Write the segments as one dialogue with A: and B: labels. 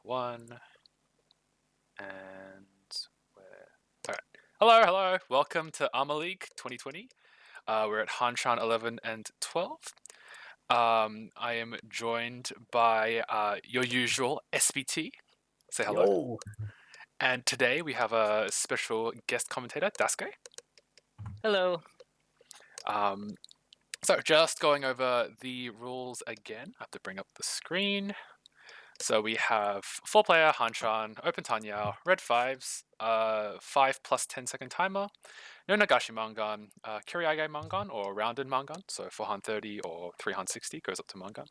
A: 1. And where? Alright. Hello. Welcome to ARMA League 2020. We're at Hanchan 11 and 12. I am joined by your usual SBT. Say hello.
B: Yo.
A: And today we have a special guest commentator, Daske.
C: Hello.
A: So just going over the rules again. I have to bring up the screen. So we have 4-player Hanchan, open Tanyao, red 5s, 5 plus 10-second timer, no Nagashi Mangan, Kiriage Mangan or rounded Mangan, so 4 30 or 3 60 goes up to Mangan.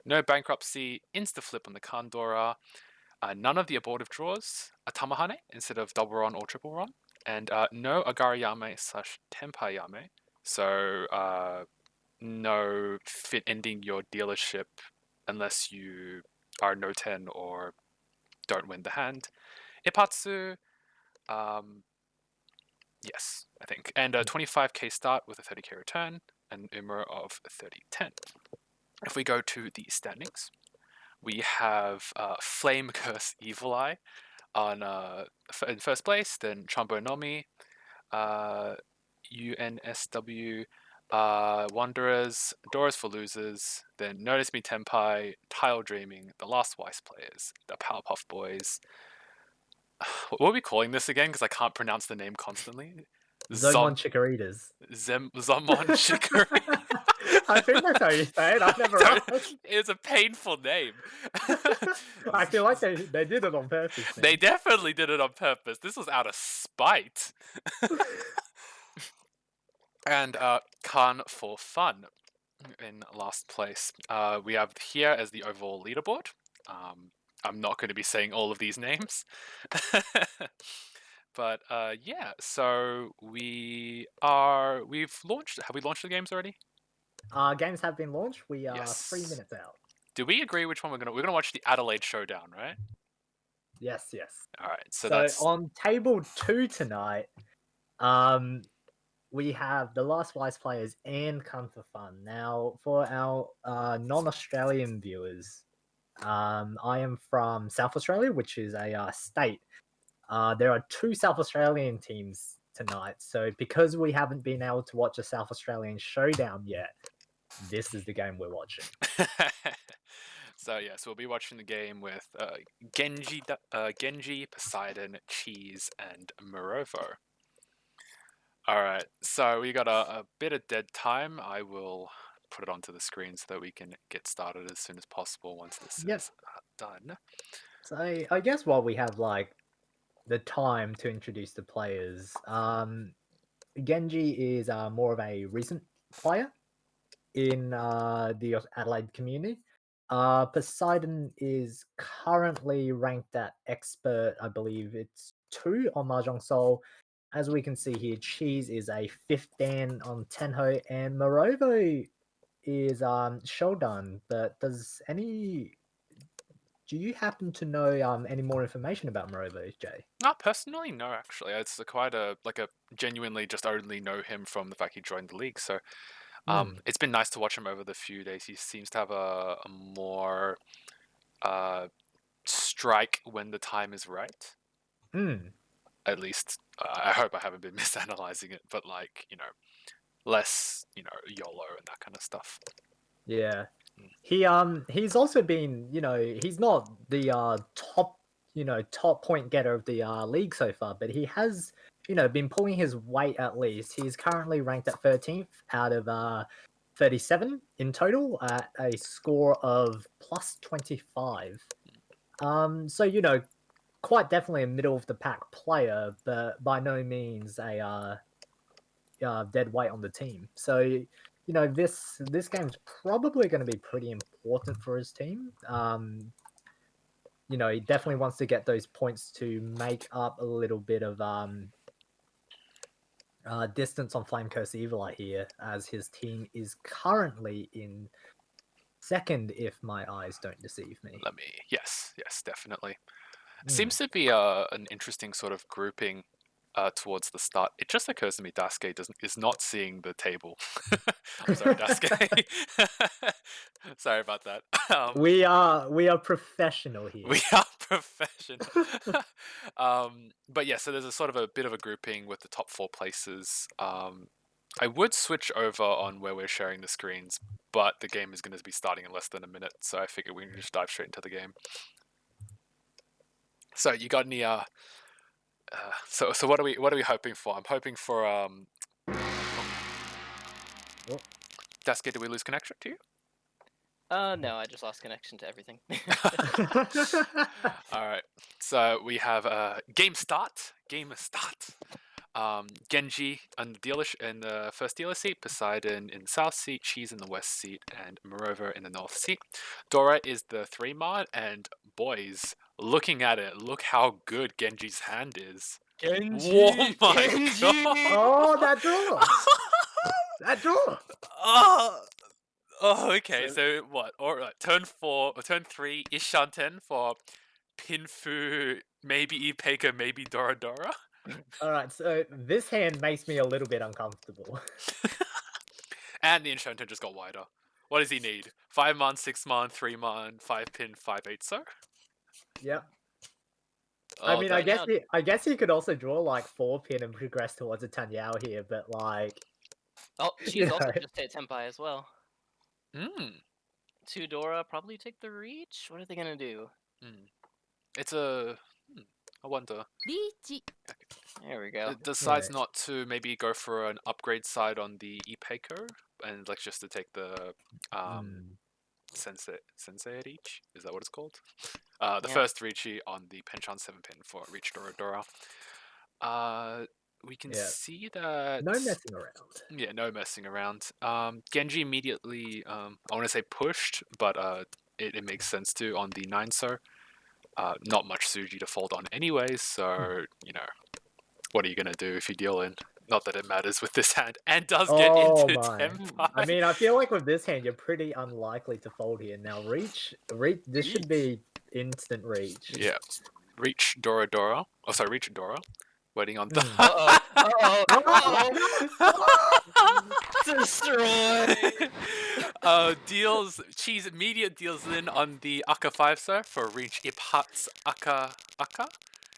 A: No bankruptcy, insta flip on the Kandora, none of the abortive draws, a Tamahane instead of double run or triple run, and no Agariyame / Tempayame, so no fit ending your dealership unless you are no 10 or don't win the hand. Ipatsu, yes, I think. And a 25k start with a 30k return, and Umur of 30-10. If we go to the standings, we have Flame Curse Evil Eye on in first place, then Trombonomi, UNSW, Wanderers, Doors for Losers, then Notice Me Tenpai, Tile Dreaming, The Last Wise Players, The Powerpuff Boys. What are we calling this again? Because I can't pronounce the name constantly.
B: Zomon Chikaritas.
A: Zomon Chikari.
B: I think that's how you say it. I've never asked.
A: It's a painful name.
B: I feel like they did it on purpose. Man.
A: They definitely did it on purpose. This was out of spite. And Khan for Fun in last place. We have here as the overall leaderboard. I'm not going to be saying all of these names. But yeah, so we've launched. Have we launched the games already?
B: Games have been launched. We are
A: Yes.
B: 3 minutes out.
A: Do we agree which one we're gonna watch the Adelaide Showdown, right?
B: Yes.
A: All right. So
B: that's on table 2 tonight. We have The Last Wise Players and Come for Fun. Now, for our non-Australian viewers, I am from South Australia, which is a state. There are 2 South Australian teams tonight, so because we haven't been able to watch a South Australian showdown yet, this is the game we're watching.
A: So yes, we'll be watching the game with Genji, Poseidon, Cheese, and Morovo. All right, so we got a bit of dead time. I will put it onto the screen so that we can get started as soon as possible once this is done.
B: So I guess while we have like the time to introduce the players, Genji is more of a recent player in the Adelaide community. Poseidon is currently ranked at expert, I believe it's 2 on Mahjong Soul. As we can see here, Cheese is a 5th Dan on Tenho, and Morovo is Shodan. But do you happen to know any more information about Morovo, Jay?
A: Not personally, no. Actually, it's quite a genuinely just only know him from the fact he joined the league. So it's been nice to watch him over the few days. He seems to have a more strike when the time is right. At least I hope I haven't been misanalyzing it, but less YOLO and that kind of stuff.
B: Yeah. He's also been, he's not the top point getter of the league so far, but he has, been pulling his weight at least. He's currently ranked at 13th out of 37 in total at a score of plus 25. So, quite definitely a middle of the pack player, but by no means a dead weight on the team. So, this game's probably going to be pretty important for his team. He definitely wants to get those points to make up a little bit of distance on Flame Curse Evil Eye here, as his team is currently in 2nd, if my eyes don't deceive me.
A: Yes, definitely. Seems to be an interesting sort of grouping towards the start. It just occurs to me Daisuke is not seeing the table. I'm sorry, Daisuke. Sorry about that.
B: We are professional here.
A: We are professional. But yeah, so there's a sort of a bit of a grouping with the top 4 places. I would switch over on where we're sharing the screens, but the game is going to be starting in less than a minute, so I figured we can just dive straight into the game. So you got any so what are we hoping for? I'm hoping for Daisuke, did we lose connection to you?
C: No, I just lost connection to everything.
A: All right. So we have game start. Genji in the first dealer seat, Poseidon in the south seat, Cheese in the west seat, and Morova in the north seat. Dora is the 3-man, and boys, looking at it, look how good Genji's hand is.
C: Genji!
A: Oh my
C: Genji!
A: god!
B: Oh, that draw! That draw!
A: Oh, okay. So what? All right. Turn 3, Ishanten for Pinfu, maybe Ipeka, maybe Dora Dora.
B: Alright, so this hand makes me a little bit uncomfortable.
A: And the Enchanter just got wider. What does he need? 5-man, 6-man, 3-man, 5-pin, 5-8, so?
B: Yep.
A: Oh,
B: I mean, I guess he could also draw like 4-pin and progress towards a Tanyao here, but like.
C: Oh, she's also just hit Tenpai as well. 2 Dora probably take the reach? What are they gonna do?
A: It's a... I wonder.
C: There we go.
A: It decides not to maybe go for an upgrade side on the Ipeko, and like just to take the Sensei reach? Is that what it's called? The first Riichi on the Penchan 7-pin for Reach Dora Dora. We can see that...
B: No messing around.
A: Yeah, no messing around. Genji immediately, I want to say pushed, but it makes sense to on the 9-so. Not much Suji to fold on anyways, so, you know, what are you going to do if you deal in? Not that it matters with this hand, and does get into Tenpai.
B: I mean, I feel like with this hand, you're pretty unlikely to fold here. Now, reach, this should be instant reach.
A: Yeah. Reach Dora Dora. Oh, sorry, Reach Dora. Waiting on the...
C: Destroy!
A: Cheese immediate deals in on the Aka 5-so for Reach Iphat's Aka,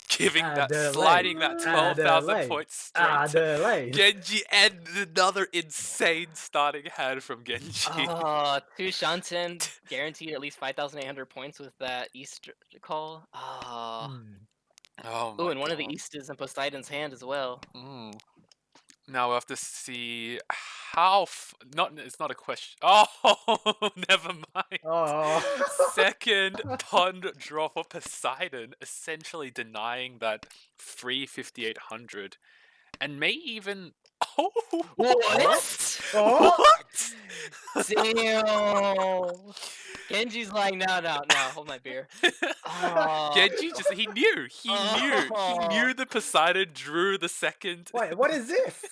A: giving sliding that 12,000 points straight to Genji, and another insane starting hand from Genji.
C: 2 Shanten, guaranteed at least 5,800 points with that East call.
A: Oh my
C: and one of the
A: God.
C: East is in Poseidon's hand as well.
A: Now we'll have to see how... it's not a question. Oh, never mind. Second pond draw for Poseidon, essentially denying that free 5,800. And may even... Oh!
C: What?
A: What?
C: Damn! Genji's like, no, hold my beer.
A: Genji he knew. He knew the Poseidon drew the second.
B: Wait, what is this?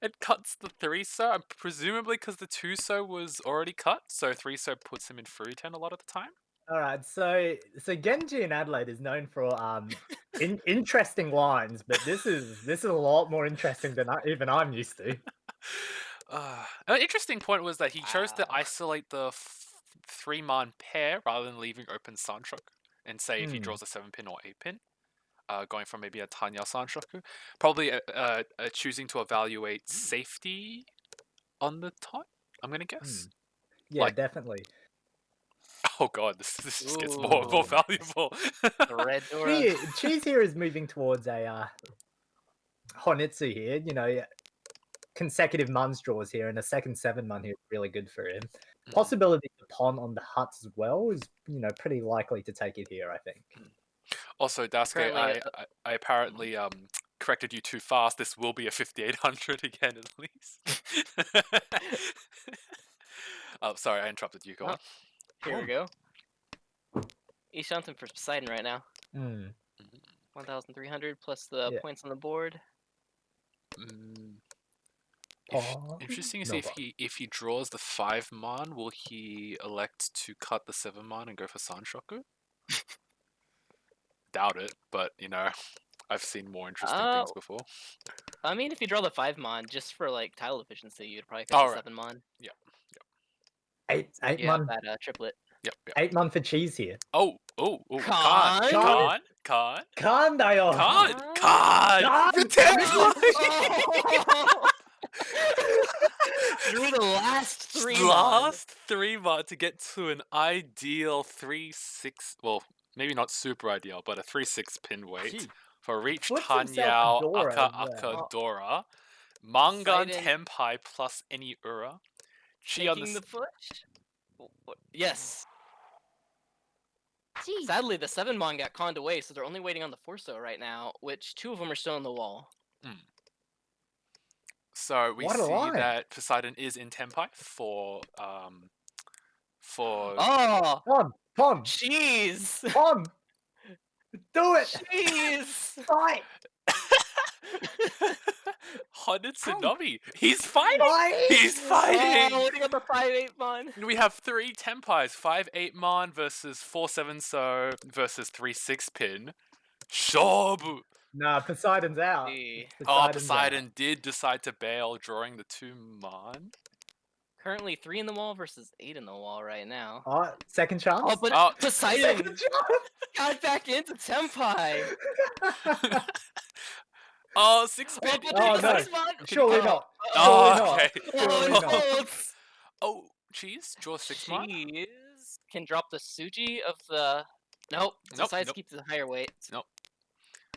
A: It cuts the 3-so, presumably because the 2-so was already cut, so 3-so puts him in Furuten a lot of the time.
B: Alright, so Genji in Adelaide is known for interesting lines, but this is a lot more interesting than even I'm used to.
A: An interesting point was that he chose to isolate the 3-man pair rather than leaving open Sanshoku, and say if he draws a 7-pin or 8-pin, going from maybe a Tanya Sanshoku, probably choosing to evaluate safety on the top, I'm gonna guess.
B: Yeah, definitely.
A: Oh god, this just gets more valuable.
C: The red Dora.
B: Cheese here is moving towards a Honitsu here, you know, consecutive Muns draws here, and a second 7-man here is really good for him. Possibility to pawn on the huts as well is, you know, pretty likely to take it here, I think.
A: Also, Daisuke, I apparently corrected you too fast. This will be a 5,800 again, at least. Oh, sorry, I interrupted you. Go on.
C: Here we go. Ishanten for Poseidon right now. 1,300 plus the points on the board.
A: Interesting to see if he draws the 5-man, will he elect to cut the 7-man and go for Sanshoku? Doubt it, but you know, I've seen more interesting
C: Uh,
A: things before.
C: I mean, if you draw the 5 mon, just for like tile efficiency, you'd probably pick
A: Oh,
C: the
A: right.
C: 7 mon.
B: Eight
C: You have
B: mon,
C: that triplet.
A: Yep, yep.
B: 8 mon for cheese here.
A: Oh, Khan.
C: Khan?
B: Kandayo.
A: Khan! The tempo!
C: Oh! Through the last 3 mon.
A: Last 3 mon to get to an ideal 3-6, well, maybe not super ideal, but a 3-6 pin weight
B: Gee.
A: for Reach
B: Flips himself
A: Tanyao
B: to Dora
A: Aka
B: as
A: Aka
C: well.
A: Dora. Mangan
C: Poseidon
A: Tenpai plus any Ura. Chi on
C: taking
A: the
C: the push? Yes.
D: Gee.
C: Sadly, the 7 mon got conned away, so they're only waiting on the Forso right now, which 2 of them are still in the wall.
A: So we
B: What a
A: see
B: line.
A: that Poseidon is in Tenpai for
C: Oh!
B: Pom.
C: Jeez!
B: Do it.
C: Jeez!
B: Fight.
A: Honda Tsunami. He's fighting. He's
C: Oh,
A: fighting.
C: waiting on the 5-8 mon.
A: We have 3 Tenpais, 5-8 Mon versus 4-7 So versus 3-6 Pin. Shobu!
B: Nah, Poseidon's out.
C: See.
A: Poseidon did decide to bail, drawing the 2 Mon.
C: Currently 3 in the wall versus 8 in the wall right now.
B: Oh, second chance.
C: Oh, but
A: Oh.
C: Poseidon
B: Second
C: got back into Tenpai!
B: chance.
A: Oh, 6
C: Oh,
A: Pin.
C: but
B: Oh,
C: the
B: no.
C: 6 mon!
B: Surely not.
A: Oh,
B: Surely not.
A: okay.
B: Surely
C: Oh,
B: not.
C: no, it's...
A: Oh, Cheese, draw 6 Mon.
C: Cheese can drop the Suji of the... Nope, decides to keep the higher weight.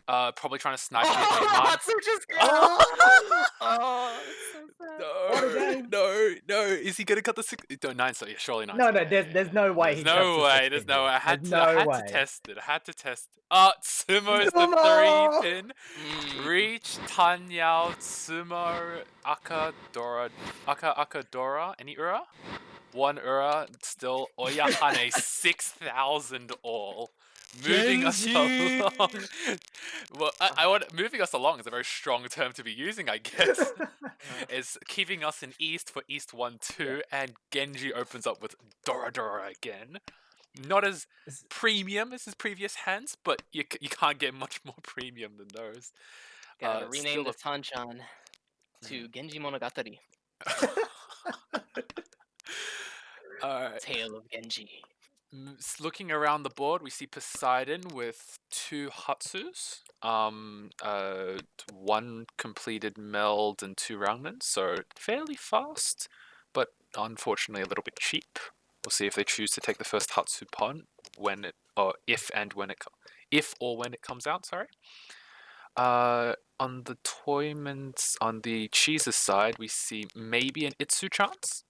A: Probably trying to snipe the 8 Mon.
C: Oh, Suji's good!
B: Oh!
C: Oh, it's so sad.
B: What a game.
A: No. Is he gonna cut the 6? No, 9 So. Yeah, surely 9
B: No,
A: So.
B: no, there's no way.
A: There's no way. There's no way. I had to test it. Oh, Sumo's the
B: Sumo!
A: 3 pin.
C: Mm.
A: Reach Tanyao Tsumo Aka Dora. Any Ura? 1 Ura. Still Oyahane 6,000 all. Moving us
C: Genji!
A: along. Well, I want moving us along is a very strong term to be using, I guess. Is keeping us in East for East 1-2, and Genji opens up with Dora again. Not as premium as his previous hands, but you can't get much more premium than those.
C: Gotta rename
A: still
C: the Tanchan to Genji Monogatari.
A: Alright.
C: Tale of Genji.
A: Looking around the board, we see Poseidon with 2 Hatsus, 1 completed meld and 2 Roundmans, so fairly fast, but unfortunately a little bit cheap. We'll see if they choose to take the first Hatsu Pon if or when it comes out. Sorry. On the Toyman's, on the Cheese's side, we see maybe an Itsu chance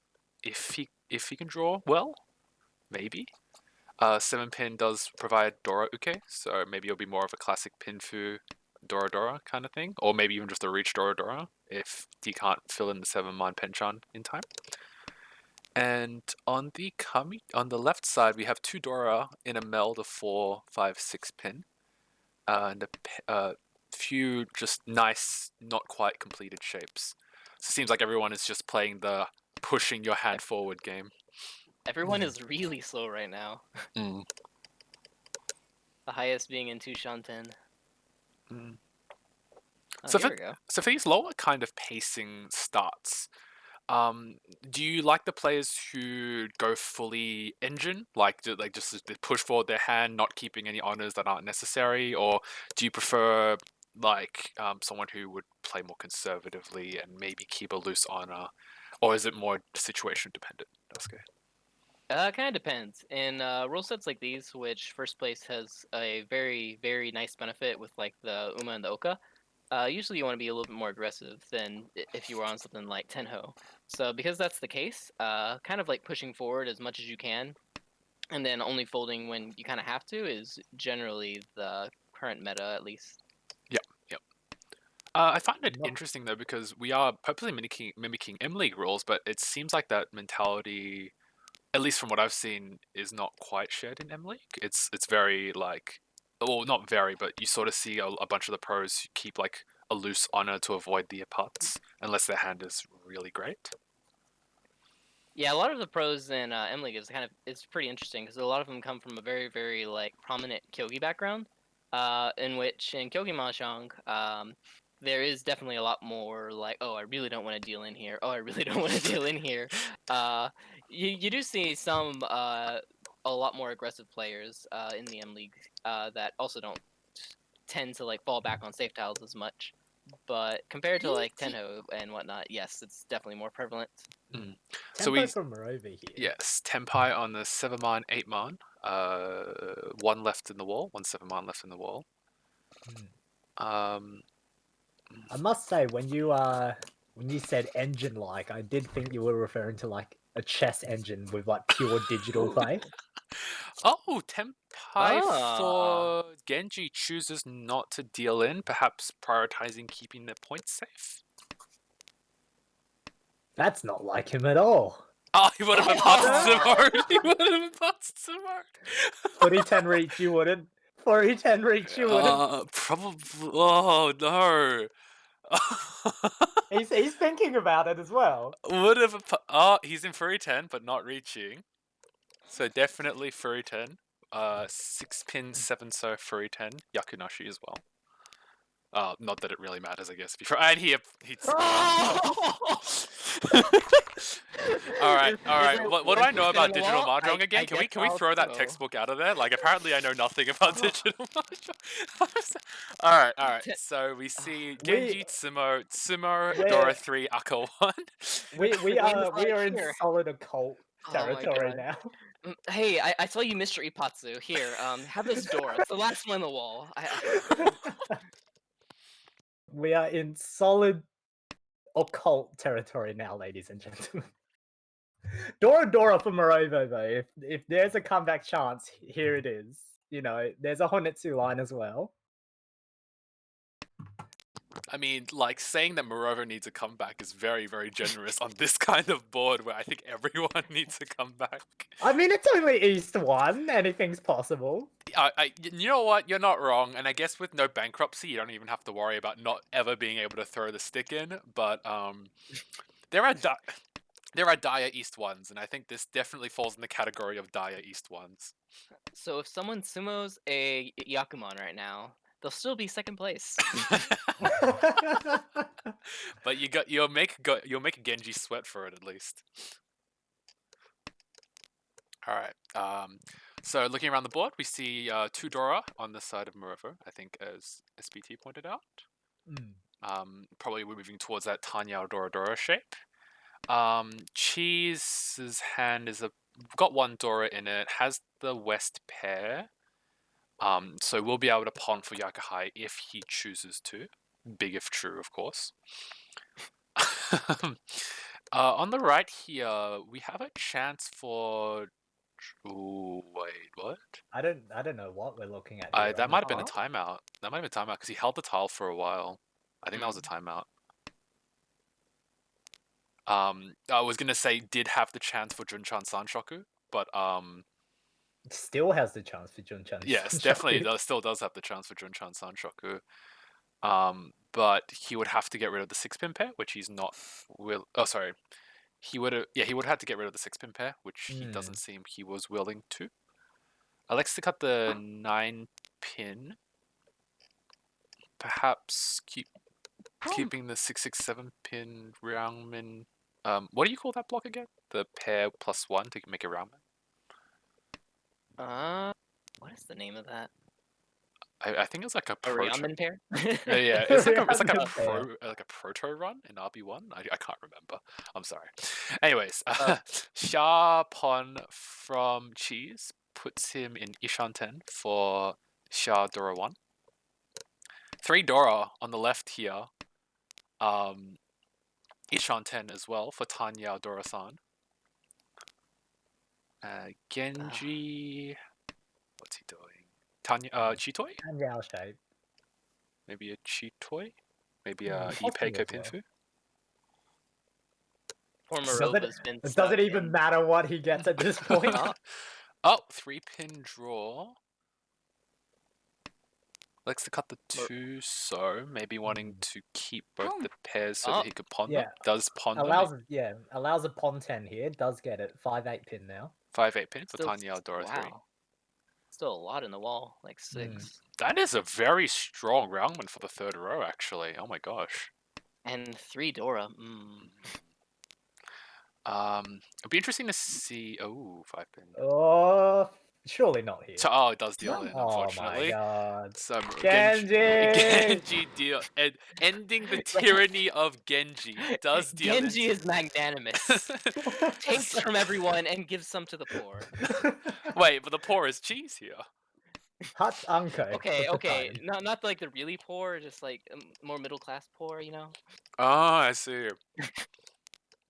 A: if he can draw well, maybe. 7 pin does provide Dora Uke, so maybe it'll be more of a classic Pinfu Dora kind of thing, or maybe even just a Reach Dora if he can't fill in the 7 Mon Penchan in time. And on the left side, we have 2 Dora in a meld of 4, 5, 6 pin, and a few just nice, not quite completed shapes. So it seems like everyone is just playing the pushing your hand forward game.
C: Everyone is really slow right now.
A: Mm.
C: The highest being in Tushanten.
A: Mm.
C: Oh,
A: So
C: here we go.
A: So for these lower kind of pacing starts, do you like the players who go fully engine, like just push forward their hand, not keeping any honors that aren't necessary, or do you prefer like someone who would play more conservatively and maybe keep a loose honor, or is it more situation dependent? That's good.
C: Kind of depends. In rule sets like these, which first place has a very, very nice benefit with like the Uma and the Oka, usually you want to be a little bit more aggressive than if you were on something like Tenho. So because that's the case, kind of like pushing forward as much as you can, and then only folding when you kind of have to is generally the current meta, at least.
A: Yep. I find it interesting though because we are purposely mimicking M-League rules, but it seems like that mentality, at least from what I've seen, is not quite shared in M-League. It's very like, well, not very, but you sort of see a bunch of the pros keep like a loose honor to avoid the putts unless their hand is really great.
C: Yeah, a lot of the pros in M-League it's pretty interesting because a lot of them come from a very, very like prominent Kyogi background. in which in Kyogi Mahjong, there is definitely a lot more like, oh, I really don't want to deal in here. Oh, I really don't want to deal in here. You do see some a lot more aggressive players in the M League that also don't tend to like fall back on safe tiles as much. But compared to like Tenho and whatnot, yes, it's definitely more prevalent.
A: So
B: Tempo from Morova here.
A: yes, Tenpai on the 7-man, 8-man. One left in the wall, 1 7-man left in the wall.
B: I must say, when you said engine like, I did think you were referring to like a chess engine with like pure digital play.
A: Oh, Tenpai
C: Ah.
A: for Genji chooses not to deal in, perhaps prioritizing keeping their points safe.
B: That's not like him at all.
A: Oh, he would have been past to mode. He would have been past to mode.
B: 40-10 reach, you wouldn't. 40-10 reach, you wouldn't.
A: Probably. Oh no.
B: He's thinking about it as well.
A: Would have. Oh, he's in Furry 10, but not reaching. So definitely Furry 10. 6-pin 7-so Furry 10. Yakunashi as well. Not that it really matters, I guess. And he's. All right. What do I know about digital mahjong again? Can we throw that textbook out of there? Like, apparently I know nothing about digital mahjong. All right. So we see Genji, Tsumo, Dora 3, Aka 1.
B: We are in
C: Here.
B: solid occult
C: Oh my
B: territory
C: God.
B: now.
C: Hey, I saw you, Mr. Ipatsu. Here, have this door. It's the last one on the wall.
B: We are in solid occult territory now, ladies and gentlemen. Dora for Morova, though. If there's a comeback chance, here it is. You know, there's a Honetsu line as well.
A: I mean, like, saying that Morova needs a comeback is very, very generous on this kind of board where I think everyone needs a comeback.
B: I mean, it's only East 1. Anything's possible.
A: You know what? You're not wrong. And I guess with no bankruptcy, you don't even have to worry about not ever being able to throw the stick in. But there are dire East 1s, and I think this definitely falls in the category of dire East 1s.
C: So if someone sumos a Yakuman right now, they'll still be second place.
A: But you'll make Genji sweat for it at least. All right. So looking around the board, we see 2 Dora on the side of Morova, I think, as SBT pointed out. Probably we're moving towards that Tanya Dora shape. Cheese's hand is got 1 Dora in it, has the west pair. So we'll be able to pawn for Yakahai if he chooses to. Big if true, of course. On the right here, we have a chance for. Ooh, wait, what?
B: I don't know what we're looking at here.
A: That might have been a timeout. That might have been a timeout because he held the tile for a while. I think that was a timeout. I was gonna say did have the chance for Junchan Sanshoku, but
B: still has the chance for Junchan.
A: Yes, definitely still does have the chance for Junchan Sanshoku. But he would have to get rid of the 6-pin pair, which he's not sorry. He would have had to get rid of the 6-pin pair, which he doesn't seem he was willing to. Likes to cut the 9-pin. Perhaps keeping the 6-6-7-pin Roundman. What do you call that block again? The pair +1 to make a Roundman.
C: What is the name of that?
A: I think it's like a
C: ramen pair.
A: Yeah, it's like a proto run in RB1. I can't remember. I'm sorry. Anyways, Sha Pon from Cheese puts him in Ishan 10 for Sha Dora 1. 3 Dora on the left here. Ishan 10 as well for Tanya Dora-san. Genji, what's he doing? Tanya, Chitoi?
B: Tanya shape.
A: Maybe a Chitoi? Maybe a Ipeiko Pinfu?
B: Does it even matter what he gets at this point?
A: 3-pin draw. Likes to cut the 2, so maybe wanting to keep both the pairs so that he could pawn them. Does pawn them.
B: Allows a pawn 10 here. Does get it. 5-8 pin now.
A: 5-8 pin for Tanya Dora 3.
C: Still a lot in the wall, like 6.
A: That is a very strong roundman for the third row, actually. Oh my gosh.
C: And 3 Dora.
A: It'd be interesting to see. Oh, 5-pin.
B: Oh, surely not here.
A: Oh, it does deal in,
B: Oh my
A: unfortunately.
B: god.
A: So
B: Genji!
A: Genji deal and ending the tyranny of Genji does deal
C: Genji is magnanimous. Takes from everyone and gives some to the poor.
A: Wait, but the poor is cheese here.
B: Hut Uncle.
C: Okay. Not like the really poor, just like more middle class poor, you know?
A: Oh, I see.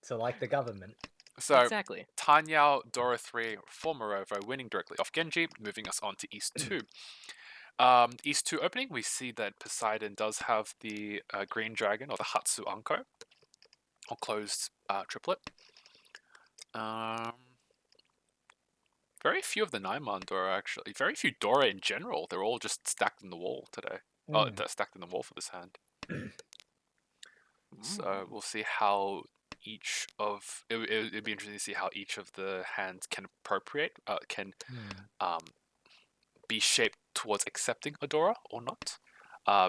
B: So like the government.
A: So
C: Exactly.
A: Tanyao, Dora 3 for Morovo, winning directly off Genji, moving us on to East 2. East 2 opening, we see that Poseidon does have the Green Dragon, or the Hatsu Anko, or closed triplet. Very few of the Naimon Dora, actually. Very few Dora in general. They're all just stacked in the wall today. Oh, they're stacked in the wall for this hand. So we'll see how each of... It'd be interesting to see how each of the hands can appropriate, be shaped towards accepting a Dora or not.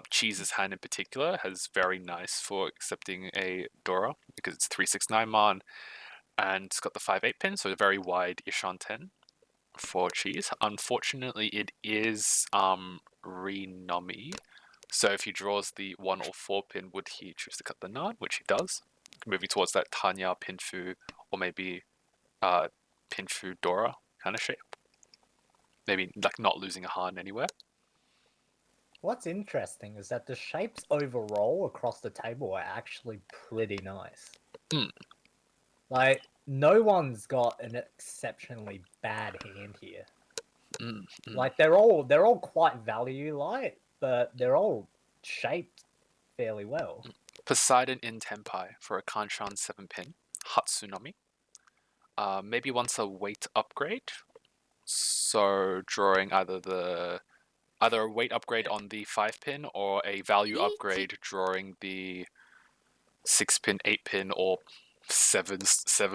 A: Cheese's hand in particular has very nice for accepting a Dora because it's 369 Mon and it's got the 5-8 pin, so a very wide Ishan 10 for Cheese. Unfortunately, it is Renomi, so if he draws the 1 or 4 pin, would he choose to cut the Nan, which he does, moving towards that Tanya Pinfu or maybe Pinfu Dora kind of shape. Maybe like not losing a Han anywhere.
B: What's interesting is that the shapes overall across the table are actually pretty nice. Like, no one's got an exceptionally bad hand here. Like, they're all quite value light, but they're all shaped fairly well.
A: Poseidon in Tenpai for a Kanshan 7 pin, Hatsunami. Maybe wants a weight upgrade, so drawing either a weight upgrade on the 5 pin or a value upgrade drawing the 6 pin, 8 pin, or 7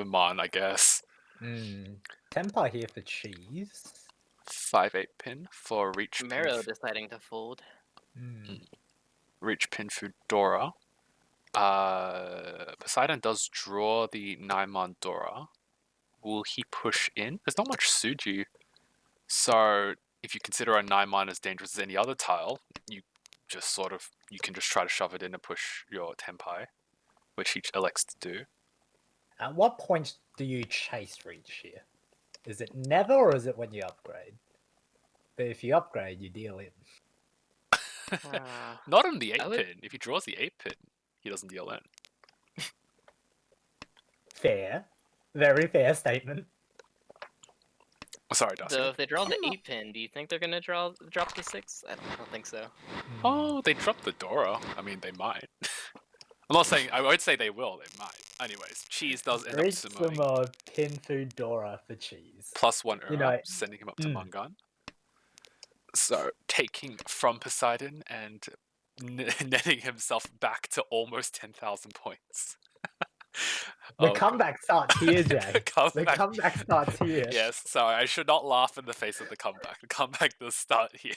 A: mon, I guess.
B: Tempa here for Cheese.
A: 5-8 pin for Reach
C: Mero deciding to fold.
A: Reach pin Dora. Poseidon does draw the 9 mon Dora. Will he push in? There's not much Suji, so if you consider a 9 mon as dangerous as any other tile, you can just try to shove it in and push your Tenpai, which he elects to do.
B: At what point do you chase Reach here? Is it never, or is it when you upgrade? But if you upgrade, you deal in.
A: Not on the 8 pin. If he draws the 8 pin, he doesn't deal in.
B: Fair. Very fair statement.
A: Sorry, Darcy.
C: So if they draw the 8 pin, do you think they're gonna drop the 6? I don't think so.
A: Oh, they dropped the Dora. I mean, they might. I'm not saying... I won't say they will. They might. Anyways, Cheese does end up summoning...
B: Pin food Dora for Cheese.
A: +1 Ura, sending him up to Mungan. So, taking from Poseidon and netting himself back to almost 10,000 points.
B: The comeback starts here, Jay. The comeback starts here.
A: Yes, sorry, I should not laugh in the face of the comeback. The comeback does start here.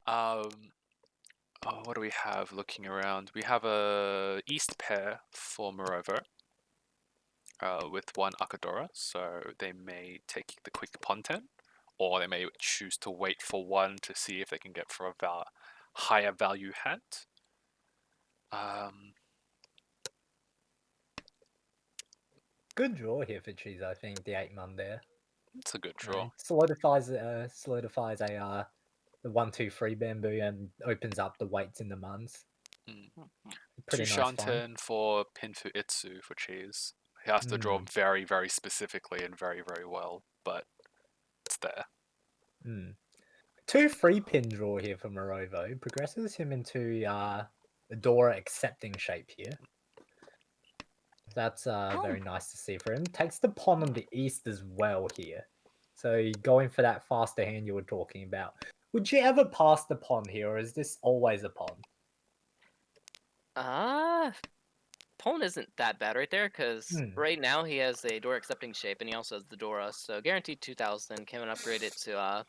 A: What do we have looking around? We have a East pair for Morovo with 1 Akadora, so they may take the quick Ponten, or they may choose to wait for 1 to see if they can get for a higher value hand.
B: Good draw here for Cheese, I think, the 8 mon there.
A: It's a good draw.
B: Solidifies a the 1-2-3 bamboo and opens up the weights in the muns.
A: Pretty nice Shanten for Pinfu Itsu for Cheese. He has to draw very, very specifically and very, very well, but it's there.
B: 2 free pin draw here for Morovo progresses him into the Dora accepting shape here. That's very nice to see for him. Takes the pawn on the east as well here. So going for that faster hand you were talking about. Would you ever pass the pawn here, or is this always a pawn?
C: Pawn isn't that bad right there, because right now he has a Dora accepting shape, and he also has the Dora, so guaranteed 2,000. Can upgrade it to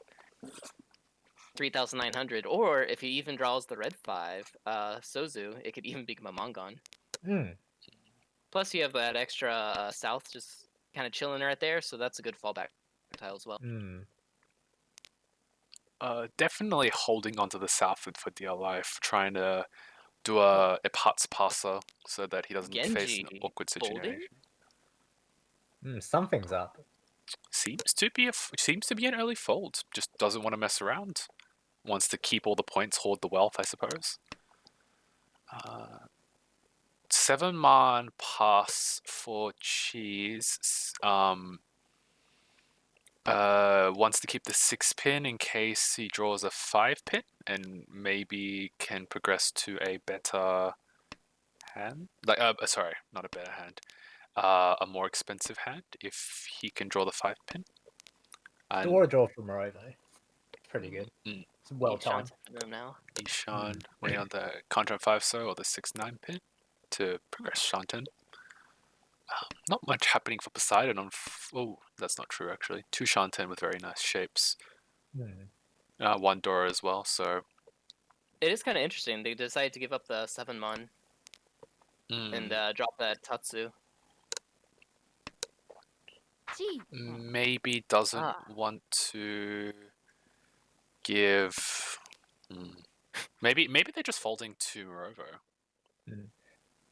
C: 3,900. Or if he even draws the red 5, Sozu, it could even become a Mongon.
B: Hmm.
C: Plus, you have that extra south just kind of chilling right there, so that's a good fallback tile as well.
B: Hmm.
A: Definitely holding onto the southward for dear life, trying to do a Ipat's passer so that he doesn't face an
C: Genji
A: awkward
C: folding?
A: situation.
B: Something's up.
A: Seems to be an early fold. Just doesn't want to mess around. Wants to keep all the points, hoard the wealth, I suppose. 7-man pass for cheese. Wants to keep the 6-pin in case he draws a 5-pin and maybe can progress to a better hand. Like, sorry, not a better hand. A more expensive hand if he can draw the 5-pin. And
B: Draw from Morovo. Pretty good. It's well timed.
C: Them now.
A: Ishan waiting on the Contra 5 or the 6-9 pin to progress Shanten. Not much happening for Poseidon on. Oh, that's not true actually. 2 Shanten with very nice shapes. 1 Dora as well. So
C: It is kind of interesting. They decided to give up the 7-mon and drop that Tatsu.
A: Maybe doesn't want to give. Maybe they're just folding to Morovo.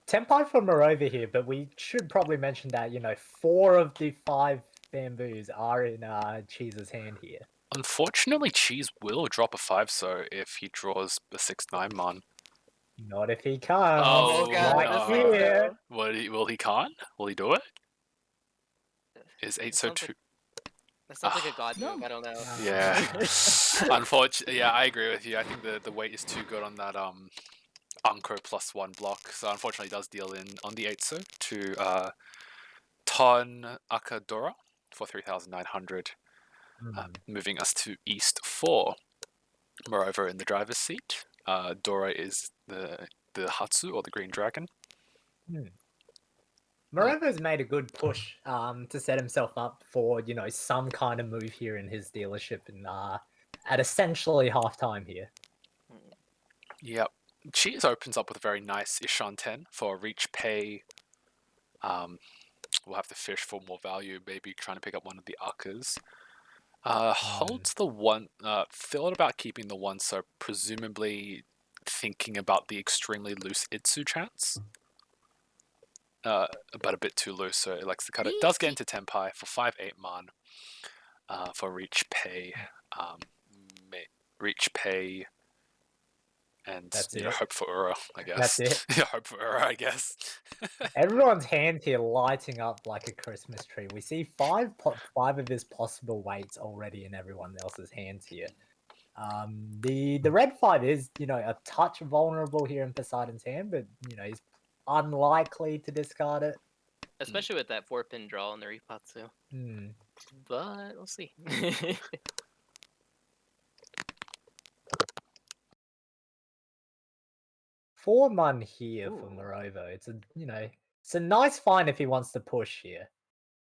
B: Tenpai for Morova here, but we should probably mention that 4 of the 5 bamboos are in Cheese's hand here.
A: Unfortunately, Cheese will drop a 5 if he draws a 6-9 mon.
B: Not if he can't.
A: Oh,
B: right
A: no.
B: here.
A: Will he can't? Will he do it? Is 8 so 2?
C: That sounds like a god move. I don't know.
A: Yeah. Unfortunately, yeah, I agree with you. I think the weight is too good on that Anko +1 block. So unfortunately, it does deal in on the 8 to Ton Akadora for 3,900. Moving us to East 4. Moreover, in the driver's seat, Dora is the Hatsu or the Green Dragon.
B: Morovo's made a good push to set himself up for some kind of move here in his dealership and at essentially halftime here.
A: Yep. Cheese opens up with a very nice Ishan 10 for reach pay. We'll have to fish for more value, maybe trying to pick up one of the Akkas. Holds the 1, thought about keeping the 1, so presumably thinking about the extremely loose Itsu chance. But a bit too loose, so it likes to cut it. Does get into Tenpai for 5-8 mon for reach pay. Reach pay. And hope for Ura, I guess.
B: That's it.
A: Hope for Ura, I guess.
B: Everyone's hand here lighting up like a Christmas tree. We see 5 of his possible weights already in everyone else's hands here. The red 5 is a touch vulnerable here in Poseidon's hand, but he's unlikely to discard it.
C: Especially with that 4-pin draw on the Ripatsu. But we'll see.
B: 4 mon here for Morovo. It's a nice find if he wants to push here.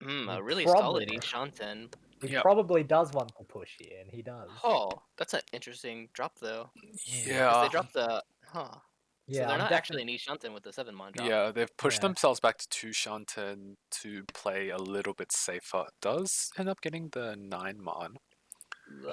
C: A really solid Ishanten.
B: He probably does want to push here, and he does.
C: Oh, that's an interesting drop though.
A: Yeah.
C: Because they dropped the
B: Yeah,
C: so they're not actually an Ishanten with the 7-mon drop.
A: Yeah, they've pushed themselves back to 2 Shanten to play a little bit safer. Does end up getting the 9 mon.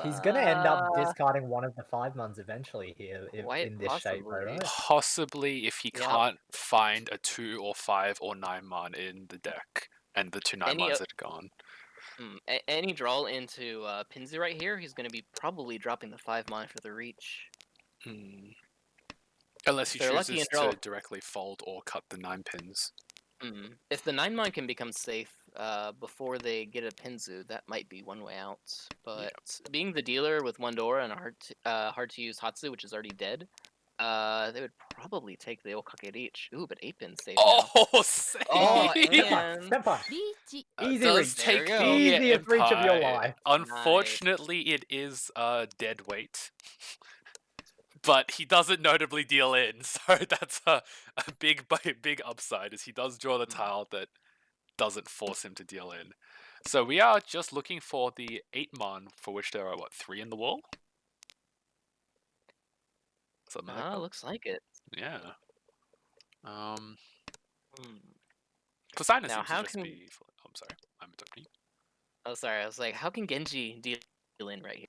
B: He's going to end up discarding one of the 5 mons eventually here in this shape, right?
A: Possibly if he can't find a 2 or 5 or 9 mon in the deck, and the 2 9 mons are gone.
C: Any draw into Pinzu right here, he's going to be probably dropping the 5 mon for the reach.
A: Unless he chooses to directly fold or cut the 9 pins.
C: If the 9 mon can become safe before they get a Pinzu, that might be one way out. But being the dealer with 1 Dora and a hard to use Hatsu, which is already dead, they would probably take the Okake reach. Ooh, but 8-pin safe now.
A: Safe!
C: Oh,
B: Senpai. Easy reach.
A: Take the
B: easiest reach of your life.
A: Unfortunately, it is dead weight. But he doesn't notably deal in, so that's a big upside, as he does draw the tile that doesn't force him to deal in. So we are just looking for the 8-mon, for which there are, what, 3 in the wall? Something like that?
C: Looks like it.
A: Yeah.
C: Hmm.
A: Poseidon
C: Now,
A: seems to
C: how
A: just
C: can...
A: be... Oh, I'm sorry. I'm interrupting
C: Oh, sorry. I was like, how can Genji deal in right here?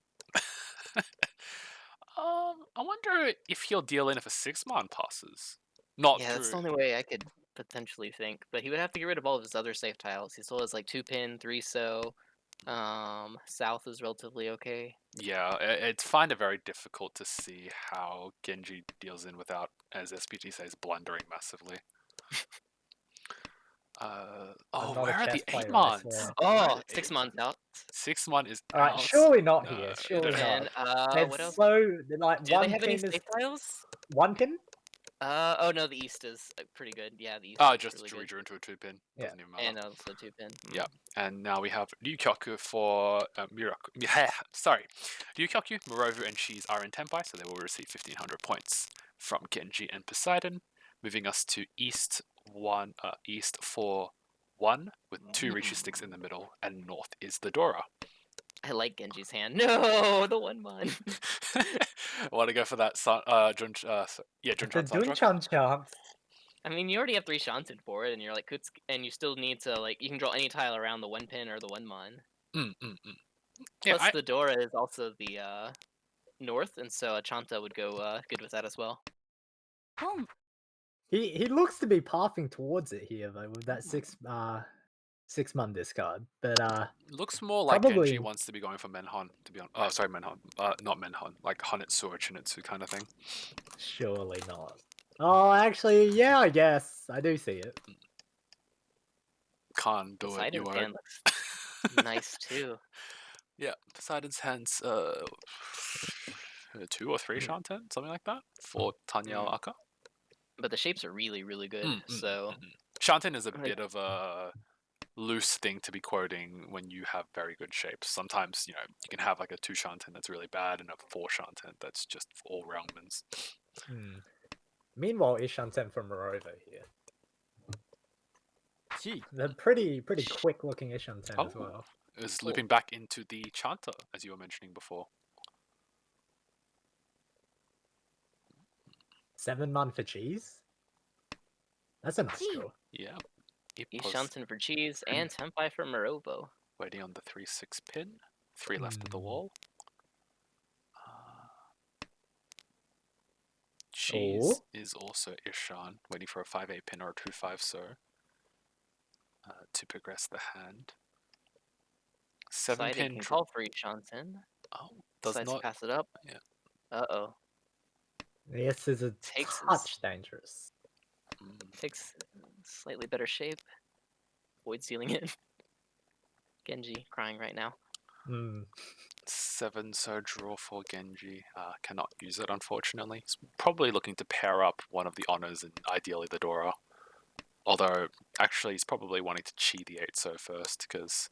A: you. I wonder if he'll deal in if a 6-mon passes. Not
C: Yeah, that's the
A: through...
C: only way I could potentially think. But he would have to get rid of all of his other safe tiles. He still has like 2-pin, 3-so. South is relatively okay.
A: Yeah, it's find it very difficult to see how Genji deals in without, as SPT says, blundering massively.
B: I'm
A: Oh,
B: not a
A: where are the
B: chess player, I
A: 8-mons?
B: swear.
A: Where are
C: Oh,
A: the
C: 6 months out.
A: 6-mon is
B: Alright,
A: out.
B: surely not
A: No,
B: here.
A: it
B: Surely
A: is-
B: not.
C: What else?
B: It's so like
C: Do they
B: one
C: have any
B: pin is
C: safe tiles?
B: 1 pin.
C: Oh no, the East is pretty good. Yeah, the East
A: Oh,
C: is
A: just
C: really
A: drew
C: good.
A: into a 2-pin.
B: Yeah.
A: Doesn't even matter.
C: And also 2-pin.
A: Yeah. And now we have Ryukyoku for Miraku. Sorry. Ryukyoku, Morovu, and Cheese are in Tenpai, so they will receive 1,500 points from Genji and Poseidon, moving us to East 4 1 with 2 Rishi sticks in the middle, and North is the Dora.
C: I like Genji's hand. No, the 1-mon.
A: I want to go for that Junchan
B: The
A: Sandraku.
B: Dunchan chance.
C: I mean, you already have 3 Shanten for it, and you're like, and you still need to like, you can draw any tile around the 1-pin or the 1-mon.
A: Yeah,
C: Plus, the Dora is also the North, and so a Chanta would go good with that as well.
B: He looks to be pathing towards it here though with that 6-mon discard. But
A: looks more like
B: probably-
A: Genji wants to be going for Menhon, to be honest. Oh, sorry, Menhon. Not Menhon. Like Honetsu or Chinetsu kind of thing.
B: surely not. Oh, actually, yeah, I guess I do see it.
A: Can't do it, you
C: Poseidon's
A: won't.
C: hand looks nice too.
A: Yeah, Poseidon's hands 2 or 3 Shanten, something like that, for Tanya Aka.
C: But the shapes are really, really good. So
A: Shanten is a bit of a loose thing to be quoting when you have very good shapes. Sometimes, you can have like a 2 Shanten that's really bad and a 4 Shanten that's just all roundmans.
B: Meanwhile, Ishanten from Morova here. They're pretty quick looking Ishanten as well.
A: Is looping back into the Chanta, as you were mentioning before.
B: 7-mon for cheese? That's a nice draw.
A: Yeah.
C: Ishanten for cheese and Tenpai for Morovo.
A: Waiting on the 3/6 pin. 3 left of the wall. Cheese is also Ishan, waiting for a 5/8 pin or a 2/5 so to progress the hand. 7 pin.
C: Can call for Ishanten.
A: Oh, does
C: Decides
A: not
C: to pass it up.
A: Yeah.
C: Uh-oh.
B: This is a touch dangerous.
C: Takes slightly better shape. Void sealing it. Genji crying right now.
A: 7 so draw for Genji. Cannot use it, unfortunately. He's probably looking to pair up one of the honors and ideally the Dora. Although, actually, he's probably wanting to chi the 8 so first because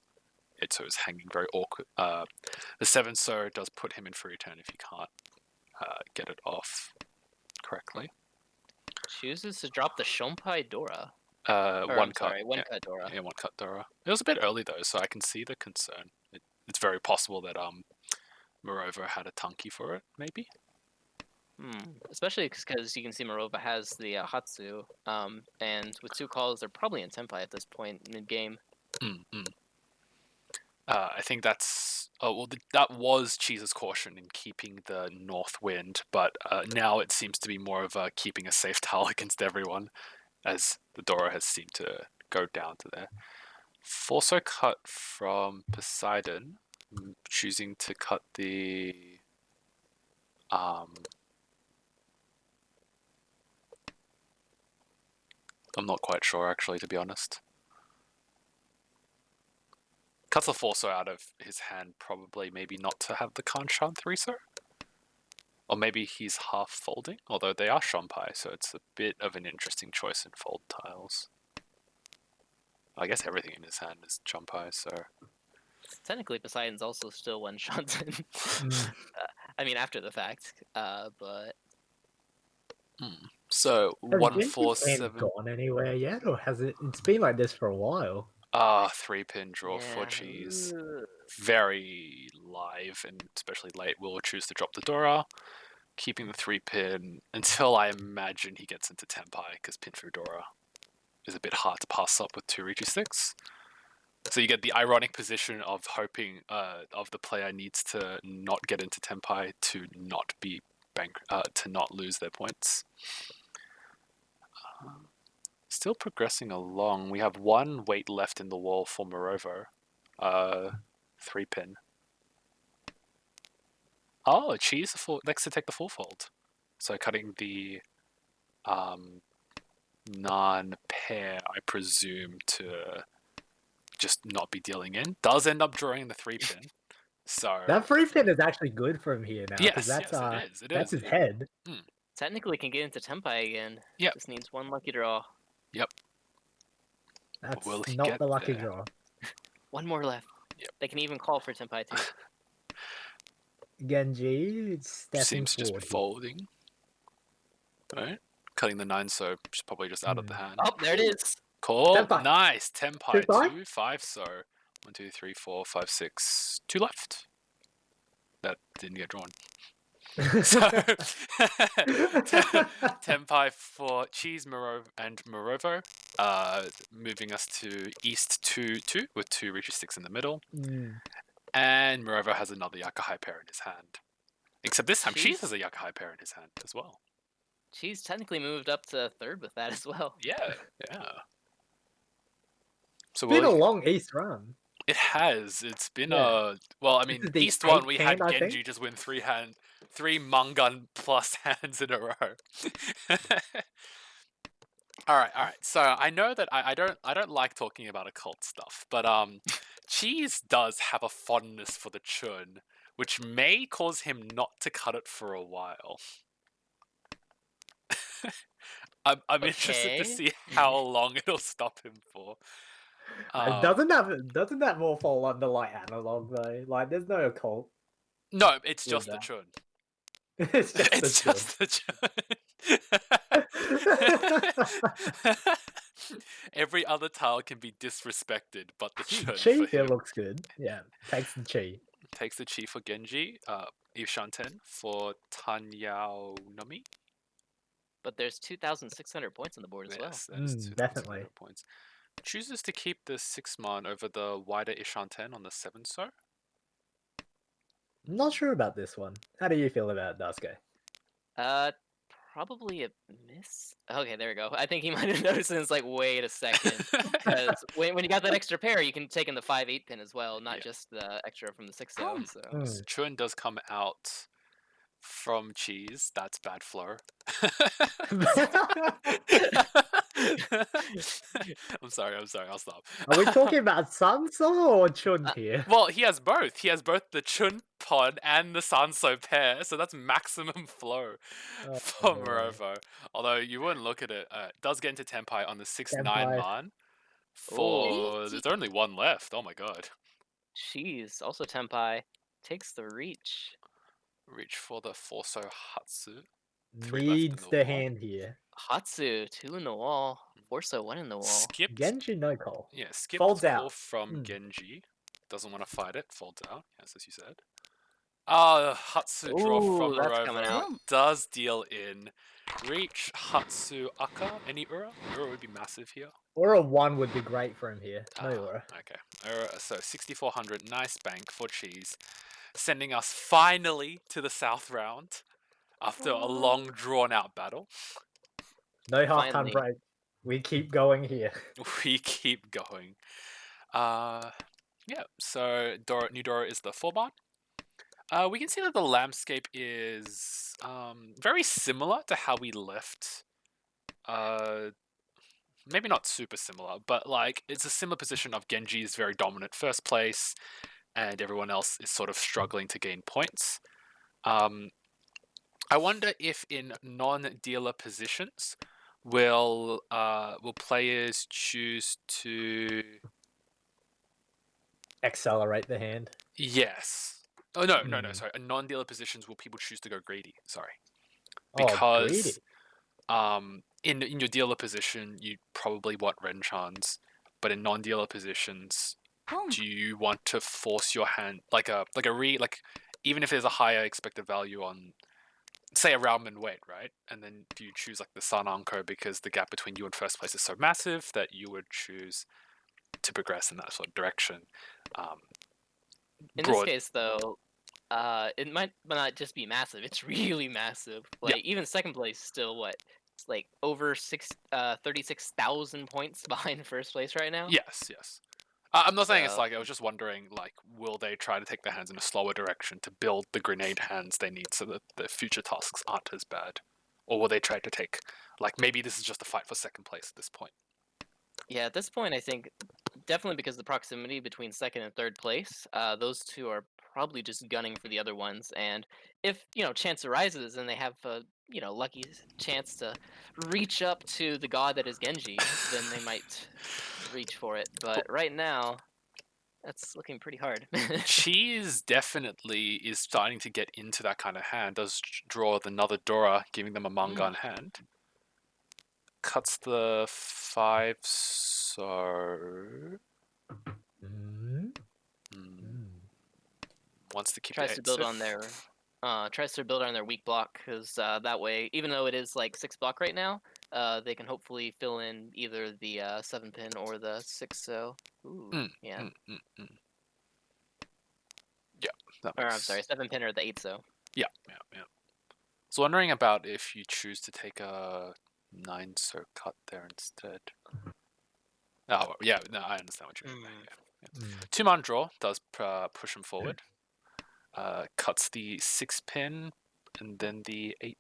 A: 8 so is hanging very awkward. The 7 so does put him in free turn if he can't get it off correctly.
C: Chooses to drop the Shompai Dora.
A: One cut.
C: One cut Dora.
A: Yeah, 1 cut Dora. It was a bit early though, so I can see the concern. It's very possible that Morova had a Tunky for it, maybe.
C: Especially because you can see Morova has the Hatsu, and with 2 calls, they're probably in Tenpai at this point mid game.
A: I think that's that was Cheese's caution in keeping the North Wind, but now it seems to be more of a keeping a safe tile against everyone, as the Dora has seemed to go down to there. Also cut from Poseidon, choosing to cut the I'm not quite sure actually, to be honest. Cuts a 4 so out of his hand, probably maybe not to have the Kanshan 3 so. Or maybe he's half folding, although they are Shompai, so it's a bit of an interesting choice in fold tiles. I guess everything in his hand is Shompai, so.
C: Technically, Poseidon's also still 1 Shanten. I mean, after the fact, but.
A: So
B: Has
A: 147.
B: gone anywhere yet, or has it? It's been like this for a while.
A: 3-pin draw for
C: Yeah.
A: cheese.
C: Ugh.
A: Very live, and especially late, will choose to drop the Dora, keeping the 3-pin until I imagine he gets into Tenpai, because pin through Dora is a bit hard to pass up with 2 Reachy sticks. So you get the ironic position of hoping of the player needs to not get into Tenpai to not be to not lose their points. Still progressing along. We have 1 weight left in the wall for Morovo. 3-pin. Oh, cheese likes to take the full fold. So cutting the non-pair, I presume, to just not be dealing in. Does end up drawing the 3-pin. So
B: That 3-pin is actually good for him here now, because
A: yes, it is. It
B: that's
A: is.
B: his head.
C: Technically can get into Tenpai again.
A: Yep.
C: Just needs 1 lucky draw.
B: That's
A: Will he
B: not
A: get
B: the lucky
A: there?
B: draw.
C: 1 more left.
A: Yep.
C: They can even call for Tenpai too.
B: Genji stepping
A: Seems to just be
B: forward.
A: folding. Right? Cutting the 9, so she's probably just out of the hand.
C: Oh, there it is.
A: Call.
B: Tenpai.
A: Nice. Tenpai.
B: Tenpai?
A: 2, 5, so 1, 2, 3, 4, 5, 6. 2 left. That didn't get drawn. So Tenpai for Cheese, and Morovo, moving us to East 2-2 with 2 Reachy sticks in the middle. And Morovo has another Yakuhai pair in his hand. Except this time Cheese has a Yakuhai pair in his hand as well.
C: She's technically moved up to 3rd with that as well.
A: Yeah. So
B: It's been a long East run.
A: it has. It's been
B: Yeah.
A: well, I
B: This
A: mean,
B: is the
A: East 1 we
B: 8th
A: had
B: hand, I
A: Genji
B: think.
A: just win 3 Mangun plus hands in a row. All right. So I know that I don't like talking about occult stuff, but Cheese does have a fondness for the chun, which may cause him not to cut it for a while. I'm interested to
C: Okay.
A: see how long it'll stop him for.
B: Doesn't that more fall under like analog though? Like there's no occult.
A: No, it's
B: with
A: just the
B: that.
A: chun.
B: It's just
A: It's
B: the
A: just the chun. Every other tile can be disrespected, but the chun
B: Chi
A: for
B: here
A: him.
B: looks good. Yeah, takes the chi.
A: Takes the chi for Genji. Ishanten for Tanyao Nomi.
C: But there's 2,600 points on the board as well.
A: Yes, that is 2,600
B: definitely.
A: points. Chooses to keep the 6-man over the wider Ishanten on the 7-so.
B: I'm not sure about this one. How do you feel about Dasuke?
C: Probably a miss. Okay, there we go. I think he might have noticed, and it's like, wait a second. Because when you got that extra pair, you can take in the 5/8 pin as well, not just the extra from the 6-0. So
A: Chun does come out from Cheese. That's bad flow. I'm sorry. I'll stop.
B: Are we talking about Sanso or Chun here?
A: Well, he has both. He has both the Chun pod and the Sanso pair, so that's maximum flow for
B: boy.
A: Morovo. Although you wouldn't look at it, it does get into Tenpai on the 6-9
B: Tenpai.
A: man. There's only 1 left. Oh my god.
C: Jeez, also Tenpai takes the reach.
A: Reach for the Forso Hatsu. 3 left in
B: Needs the
A: wall.
B: hand here.
C: Hatsu, 2 in the wall. Forso, 1 in the wall.
A: Skipped.
B: Genji no call.
A: Yeah, skipped
B: Folds
A: call
B: out.
A: from Genji. Doesn't want to fight it. Folds out. Yes, as you said. Hatsu draw from
C: Ooh, that's coming out.
A: Morovo does deal in. Reach Hatsu Aka. Any Ura? Ura would be massive here.
B: Or a 1 would be great for him here. No Ura.
A: Okay. So 6,400. Nice bank for Cheese. Sending us finally to the South round after a long drawn out battle.
B: No half-time
C: Finally.
B: break. We keep going here.
A: We keep going. Yeah, so New Dora is the 4-bar. We can see that the landscape is very similar to how we left. Maybe not super similar, but like it's a similar position of Genji is very dominant first place, and everyone else is sort of struggling to gain points. I wonder if in non-dealer positions, will players choose to
B: Accelerate the hand.
A: Yes. Oh no, sorry. In non-dealer positions, will people choose to go greedy? Sorry,
B: Greedy.
A: because in your dealer position, you probably want Renchans, but in non-dealer positions,
D: Boom.
A: do you want to force your hand like even if there's a higher expected value on, say, a Raoman weight, right? And then do you choose like the Sun Anko because the gap between you and first place is so massive that you would choose to progress in that sort of direction?
C: In this case, though, it might not just be massive. It's really massive. Like even second place, still what? It's like over 36,000 points behind first place right now.
A: Yes. I'm not saying it's
C: So-
A: like, I was just wondering, like, will they try to take their hands in a slower direction to build the grenade hands they need so that the future tasks aren't as bad? Or will they try to take, like, maybe this is just a fight for second place at this point?
C: Yeah, at this point, I think definitely because of the proximity between second and third place, those two are probably just gunning for the other ones. And if chance arises and they have a lucky chance to reach up to the god that is Genji, then they might reach for it. But right now, that's looking pretty hard.
A: Cheese definitely is starting to get into that kind of hand. Does draw another Dora, giving them a manga in hand. Cuts the 5, so... Wants to keep
C: tries
A: the
C: to
A: 8,
C: build
A: so
C: on their weak block, because that way, even though it is like 6 block right now, they can hopefully fill in either the 7 pin or the 6. So, yeah.
A: Yeah, that
C: Or
A: makes...
C: I'm sorry, 7 pin or the 8. So.
A: Yeah. So wondering about if you choose to take a 9 so cut there instead. Oh yeah, no, I understand what you mean. Yeah. 2-man draw does push him forward. Cuts the 6 pin and then the 8.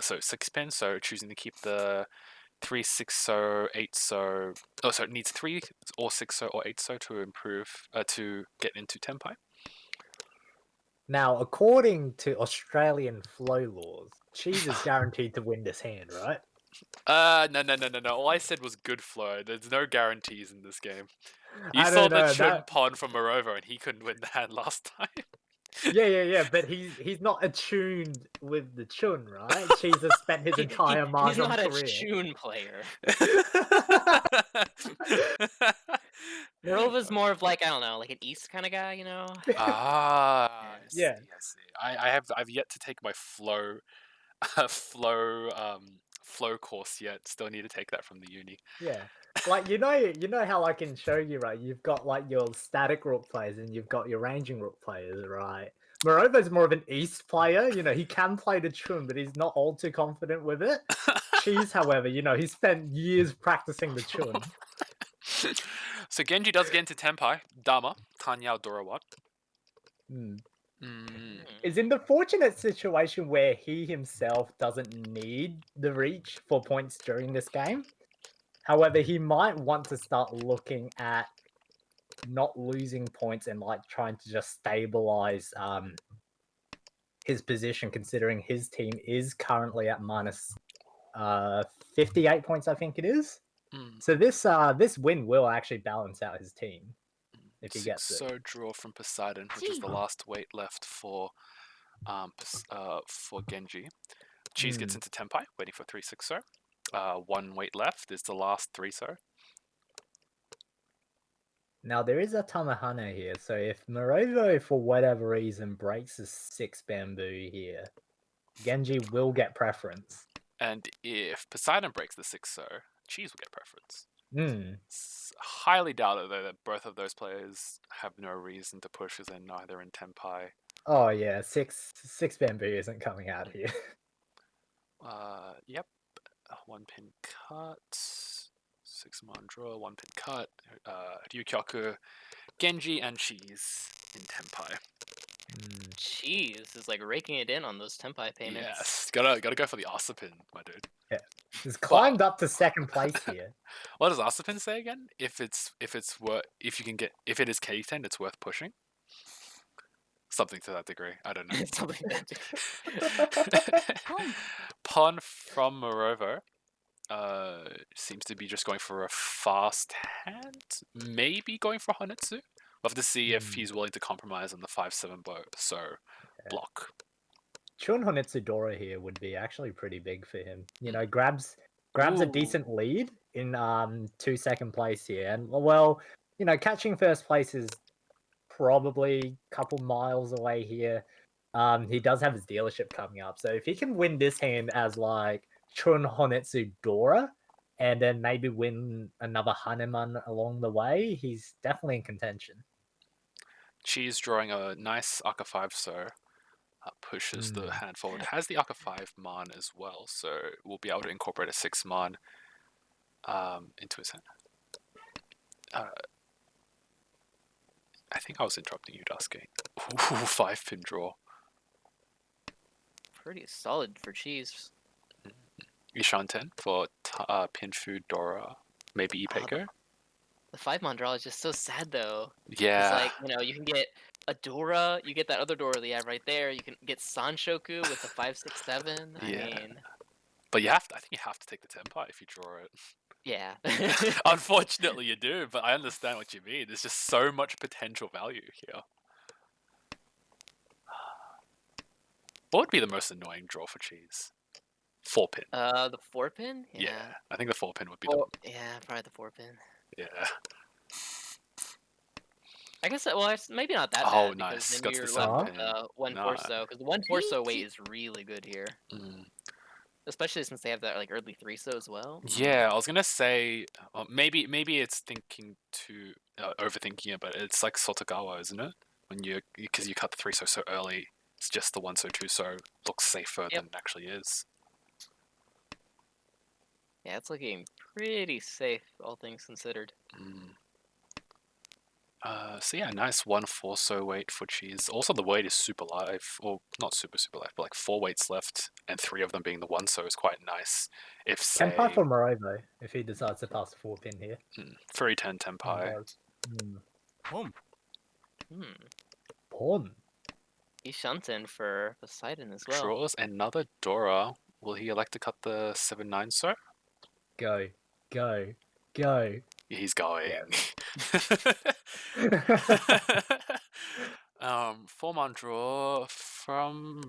A: So 6 pin. So choosing to keep the 3 6 so 8 so. Oh, so it needs 3 or 6 so or 8 so to improve to get into tempi.
B: Now, according to Australian flow laws, Cheese is guaranteed to win this hand, right?
A: No. All I said was good flow. There's no guarantees in this game. You
B: I
A: saw
B: don't
A: the
B: know,
A: Chun
B: that-
A: Pon from Morova and he couldn't win the hand last time.
B: Yeah, but he's not attuned with the Chun, right? Cheese has spent his entire
C: He's
B: Mahjong
C: not
B: career.
C: a Chun player. Morova's more of like, I don't know, like an East kind of guy, you know?
A: I see.
B: Yeah.
A: I've yet to take my flow flow course yet. Still need to take that from the uni.
B: Yeah. Like you know how like in shogi, right, you've got like your static rook players and you've got your ranging rook players, right? Morova's more of an East player, he can play the Chun, but he's not all too confident with it. Cheese, however, he spent years practicing the Chun.
A: So Genji does get into Tempai, Dama, Tanyao Dorawat.
B: Is in the fortunate situation where he himself doesn't need the reach for points during this game. However, he might want to start looking at not losing points and like trying to just stabilize his position, considering his team is currently at minus 58 points, I think it is. So this win will actually balance out his team if he gets it.
A: So draw from Poseidon, which is the last weight left for Genji. Cheese gets into Tempai, waiting for 3-6-0. 1 weight left is the last 3-0.
B: Now there is a Tamahana here, so if Morovo for whatever reason breaks his 6 bamboo here, Genji will get preference.
A: And if Poseidon breaks the 6-0, Cheese will get preference.
B: Hmm.
A: It's highly doubted though that both of those players have no reason to push, as they're neither in Tempai.
B: Oh yeah, six bamboo isn't coming out here.
A: Yep. 1 pin cut. 6-man draw, 1 pin cut. Ryukyoku, Genji, and Cheese in Tempai.
C: Cheese is like raking it in on those Tempai payments.
A: Yes, gotta go for the Asapin, my dude.
B: Yeah, he's climbed up to second place here.
A: What does Asapin say again? If it is K10, it's worth pushing. Something to that degree. I don't know.
C: Something like that.
A: Pon from Morovo seems to be just going for a fast hand. Maybe going for Honetsu. We'll have to see if he's willing to compromise on the 5-7 block.
B: Chun Honetsu Dora here would be actually pretty big for him. Grabs grabs a
A: Ooh.
B: decent lead in 2nd place here. And well, catching first place is probably a couple miles away here. He does have his dealership coming up, so if he can win this hand as like Chun Honetsu Dora, and then maybe win another Hanuman along the way, he's definitely in contention.
A: Cheese drawing a nice Aka 5, so pushes the hand forward. Has the Aka 5 Mon as well, so we'll be able to incorporate a 6 Mon into his hand. I think I was interrupting you, Dusky. Ooh, 5-pin draw.
C: Pretty solid for cheese.
A: Ishanten for Pinfu, Dora, maybe Ipeko.
C: The 5-mon draw is just so sad though.
A: Yeah.
C: It's like, you can get a Dora, you get that other Dora that you have right there. You can get Sanshoku with the 5, 6, 7. I mean,
A: but I think you have to take the Tenpai if you draw it.
C: yeah.
A: Unfortunately, you do, but I understand what you mean. There's just so much potential value here. What would be the most annoying draw for cheese? 4-pin.
C: The 4-pin?
A: Yeah, I think the 4-pin would be
C: yeah, probably the 4-pin.
A: Yeah.
C: I guess well, maybe not that
A: Oh,
C: bad
A: nice.
C: because
A: Got
C: then
A: to
C: you're
A: the
C: left with
A: 7-pin.
C: 1 torso because the 1 torso weight is really good here, especially since they have that like early 3-so as well.
A: Yeah, I was gonna say maybe it's thinking too overthinking it, but it's like Sotogawa, isn't it? When because you cut the 3-so so early, it's just the 1-so 2-so looks safer than it actually is.
C: Yeah, it's looking pretty safe, all things considered.
A: So yeah, nice 1 4-so weight for cheese. Also, the weight is super live, or not super live, but like 4 weights left, and 3 of them being the 1-so is quite nice. If say
B: Tenpai for Morovo, if he decides to pass the 4-pin here.
A: 3-10 Tenpai.
B: Pawn.
C: Ishanten for Poseidon as well.
A: Draws another Dora. Will he elect to cut the 7-9 so?
B: Go.
A: He's going.
B: Yeah.
A: 4-mon draw from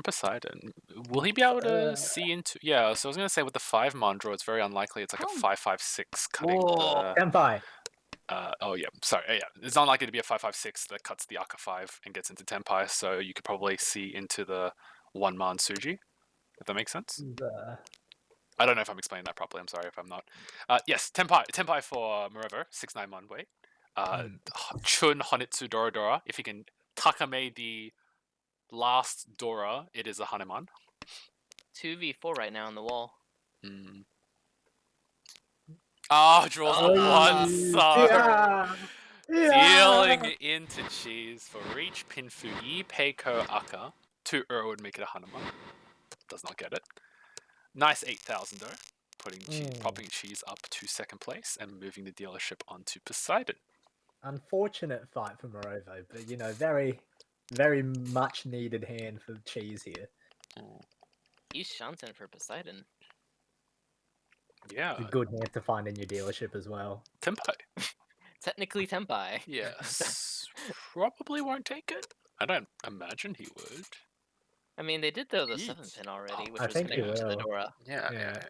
A: Poseidon. Will he be able to see into? Yeah, so I was gonna say with the 5-mon draw, it's very unlikely. It's like a 5-5-6 cutting the.
B: Tenpai.
A: Oh yeah, sorry. Yeah, it's unlikely to be a 5-5-6 that cuts the Aka 5 and gets into Tenpai. So you could probably see into the 1-mon Suji, if that makes sense. I don't know if I'm explaining that properly. I'm sorry if I'm not. Yes, Tenpai for Morovo, 6-9 mon weight. Chun Honitsu Dora Dora. If he can Takame the last Dora, it is a Hanuman.
C: 2v4 right now on the wall.
A: Draws the 1-so. Dealing into cheese for reach Pinfu Peiko Aka. 2 would make it a Hanuman. Does not get it. Nice 8,000 though. Popping cheese up to 2nd place and moving the dealership onto Poseidon.
B: Unfortunate fight for Morovo, but very, very much needed hand for cheese here.
C: Ishanten for Poseidon.
A: Yeah.
B: It's a good hand to find in your dealership as well.
A: Tenpai.
C: Technically Tenpai.
A: Yes. Probably won't take it. I don't imagine he would.
C: I mean, they did throw the 7-pin already, which
B: I
C: was
B: think
C: connected to the Dora.
A: Yeah.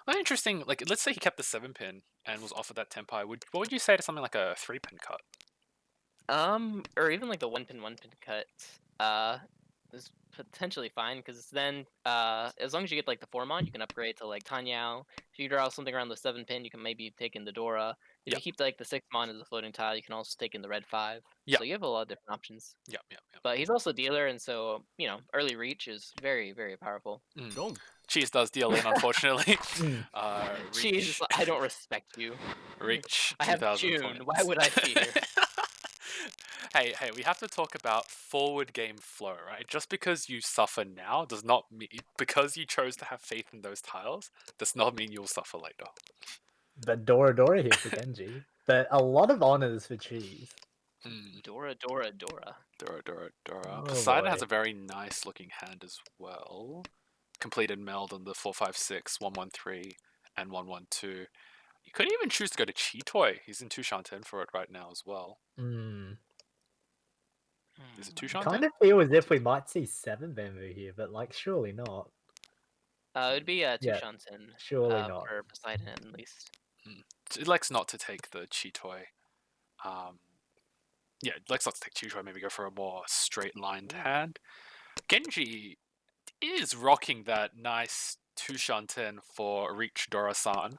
A: Well, interesting. Like, let's say he kept the 7-pin and was offered that Tenpai. What would you say to something like a 3-pin cut?
C: Or even like the 1-pin cut. Is potentially fine because then, as long as you get like the 4-mon, you can upgrade to like Tanyao. If you draw something around the 7-pin, you can maybe take in the Dora. If you keep like the 6-mon as a floating tile, you can also take in the red 5. So you have a lot of different options.
A: Yep.
C: But he's also a dealer, and so early reach is very, very powerful.
A: Cheese does deal in, unfortunately.
C: Cheese, I don't respect you.
A: Reach.
C: I have June. Why would I fear?
A: Hey, we have to talk about forward game flow, right? Just because you suffer now does not mean, because you chose to have faith in those tiles, does not mean you'll suffer later.
B: But Dora here for Genji. But a lot of honors for cheese.
C: Dora.
A: Oh, Poseidon has a very nice looking hand as well. Completed meld on the 4-5-6, 1-1-3, and 1-1-2. You could even choose to go to Chitoi. He's in 2 Shanten for it right now as well. Is it 2 Shanten?
B: Kind of feel as if we might see 7 bamboo here, but surely not.
C: It'd be two
B: Yeah,
C: Shanten
B: surely not.
C: for Poseidon at least.
A: It likes not to take the Chitoi. Yeah, it likes not to take Chitoi. Maybe go for a more straight-lined hand. Genji is rocking that nice 2 Shanten for Reach Dora-san.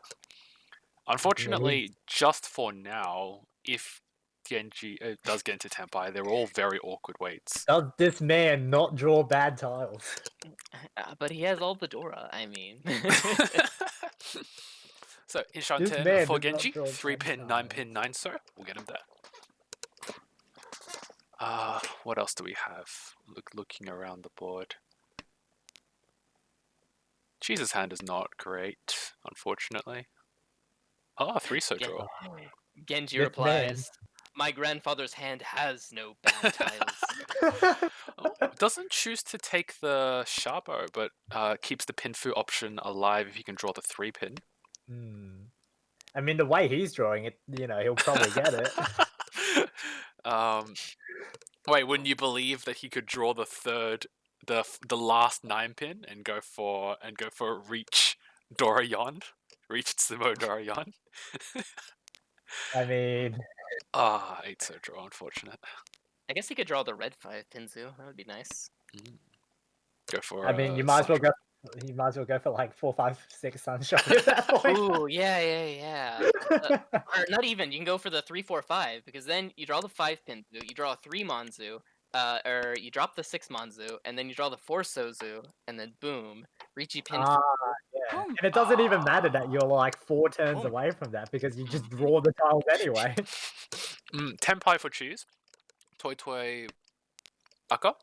A: Unfortunately, just for now, if Genji does get into Tenpai, they're all very awkward weights.
B: Does this man not draw bad tiles?
C: But he has all the Dora. I mean,
A: So, in
B: This
A: Shanten
B: man
A: for
B: does not
A: Genji,
B: draw
A: 3
B: bad
A: pin, 9
B: tiles.
A: pin, 9 so. We'll get him there. What else do we have? Looking around the board. Cheese's hand is not great, unfortunately. 3 so draw.
C: Genji
B: This
C: replies, "My grandfather's hand has no bad tiles."
A: Doesn't choose to take the Sharpo, but keeps the Pinfu option alive if you can draw the 3 pin.
B: I mean, the way he's drawing it, he'll probably get it.
A: Wait, wouldn't you believe that he could draw the last 9 pin and go for Reach Dorayon? Reach Tsumo Dorayon?
B: I mean,
A: 8 so draw, unfortunate.
C: I guess he could draw the red 5 Pinzu. That would be nice.
A: Go for.
B: I mean, you might as well go. You might as well go for like 4, 5, 6 Sunshine at that point.
C: Ooh, yeah. Or not even. You can go for the 3, 4, 5 because then you draw the 5 Pinzu, you draw a 3 Manzu, or you drop the 6 Manzu, and then you draw the 4 Sozu, and then boom, Richi Pinfu.
B: Yeah. And it doesn't even matter that you're like 4 turns away from that because you just draw the tiles anyway.
A: Tenpai for cheese. Toy Toy Aka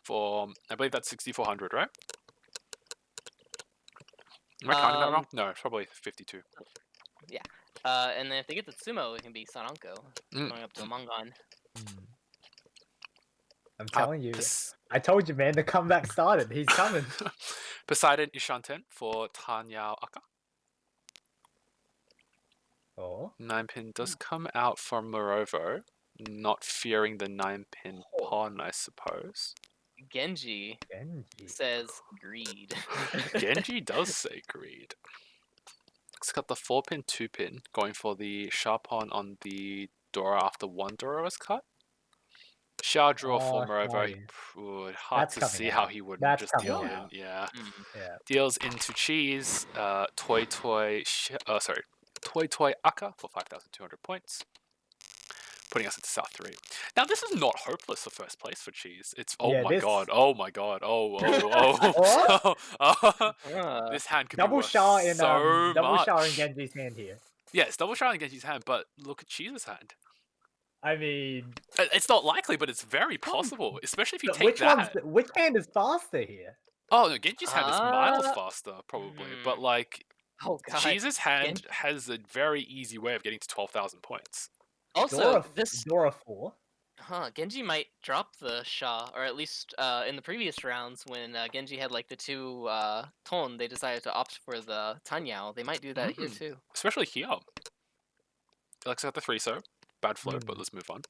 A: for, I believe that's 6,400, right? Am I counting that wrong? No, it's probably 52.
C: And then if they get the Sumo, it can be Sananko going up to a Mangan.
B: I'm telling you. I told you, man, the comeback started. He's coming.
A: Poseidon Ishanten for Tanyao Aka. 9 pin does come out from Morovo, not fearing the 9 pin pawn, I suppose.
C: Genji says greed.
A: Genji does say greed. It's got the 4 pin, 2 pin, going for the sharp on the Dora after 1 Dora was cut. Shao draw for Morovo. Hard to see how he wouldn't just deal in. Yeah. Deals into cheese. Toy Aka for 5,200 points. Putting us into South 3. Now, this is not hopeless for first place for cheese. It's my god. This hand could
B: double
A: be worth
B: Shah in
A: so
B: double
A: much.
B: Shah in Genji's hand here.
A: Yes, double Shah in Genji's hand, but look at cheese's hand.
B: I mean,
A: it's not likely, but it's very possible, especially if you take that.
B: Which hand is faster here?
A: Oh no, Genji's hand is miles faster, probably. But like, cheese's hand has a very easy way of getting to 12,000 points.
C: Also,
B: Dora 4.
C: Genji might drop the Shah, or at least in the previous rounds when Genji had like the 2 Ton, they decided to opt for the Tanyao. They might do that here too.
A: Especially here. Alexa got the 3 so. Bad flow, but let's move on.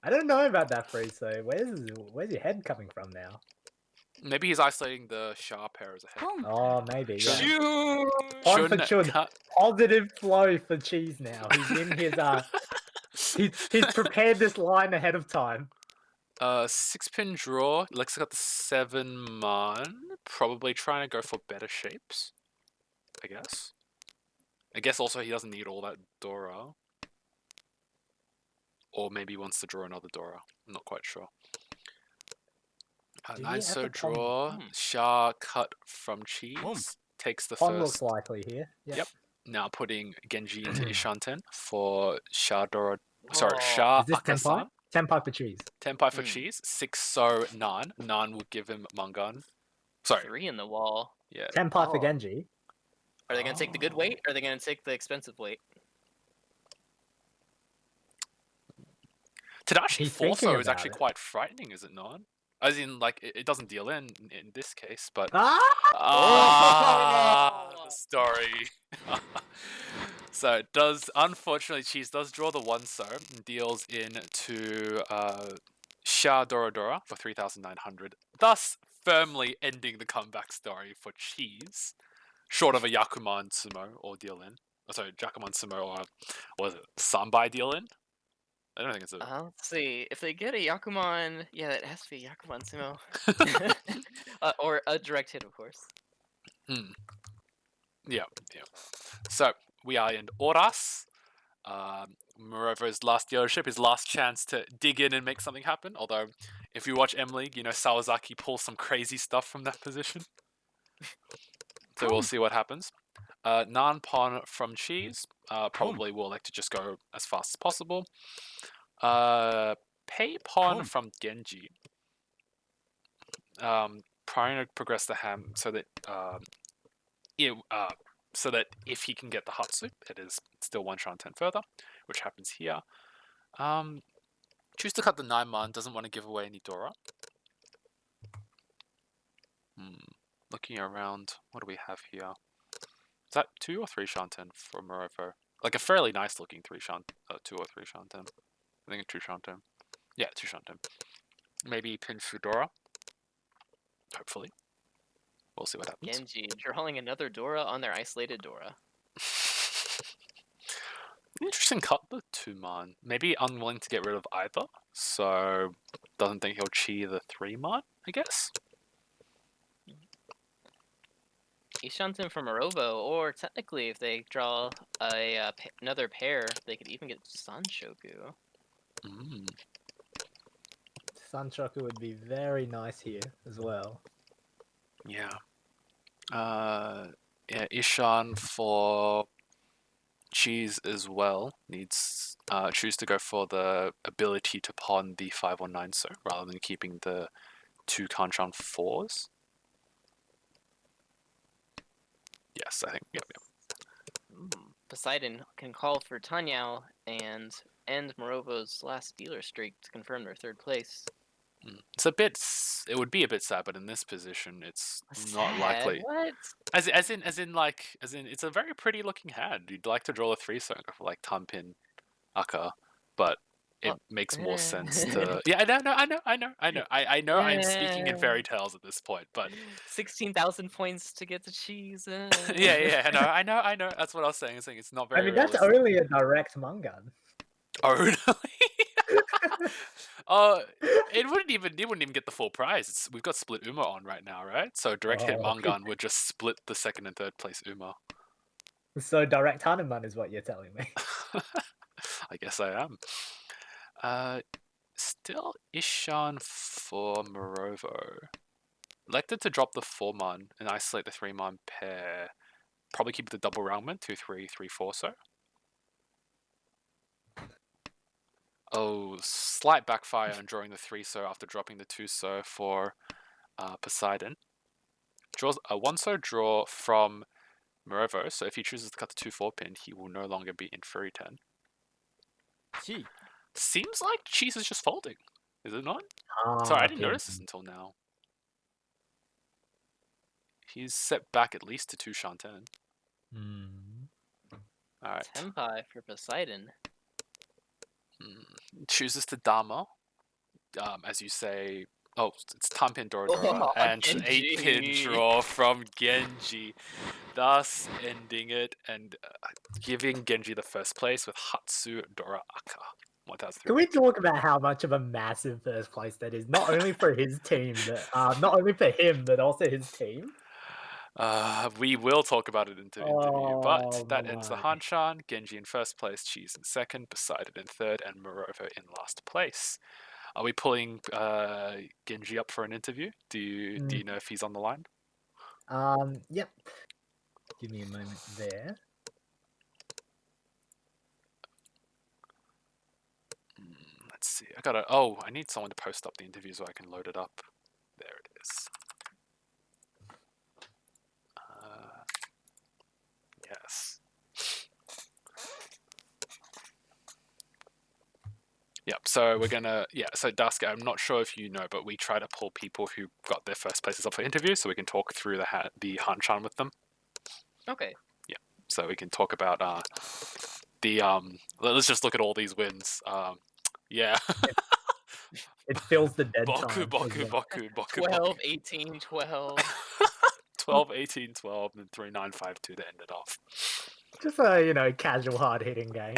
B: I don't know about that 3 so. Where's your head coming from now?
A: Maybe he's isolating the Shah pair as a head.
B: Oh, maybe.
C: Yeah.
B: Positive flow for cheese now. He's in his he's prepared this line ahead of time.
A: 6 pin draw. Lexa got the 7 man. Probably trying to go for better shapes, I guess. I guess also he doesn't need all that Dora. Or maybe he wants to draw another Dora. I'm not quite sure. 9 so draw. Shah cut from cheese. Takes the
B: Pon
A: first.
B: looks likely here.
A: Yep. Now putting Genji into Ishanten for Shah Dora. Sorry, Shah Aka-san.
B: Tenpai for cheese.
A: Tenpai for cheese. 6 so Nan. Nan will give him Mangan. Sorry.
C: 3 in the wall.
A: Yeah.
B: Tenpai for Genji.
C: Are they going to take the good weight, or are they going to take the expensive weight?
A: Tadashi 4 so is actually quite frightening, is it not? As in, like, it doesn't deal in this case, but... the story. So, it does... Unfortunately, cheese does draw the 1 so, and deals into Sha Dora for 3,900, thus firmly ending the comeback story for Cheese, short of a Yakuman Sumo or deal in. Oh, sorry, Yakuman Sumo or what was it, Sambai deal in? I don't think it's a.
C: Let's see. If they get a Yakuman, yeah, it has to be a Yakuman Sumo. Or a direct hit, of course.
A: Yeah. So we are in Oras. Morovo's last dealership, his last chance to dig in and make something happen. Although, if you watch M League, you know Sawazaki pulls some crazy stuff from that position. So we'll see what happens. Nanpon from Cheese probably will like to just go as fast as possible. Peipon from Genji. Trying to progress the ham so that so that if he can get the Hatsu, it is still 1-shot 10 further, which happens here. Choose to cut the 9-man, doesn't want to give away any Dora. Looking around, what do we have here? Is that 2 or 3-shot 10 for Morovo? Like a fairly nice looking 2 or 3-shot 10. I think a 2-shot 10. Yeah, 2-shot 10. Maybe pin Fudora. Hopefully. We'll see what happens.
C: Genji drawing another Dora on their isolated Dora.
A: Interesting cut, the 2-man. Maybe unwilling to get rid of either, so doesn't think he'll chi the 3-man, I guess?
C: Ishanten from Morovo, or technically, if they draw another pair, they could even get Sanshoku.
B: Sanshoku would be very nice here as well.
A: Yeah. Yeah, Ishan for Cheese as well needs choose to go for the ability to pawn the 5 or 9 so rather than keeping the 2 Kanchan 4s. Yes, I think. Yep.
C: Poseidon can call for Tanyao and end Morovo's last dealer streak to confirm their 3rd place.
A: It's a bit. It would be a bit sad, but in this position, it's not likely.
C: What?
A: As in, it's a very pretty looking hand. You'd like to draw a 3 so for like Tanpin, Aka, but it makes more sense to. Yeah, I know. I'm speaking in fairy tales at this point, but
C: 16,000 points to get the cheese.
A: yeah. I know. That's what I was saying. It's not very.
B: I mean, that's
A: realistic.
B: only a direct Mangan.
A: Only. It wouldn't even get the full prize. We've got split Uma on right now, right? So direct hit Mangan would just split the 2nd and 3rd place Uma.
B: So direct Hanuman is what you're telling me.
A: I guess I am. Still Ishan for Morovo. Elected to drop the 4-man and isolate the 3-man pair. Probably keep the double roundman, 2-3, 3-4 so. Oh, slight backfire on drawing the 3 so after dropping the 2 so for Poseidon. Draws a 1 so draw from Morovo, so if he chooses to cut the 2-4 pin, he will no longer be in Fury 10. Seems like Cheese is just folding, is it not? Sorry, I didn't notice this until now. He's set back at least to 2-shot 10. Alright.
C: Tenpai for Poseidon.
A: Chooses to Dama. As you say, it's Tanpin Dora and 8-pin draw from Genji, thus ending it and giving Genji the 1st place with Hatsu Dora Aka.
B: Can we talk about how much of a massive 1st place that is? Not only for his team, but not only for him, but also his team.
A: We will talk about it in the interview, but that ends the Hanchan. Genji in 1st place, Cheese in 2nd, Poseidon in 3rd, and Morovo in last place. Are we pulling Genji up for an interview? Do you know if he's on the line?
B: Yep. Give me a moment there.
A: Let's see. I need someone to post up the interview so I can load it up. There it is. Yes. Yep, so we're gonna, so Daska, I'm not sure if you know, but we try to pull people who got their 1st places up for interviews so we can talk through the Hanchan with them.
C: Okay.
A: Yeah, so we can talk about let's just look at all these wins. Yeah.
B: It fills the dead
A: Boku,
B: time.
A: Boku, Boku, Boku,
C: 12,
A: Boku.
C: 18, 12.
A: 12, 18, 12, and 3, 9, 5, 2 to end it off.
B: Just a casual hard hitting game.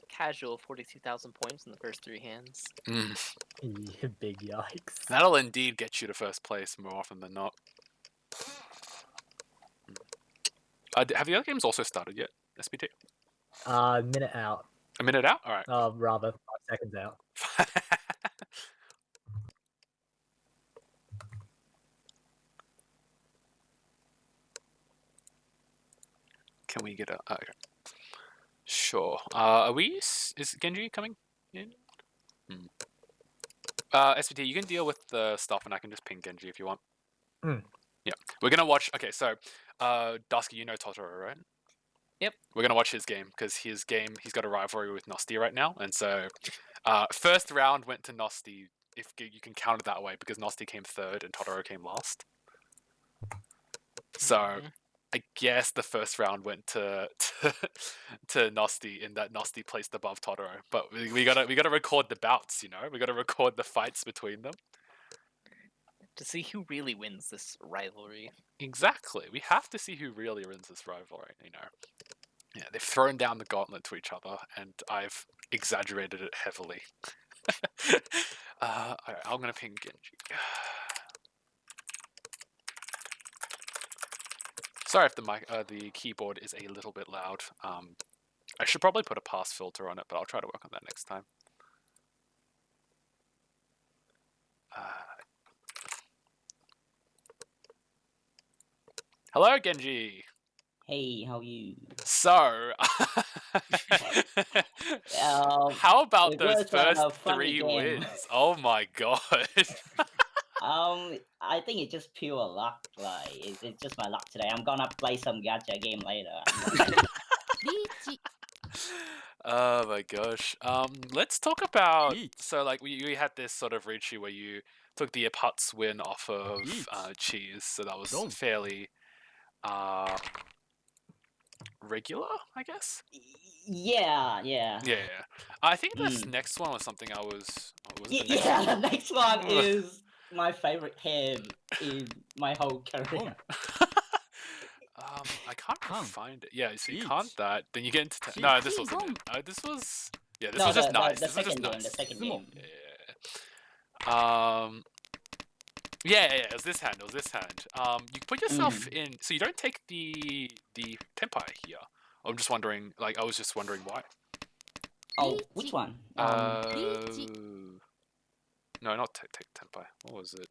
C: Casual 42,000 points in the first 3 hands.
B: Yeah, big yikes.
A: That'll indeed get you to first place more often than not. Have the other games also started yet, SPT?
B: Minute out.
A: A minute out? Alright.
B: Rather, 5 seconds out.
A: Can we get a... okay. Sure. Are we... Is Genji coming in? SPT, you can deal with the stuff and I can just ping Genji if you want. Yeah. We're gonna watch... Okay, so... Dusky, you know Totoro, right?
C: Yep.
A: We're gonna watch his game, because his game, he's got a rivalry with Nosti right now, and so... first round went to Nosti, if you can count it that way, because Nosti came third and Totoro came last. So... I guess the first round went to Nosti in that Nosti placed above Totoro, but we gotta record the bouts, we gotta record the fights between them.
C: To see who really wins this rivalry.
A: Exactly, we have to see who really wins this rivalry. Yeah, they've thrown down the gauntlet to each other, and I've exaggerated it heavily. Alright, I'm gonna ping Genji. Sorry if the keyboard is a little bit loud. I should probably put a pass filter on it, but I'll try to work on that next time. Hello, Genji.
D: Hey, how are you?
A: So, how about
D: it
A: those
D: was a
A: first
D: funny
A: 3
D: game.
A: wins? Oh my god.
D: I think it's just pure luck. Like, it's just my luck today. I'm gonna play some gacha game later.
A: Oh my gosh. Let's talk about... So, like, we had this sort of Richi where you took the Aput's win off of Cheese, so that was fairly regular, I guess?
D: Yeah.
A: Yeah. I think this next one was something I was...
D: The next one is my favorite hand in my whole career.
A: I can't find it. Yeah, so you can't that. Then you get into... No, this wasn't it. This was... Yeah, this was just nice.
D: The second game.
A: Yeah. Yeah, it was this hand. You put yourself in... So you don't take the Tenpai here. I'm just wondering... Like, I was just wondering why.
D: Oh, which one?
A: No, not take Tenpai. What was it?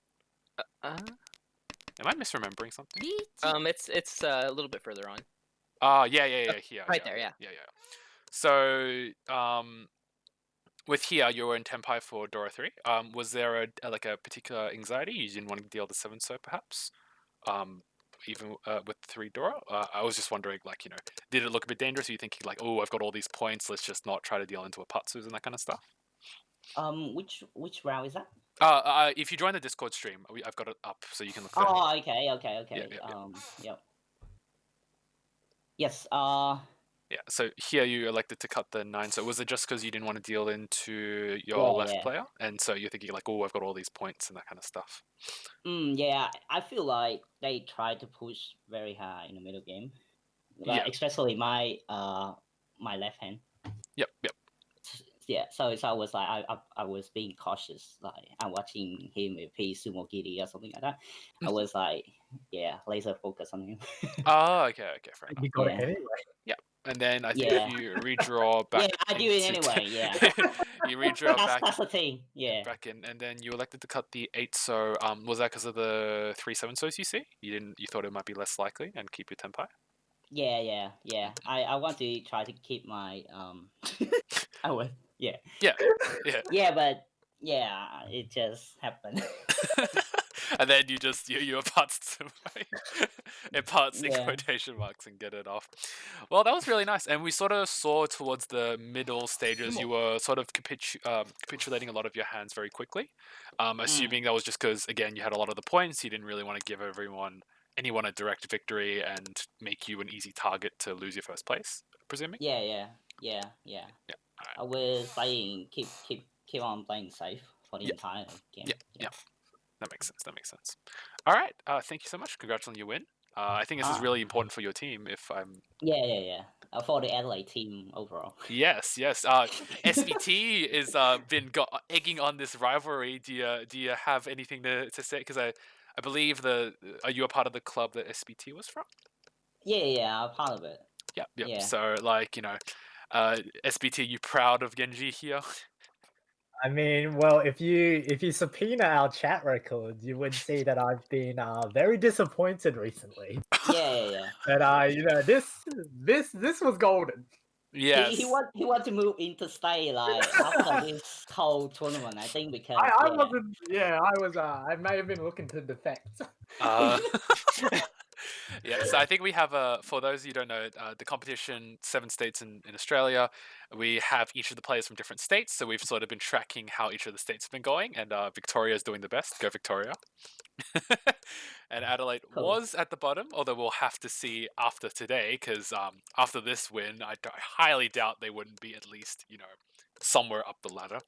A: Am I misremembering something?
C: It's a little bit further on.
A: Yeah. Here.
C: Right there, yeah.
A: So, with here, you were in Tenpai for Dora 3. Was there a particular anxiety? You didn't want to deal the 7 so perhaps? Even with 3 Dora? I was just wondering, did it look a bit dangerous? Are you thinking, oh, I've got all these points, let's just not try to deal into a Patsus and that kind of stuff?
D: Which round is that?
A: If you join the Discord stream, I've got it up so you can look.
D: Oh, okay.
A: Yep.
D: Yes.
A: Yeah. So here you elected to cut the 9. So was it just because you didn't want to deal into your left player, and so you're thinking oh, I've got all these points and that kind of stuff?
D: Yeah. I feel like they tried to push very high in the middle game, especially my my left hand.
A: Yep.
D: Yeah, so I was like, I was being cautious. Like, I'm watching him with his Sumo Giri or something like that. I was like, laser focus on him.
A: Oh, okay, fair enough.
B: You got it anyway.
A: Yep. And then I think you redraw back.
D: Yeah, I do it anyway. Yeah.
A: You redraw back.
D: That's the thing. Yeah.
A: Back in, and then you elected to cut the 8. So, was that because of the 3 7-sos you see? You thought it might be less likely and keep your Tenpai?
D: Yeah. I want to try to keep my I would. Yeah. Yeah, but it just happened.
A: And then you parts it parts in quotation marks and get it off. Well, that was really nice, and we sort of saw towards the middle stages you were sort of capitulating a lot of your hands very quickly. Assuming that was just because again you had a lot of the points, you didn't really want to give anyone a direct victory and make you an easy target to lose your first place. Presuming.
D: Yeah. Yeah.
A: Yeah.
D: I was saying keep on playing safe for the
A: Yeah.
D: entire game.
A: Yeah. That makes sense. All right. Thank you so much. Congrats on your win. I think this is really important for your team. If I'm
D: Yeah. For the Adelaide team overall.
A: yes. SVT is been egging on this rivalry. Do you have anything to say? Because I believe are you a part of the club that SVT was from?
D: Yeah, I'm part of it.
A: Yep.
D: Yeah.
A: So SBT, you proud of Genji here?
B: I mean, well, if you subpoena our chat records, you would see that I've been very disappointed recently.
D: Yeah.
B: But this was golden.
A: Yes.
D: He want to move into stay like after this whole tournament. I think because
B: I wasn't. Yeah, I was. I may have been looking to defect.
A: Yeah, so I think we have for those of you who don't know, the competition, 7 states in Australia. We have each of the players from different states, so we've sort of been tracking how each of the states have been going, and Victoria is doing the best. Go Victoria. And Adelaide
D: Cool.
A: was at the bottom, although we'll have to see after today, because after this win, I highly doubt they wouldn't be at least, somewhere up the ladder.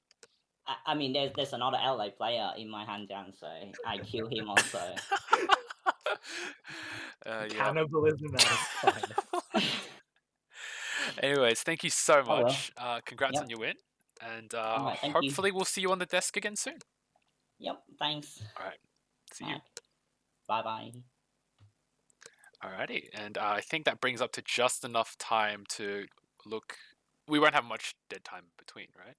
D: I mean, there's another Adelaide player in my Hanchans, so I kill him also.
A: Yeah.
B: Cannibalism at its finest.
A: Anyways, thank you so
D: Oh, well.
A: much. Congrats
D: Yep.
A: on your win, and
D: Alright, thank you.
A: hopefully we'll see you on the desk again soon.
D: Yep, thanks.
A: All right, see you.
D: Bye.
A: Alrighty, and I think that brings up to just enough time to look. We won't have much dead time between, right?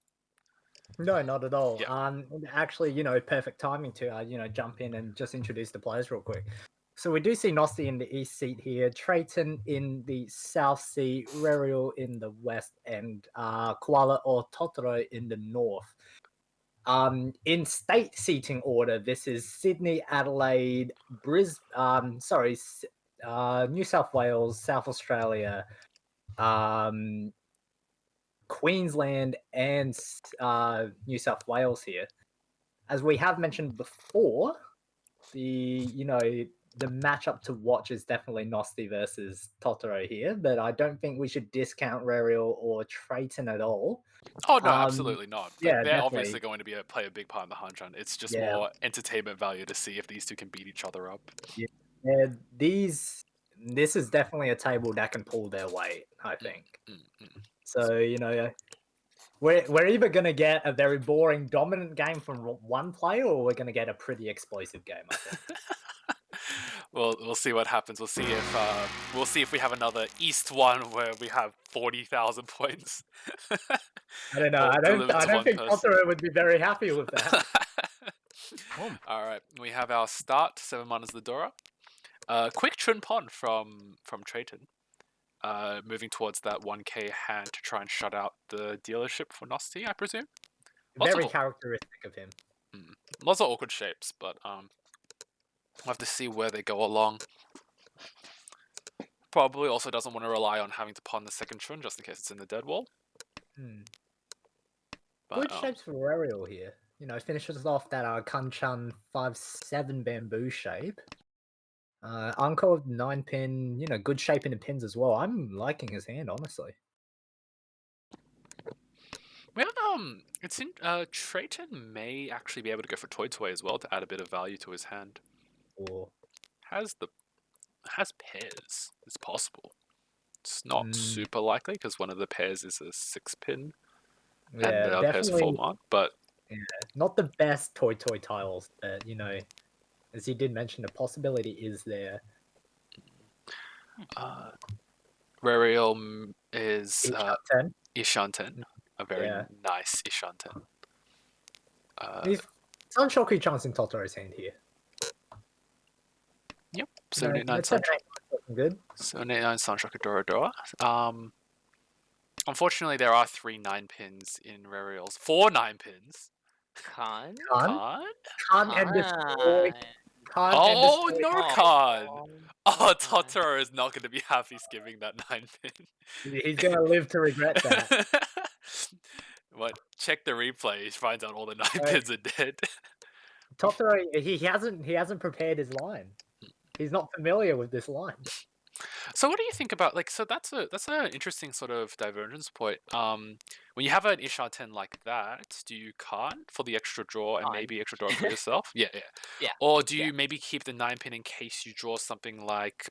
B: No, not at all.
A: Yeah.
B: Actually, perfect timing to jump in and just introduce the players real quick. So we do see Nosti in the east seat here, Trayton in the south seat, Reriel in the west, and Koala or Totoro in the north. In state seating order, this is Sydney, Adelaide, New South Wales, South Australia, Queensland, and New South Wales here. As we have mentioned before, the matchup to watch is definitely Nosti versus Totoro here, but I don't think we should discount Reriel or Trayton at all.
A: Oh no, absolutely not.
B: Yeah,
A: They're
B: definitely.
A: obviously going to play a big part in the Hanchan. It's just
B: Yeah.
A: more entertainment value to see if these two can beat each other up.
B: Yeah, this is definitely a table that can pull their weight, I think. So, we're either going to get a very boring, dominant game from one player, or we're going to get a pretty explosive game, I think.
A: We'll see what happens. We'll see if we have another East one where we have 40,000 points.
B: I don't know. I don't think Totoro would be very happy with that.
A: All right, we have our start. 7 Manas the Dora. Quick Chun Pon from Trayton. Moving towards that 1k hand to try and shut out the dealership for Nosti, I presume.
B: Very characteristic of him.
A: Lots of awkward shapes, but we'll have to see where they go along. Probably also doesn't want to rely on having to pawn the second Chun just in case it's in the dead wall.
B: But, good shapes for Reriel here. Finishes off that Kanchan 5-7 bamboo shape. Uncle of 9 pin, good shape in the pins as well. I'm liking his hand, honestly.
A: Well, it's in Trayton may actually be able to go for Toy as well to add a bit of value to his hand.
B: Or
A: has pairs. It's possible. It's not super likely because one of the pairs is a 6 pin, and the other pair's a 4 mark. But
B: not the best toy tiles, but as you did mention, the possibility is there.
A: Reriel is
B: Ishanten.
A: A very nice Ishanten.
B: He's Sunshoku chance in Totoro's hand here.
A: Yep, 789 Sunshoku.
B: Good.
A: 789 Sunshoku Dora. Unfortunately, there are 3 9-pins in Reriel's. 4 9-pins.
C: Khan
B: and destroy.
A: Oh, no Khan! Oh, Totoro is not going to be happy skipping that 9-pin.
B: He's going to live to regret that.
A: What? Check the replay. He finds out all the 9-pins are dead.
B: Totoro, he hasn't prepared his line. He's not familiar with this line.
A: So what do you think about like? So that's an interesting sort of divergence point. When you have an Ishanten like that, do you can't for the extra draw and
C: Con.
A: maybe extra draw for yourself? Yeah, yeah.
C: Yeah.
A: Or do you
C: Yeah.
A: maybe keep the 9-pin in case you draw something like,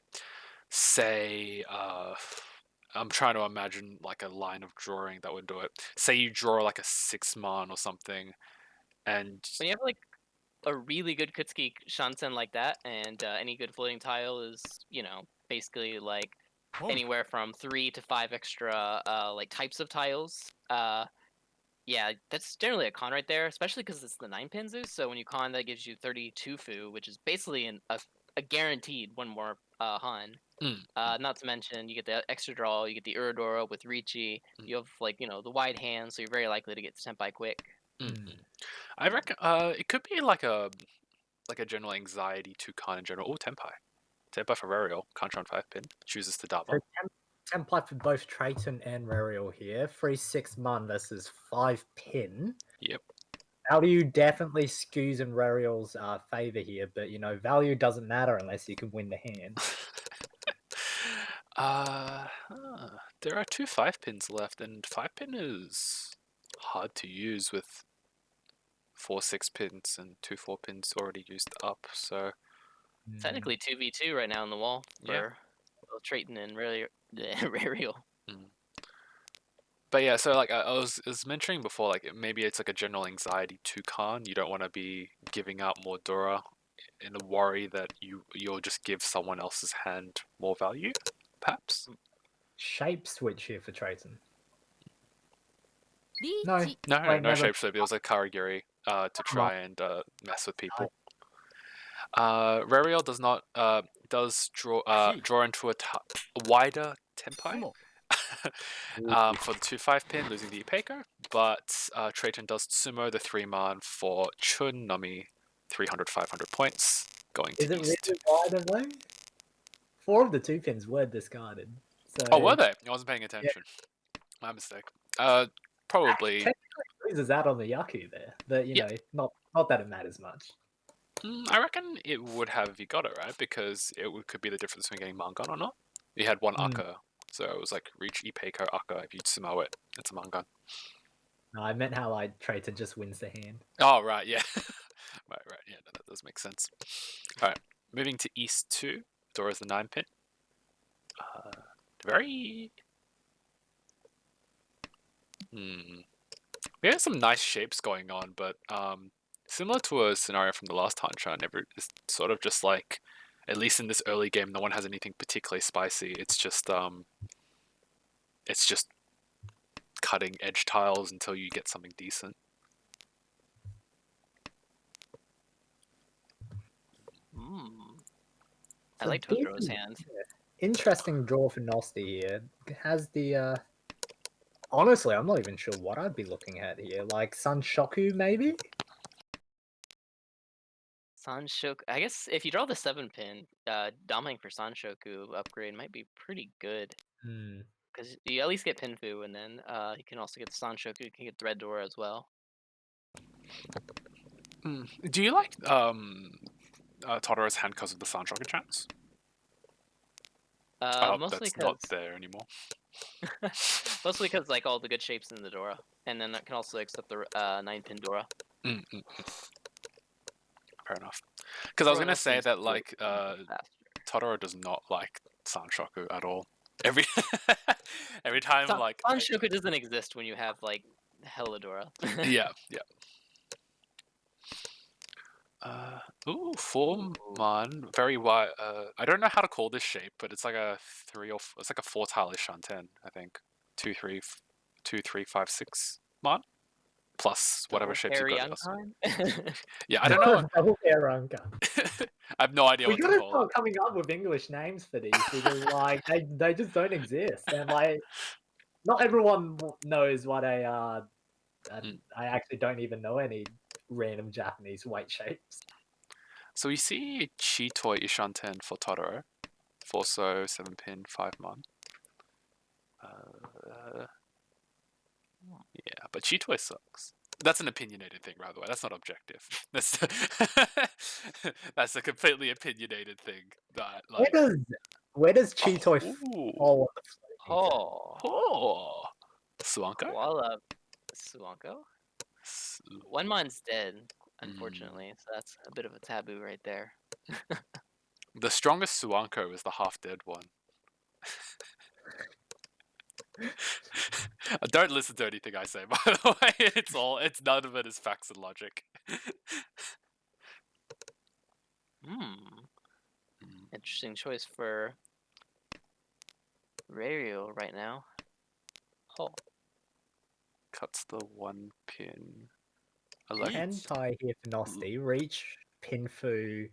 A: say, I'm trying to imagine like a line of drawing that would do it. Say you draw like a 6-man or something, and
C: When you have like a really good Kutsuki Shansen like that, and any good floating tile is, basically like anywhere from 3 to 5 extra like types of tiles. Yeah, that's generally a con right there, especially because it's the 9-pin Zeus. So when you con, that gives you 32 Fu, which is basically a guaranteed one more Han.
A: Mm.
C: Not to mention, you get the extra draw, you get the Uradora with Richi, you have like the wide hand, so you're very likely to get Senpai quick.
A: I reckon it could be like a general anxiety to con in general. Oh, Tenpai for Rariel, Contra on 5-pin, chooses to double.
B: So template for both Triton and Rariel here. 3-6-man versus 5-pin.
A: Yep.
B: Value definitely skews in Rariel's favor here, but value doesn't matter unless you can win the hand.
A: There are 2 5-pins left, and 5-pin is hard to use with 4 6-pins and 2 4-pins already used up. So
C: Technically 2v2 right now on the wall for
A: Yeah.
C: both Triton and Rariel.
A: But yeah, so like I was mentioning before, like maybe it's like a general anxiety to con. You don't want to be giving out more Dora in the worry that you'll just give someone else's hand more value, perhaps.
B: Shape switch here for Triton.
A: No
B: never.
A: shape flip. It was a Karagiri to try and mess with people. Rariel does not does draw into a wider Tenpai. For the 2-5-pin, losing the Ipeiko, but Triton does sumo the 3-man for Chun Nami, 300, 500 points, going to
B: Is it
A: East.
B: really wider though? 4 of the 2 pins were discarded. So
A: Oh, were they? I wasn't paying attention. My mistake. Probably.
B: Technically loses out on the Yaku there, but not that it matters much.
A: I reckon it would have if you got it, right? Because could be the difference between getting Mangan or not. You had one Akka, so it was like reach Ipeiko Akka. If you sumo it, it's a Mangan.
B: No, I meant how Triton just wins the hand.
A: Oh, right, yeah. right, yeah, that does make sense. Alright, moving to East 2. Dora's the 9-pin. Very... We have some nice shapes going on, but similar to a scenario from the last Hanchan, it's sort of just like, at least in this early game, no one has anything particularly spicy. It's just cutting edge tiles until you get something decent.
C: I like Totoro's hand.
B: Interesting draw for Nosti here. It has the honestly, I'm not even sure what I'd be looking at here. Like Sanshoku, maybe?
C: Sanshoku. I guess if you draw the 7-pin, dominating for Sanshoku upgrade might be pretty good. Because you at least get Pinfu, and then you can also get the Sanshoku, you can get Thread Door as well.
A: Do you like Totoro's hand because of the Sanshoku chance?
C: Mostly
A: that's
C: because
A: not there anymore.
C: mostly because like all the good shapes in the Dora, and then that can also accept the 9-pin Dora.
A: Fair enough. Because I was gonna say that like Totoro does not like Sanshoku at all. Every time
C: Sanshoku doesn't exist when you have like hella Dora.
A: yeah. Ooh, 4-man, very wide. I don't know how to call this shape, but it's like a 4-tile-ish on 10, I think. 2, 3, 5, 6 man plus whatever shapes you got. Yeah, I don't know.
B: Double Ranka.
A: I have no idea what to call it.
B: We gotta start coming up with English names for these because like they just don't exist, and like not everyone knows what I actually don't even know any random Japanese white shapes.
A: So we see Chitoi Ishanten for Totoro. 4-so, 7-pin, 5-man. Yeah, but Chitoi sucks. That's an opinionated thing, by the way. That's not objective. That's a completely opinionated thing. That, like...
B: Where does Cheetoy
A: Ooh.
B: fall on the floating set?
C: Oh,
A: Oh. Suanko?
C: koala, Suanko. One man's dead, unfortunately, so that's a bit of a taboo right there.
A: The strongest Suanko is the half-dead one. Don't listen to anything I say, by the way. It's none of it is facts and logic.
C: Interesting choice for Rario right now. Oh,
A: Cuts the one pin.
B: Hentai here for Nosti. Reach, Pinfu,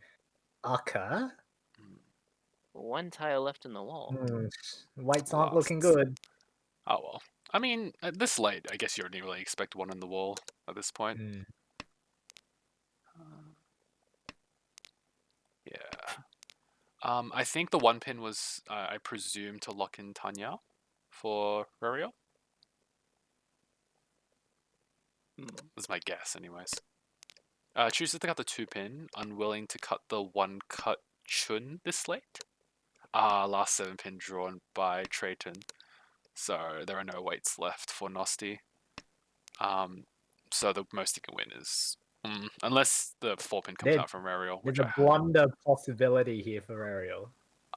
B: Aka.
C: one tile left in the wall.
B: Weights aren't looking
A: Lasts.
B: good.
A: Oh well. I mean, at this late, I guess you only really expect one in the wall at this point. Yeah. I think the one pin was, I presume, to lock in Tanya for Rario. That's my guess, anyways. Chooses to cut the 2-pin, unwilling to cut the 1-cut Chun this late. Last 7-pin drawn by Trayton. So there are no weights left for Nosti. So the most he can win is... unless the 4-pin comes out from Rario, which
B: There's a blunder possibility here for Ariel.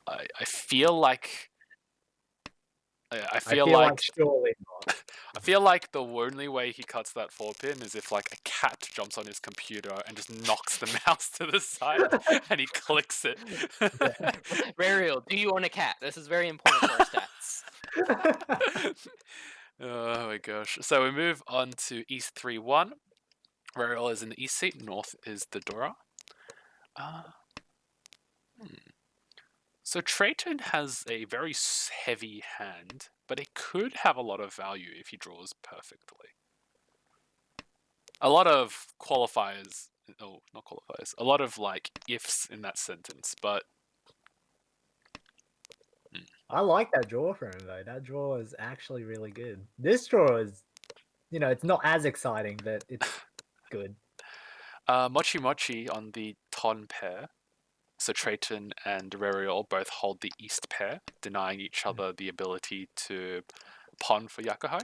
A: I feel like... I feel
B: like surely not.
A: I feel like the only way he cuts that 4-pin is if like a cat jumps on his computer and just knocks the mouse to the side and he clicks it.
C: Rario, do you own a cat? This is very important for our stats.
A: Oh my gosh. So we move on to East 3-1. Rario is in the east seat, north is the Dora. So Trayton has a very heavy hand, but it could have a lot of value if he draws perfectly. A lot of qualifiers, oh, not qualifiers, a lot of like ifs in that sentence, but...
B: I like that draw for him though. That draw is actually really good. This draw is, it's not as exciting, but it's good.
A: Mochi Mochi on the Ton pair. So Trayton and Rario both hold the east pair, denying each other the ability to pawn for Yakuhai.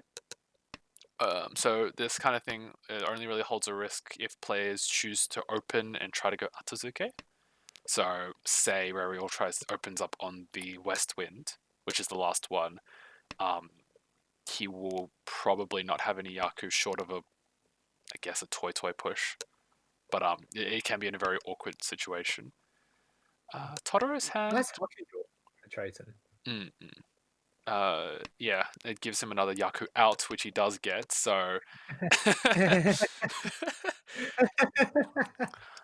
A: So this kind of thing only really holds a risk if players choose to open and try to go Atazuke. So say Rario opens up on the west wind, which is the last one. He will probably not have any Yaku short of a toy push. But it can be in a very awkward situation. Totoro's hand.
B: Nice hockey draw for Trayton.
A: Yeah, it gives him another Yaku out, which he does get, so...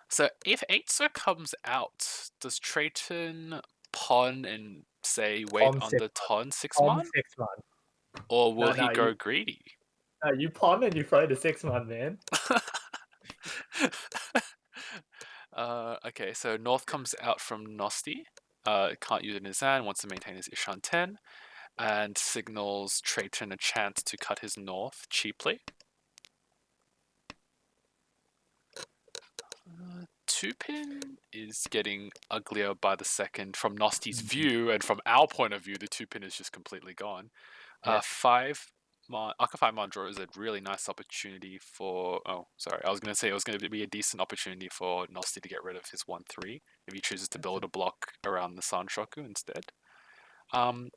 A: So if 8-so comes out, does Trayton pawn and say wait on the Ton 6-mon?
B: 6-mon.
A: Or will he go greedy?
B: No, you pawn and you throw the 6-mon, man.
A: Okay, so North comes out from Nosti. Can't use it in his hand, wants to maintain his Ishan 10. And signals Trayton a chance to cut his North cheaply. 2-pin is getting uglier by the second from Nosti's view, and from our point of view, the 2-pin is just completely gone.
B: Yeah.
A: 5-mon, Aka 5-mon draw is a really nice opportunity for... Oh, sorry, I was going to say it was going to be a decent opportunity for Nosti to get rid of his 1-3 if he chooses to build a block around the Sanshoku instead.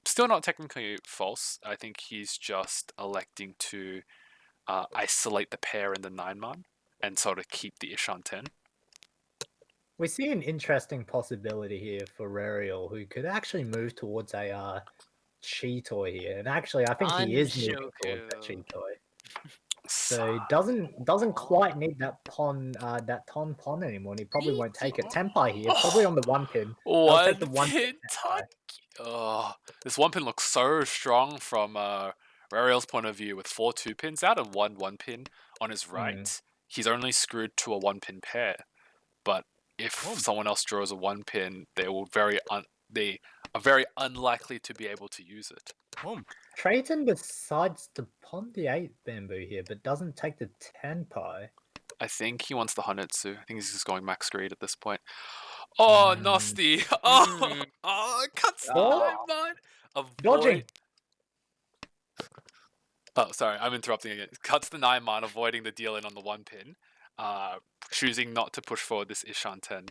A: Still not technically false. I think he's just electing to isolate the pair in the 9-mon and sort of keep the Ishan 10.
B: We see an interesting possibility here for Rario, who could actually move towards a Cheetoy here. And actually, I think he is moving towards that Cheetoy. So he doesn't quite need that Ton Pon anymore, and he probably won't take it. Tenpai here, probably on the 1-pin. I'll take the 1-pin.
A: Oh, this 1-pin looks so strong from Rario's point of view, with 4 2-pins out and 1-1-pin on his right. He's only screwed to a 1-pin pair, but if someone else draws a 1-pin, they are very unlikely to be able to use it.
B: Trayton decides to pawn the 8 bamboo here, but doesn't take the Tenpai.
A: I think he wants the Hanetsu. I think he's just going max greed at this point. Oh,
B: Mm.
A: nasty. Oh,
C: Mm.
A: oh, cuts the
C: Oh.
A: line, man.
B: Dodging.
A: Avoid. Oh, sorry, I'm interrupting again. Cuts the 9 man, avoiding the deal in on the 1 pin. Choosing not to push forward this Ishanten.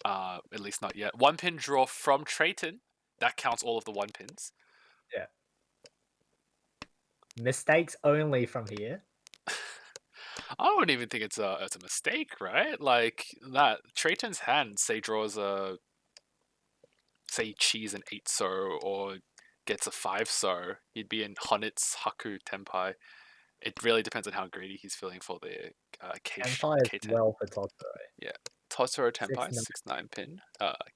A: At least not yet. 1 pin draw from Trayton. That counts all of the 1 pins.
B: Mistakes only from here.
A: I wouldn't even think it's a mistake, right? Like that Trayton's hand say draws a say cheese an 8 so or gets a 5 so. He'd be in Honit's Haku Tenpai. It really depends on how greedy he's feeling for the
B: Empire is
A: K10.
B: well for Totoro.
A: Totoro Tenpai,
B: 6-9.
A: 6-9 pin,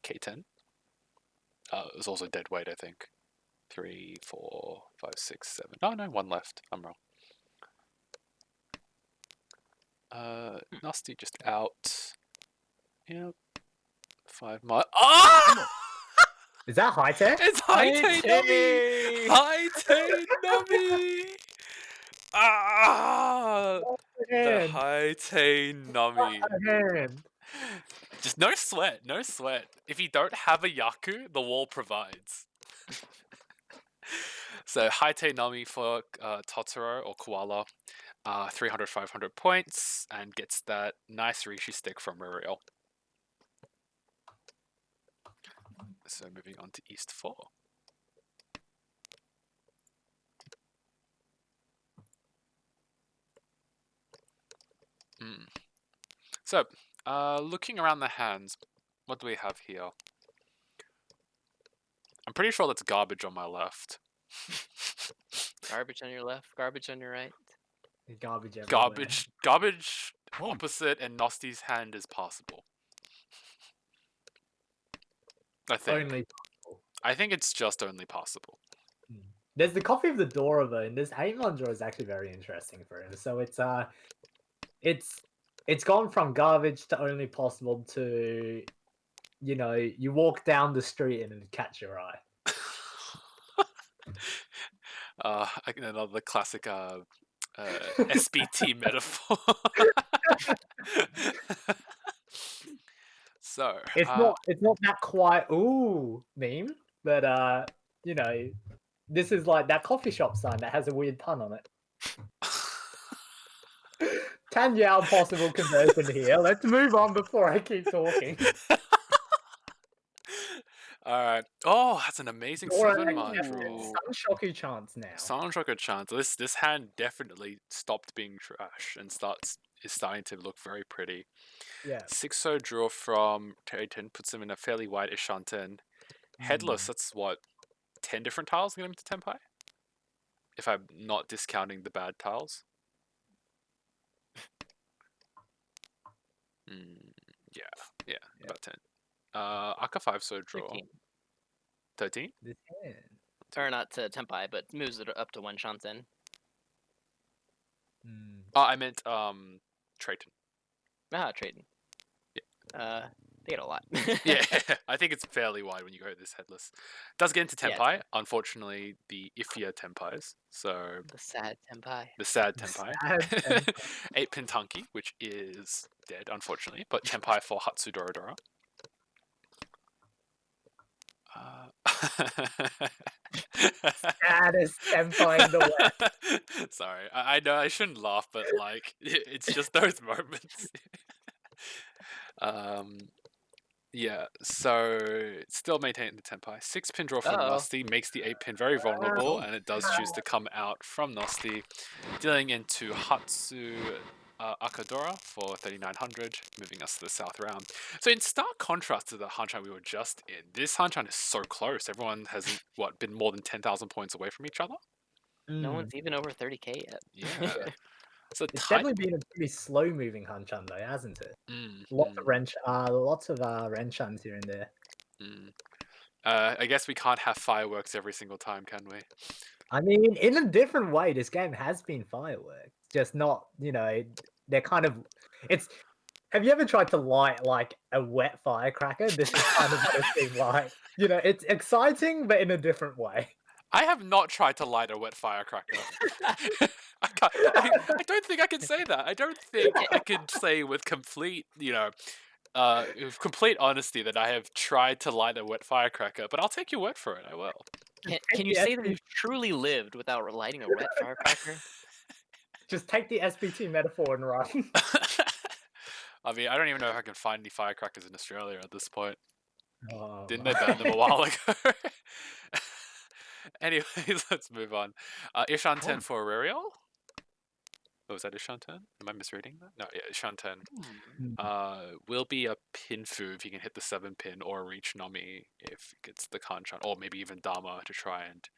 A: K10. It was also dead weight, I think. 3, 4, 5, 6, 7. Oh no, 1 left. I'm wrong. Nasty just out. Yep. 5 more. Ah!
B: Is that high tech?
A: It's Haite Nami! Haite Nami! Ah! The Haite Nami.
B: Hand.
A: Just no sweat, no sweat. If you don't have a Yaku, the wall provides. So Haite Nami for Totoro or Koala, 300, 500 points, and gets that nice Rishi stick from Muriel. So moving on to East 4. So, looking around the hands, what do we have here? I'm pretty sure that's garbage on my left.
C: Garbage on your left, garbage on your right.
B: Garbage everywhere.
A: Garbage opposite, and Nosty's hand is passable. I think.
B: Only.
A: I think it's just only possible.
B: There's the copy of the Dora though, and this Amon draw is actually very interesting for him. So it's gone from garbage to only possible to, you know, you walk down the street and it'll catch your eye.
A: Another classic SBT metaphor. So
B: It's not that quite meme, but you know, this is like that coffee shop sign that has a weird pun on it. Tanya, possible conversion here. Let's move on before I keep talking.
A: Alright. Oh, that's an amazing
B: Dora
A: 7
B: and
A: man
B: Sun
A: draw.
B: Shoku chance now.
A: Sanjaka chance. This hand definitely stopped being trash and is starting to look very pretty.
B: Yeah.
A: 6-0 draw from Terryton puts him in a fairly wide Ishanten. Headless, that's what, 10 different tiles to get him to Tenpai? If I'm not discounting the bad tiles. Yeah, about 10. Aka 5-so draw. 13?
B: This hand.
C: Or not to Tenpai, but moves it up to 1 Shanten.
A: Oh, I meant Trayton.
C: Trayton. Yeah. They get a lot.
A: Yeah, I think it's fairly wide when you go this headless. Does get into
C: Yeah,
A: Tenpai. Unfortunately, the iffier Tenpais. So
C: The sad Tenpai.
A: the sad Tenpai.
B: Sad Tenpai.
A: 8 Pentanki, which is dead, unfortunately, but Tenpai for Hatsu Dorodora.
B: Saddest Senpai in the West.
A: Sorry, I know I shouldn't laugh, but like it's just those moments. Yeah, so still maintaining the Tenpai. 6 pin draw from Nosti makes the 8 pin very vulnerable, and it does choose to come out from Nosti, dealing into Hatsu Akadora for 3,900, moving us to the south round. So in stark contrast to the Hanchan we were just in, this Hanchan is so close. Everyone has, been more than 10,000 points away from each other?
C: No one's even over 30k yet.
A: Yeah. So
B: It's definitely been a pretty slow-moving Hanchan though, hasn't it? Lots of Renchans here and there.
A: I guess we can't have fireworks every single time, can we?
B: I mean, in a different way, this game has been fireworks. Just not, they're kind of... Have you ever tried to light, like, a wet firecracker? This is kind of what it seems like. It's exciting, but in a different way.
A: I have not tried to light a wet firecracker. I don't think I can say that. I don't think I could say with complete, with complete honesty that I have tried to light a wet firecracker, but I'll take your word for it. I will.
C: Can you say that you've truly lived without lighting a wet firecracker?
B: Just take the SBT metaphor and run.
A: I mean, I don't even know if I can find any firecrackers in Australia at this point.
B: Oh,
A: Didn't they ban them a while ago? Anyways, let's move on. Ishan 10 for Aurelial? Oh, is that Ishan 10? Am I misreading that? No, yeah, Ishan 10. Will be a Pinfu if he can hit the 7 pin, or reach Nami if it gets the Kanchan, or maybe even Dama to try and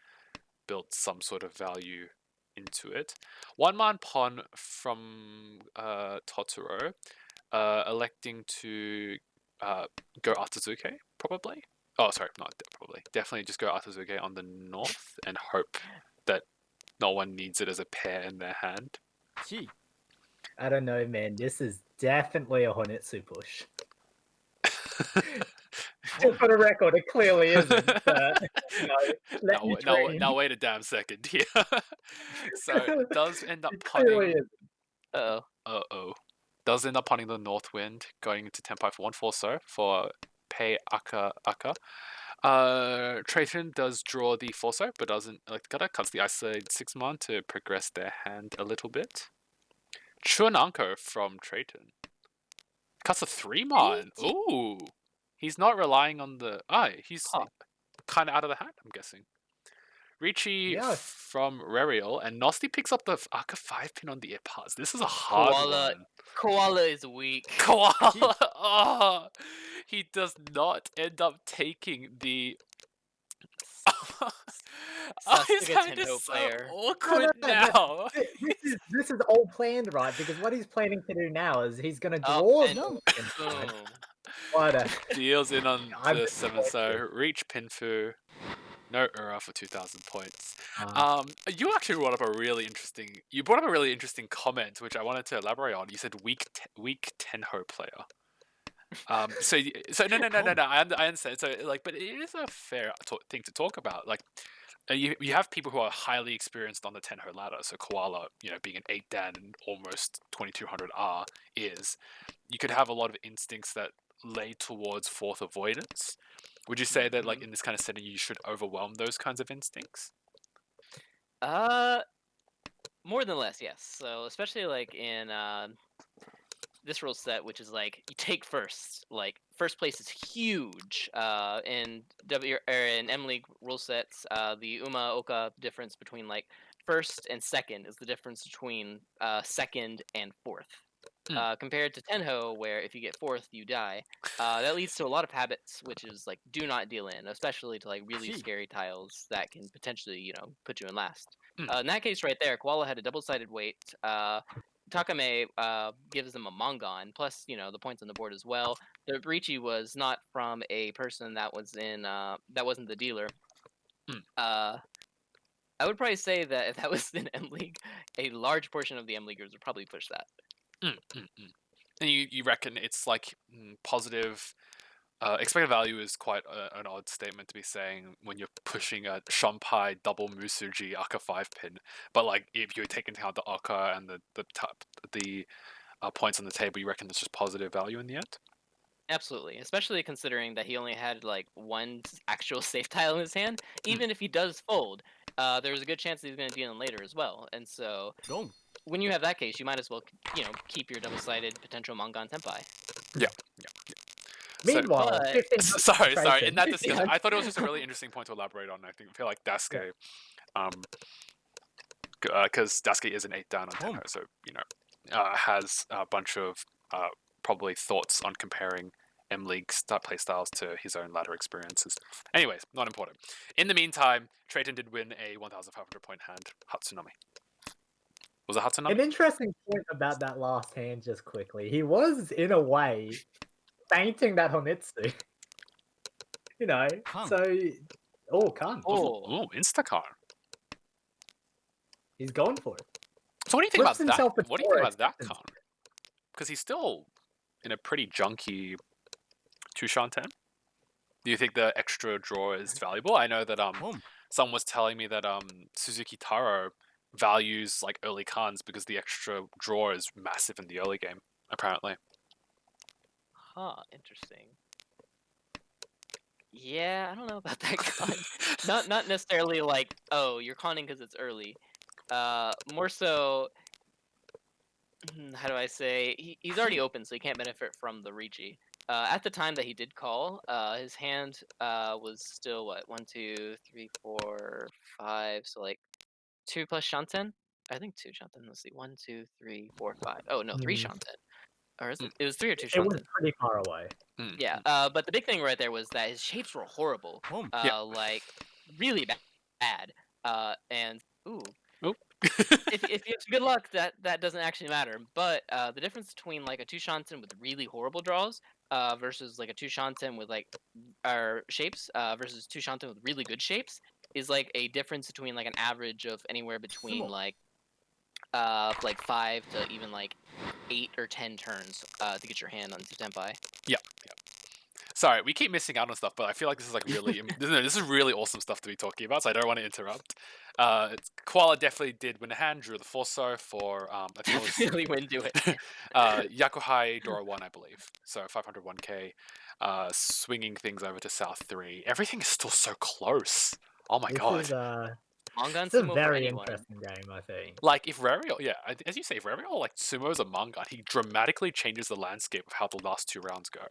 A: build some sort of value into it. One man Pon from Totoro, electing to go Atazuke, probably. Oh, sorry, not probably. Definitely just go Atazuke on the north and hope that no one needs it as a pair in their hand.
B: I don't know, man. This is definitely a Honetsu push. Just for the record, it clearly isn't. But, let me dream.
A: Now wait a damn second here. So it does end up
B: It clearly
A: punning.
B: isn't.
C: Uh-oh.
A: Does end up punning the North Wind, going into Tenpai for 1-4 for Pei Aka. Trayton does draw the Forso, but doesn't elect gutter, cuts the isolated 6-man to progress their hand a little bit. Chunanko from Trayton cuts a 3-man. Ooh, he's not relying on the. He's kind of out of the hat, I'm guessing. Ricci from Rerial, and Nosti picks up the Aka 5 pin on the Ipaz. This is a hard one.
C: Koala is weak.
A: Koala! Oh, he does not end up taking the. His hand is so awkward now.
B: This is all planned, right? Because what he's planning to do now is he's going to draw.
A: Deals in on the 7, so reach Pinfu. No Ura for 2,000 points. You actually brought up a really interesting. You brought up a really interesting comment, which I wanted to elaborate on. You said weak Tenho player. So no. I understand. So but it is a fair thing to talk about. Like, you have people who are highly experienced on the Tenho ladder. So Koala, being an 8 Dan and almost 2200 R is. You could have a lot of instincts that lay towards 4th avoidance. Would you say that, like, in this kind of setting, you should overwhelm those kinds of instincts?
C: More than less, yes. So especially like in this rule set, which is like you take first. Like first place is huge. In M League rule sets, the Uma Oka difference between like first and second is the difference between second and 4th. Compared to Tenho, where if you get 4th, you die. That leads to a lot of habits, which is like do not deal in, especially to like really scary tiles that can potentially, put you in last. In that case right there, Koala had a double-sided weight. Takame gives them a Mongon, plus, the points on the board as well. The Breachy was not from a person that was in, that wasn't the dealer. I would probably say that if that was in M League, a large portion of the M Leaguers would probably push that.
A: And you reckon it's like positive expected value is quite an odd statement to be saying when you're pushing a Shunpai double Musuji Aka 5 pin, but like if you take into account the Aka and the points on the table, you reckon it's just positive value in the end?
C: Absolutely, especially considering that he only had like one actual safe tile in his hand. Even if he does fold, there's a good chance that he's going to deal in later as well, and so when you have that case, you might as well, keep your double-sided potential Mongon Tenpai.
A: Yeah.
B: Meanwhile,
A: sorry. In that discussion, I thought it was just a really interesting point to elaborate on. I feel like Daisuke, because Daisuke is an 8 down on Tenho, so has a bunch of probably thoughts on comparing M League play styles to his own ladder experiences. Anyways, not important. In the meantime, Trayton did win a 1,500 point hand, Hatsunami. Was it Hatsunami?
B: An interesting point about that last hand, just quickly. He was, in a way, fainting that Honetsu. So... Oh, Khan.
A: Oh, Instacar.
B: He's going for it.
A: So what do you think about that? What do you think about that, Khan? Because he's still in a pretty junky Tushan 10. Do you think the extra draw is valuable? I know that someone was telling me that Suzuki Taro values like early Khans because the extra draw is massive in the early game, apparently.
C: Interesting. Yeah, I don't know about that con. Not necessarily like, oh, you're conning because it's early. More so, how do I say? He's already open, so he can't benefit from the Ricci. At the time that he did call, his hand was still what 1, 2, 3, 4, 5. So like 2 plus Shanten. I think 2 Shanten. Let's see, 1, 2, 3, 4, 5. Oh no, 3
B: Mm.
C: Shanten. Or is it? It was 3 or 2
B: It was
C: Shanten.
B: pretty far away.
C: Yeah. But the big thing right there was that his shapes were horrible.
A: Yeah.
C: Like really bad. And ooh.
A: Oop.
C: If you have good luck, that doesn't actually matter. But the difference between like a 2 Shanten with really horrible draws versus like a 2 Shanten with like shapes versus 2 Shanten with really good shapes is like a difference between like an average of anywhere between like 5 to even like 8 or 10 turns to get your hand onto Tenpai.
A: Yeah. Sorry, we keep missing out on stuff, but I feel like this is like really this is really awesome stuff to be talking about, so I don't want to interrupt. Koala definitely did win a hand, drew the Forso for I think it was
C: Really went into it.
A: Yakuhai Dora 1, I believe. So 501k, swinging things over to South 3. Everything is still so close. Oh my
B: This
A: god.
B: is
C: Manga and
B: it's a
C: sumo for
B: very
C: anyone.
B: interesting game, I think.
A: Like if Rariel, yeah, as you say, if Rariel like sumo's a manga, he dramatically changes the landscape of how the last 2 rounds go.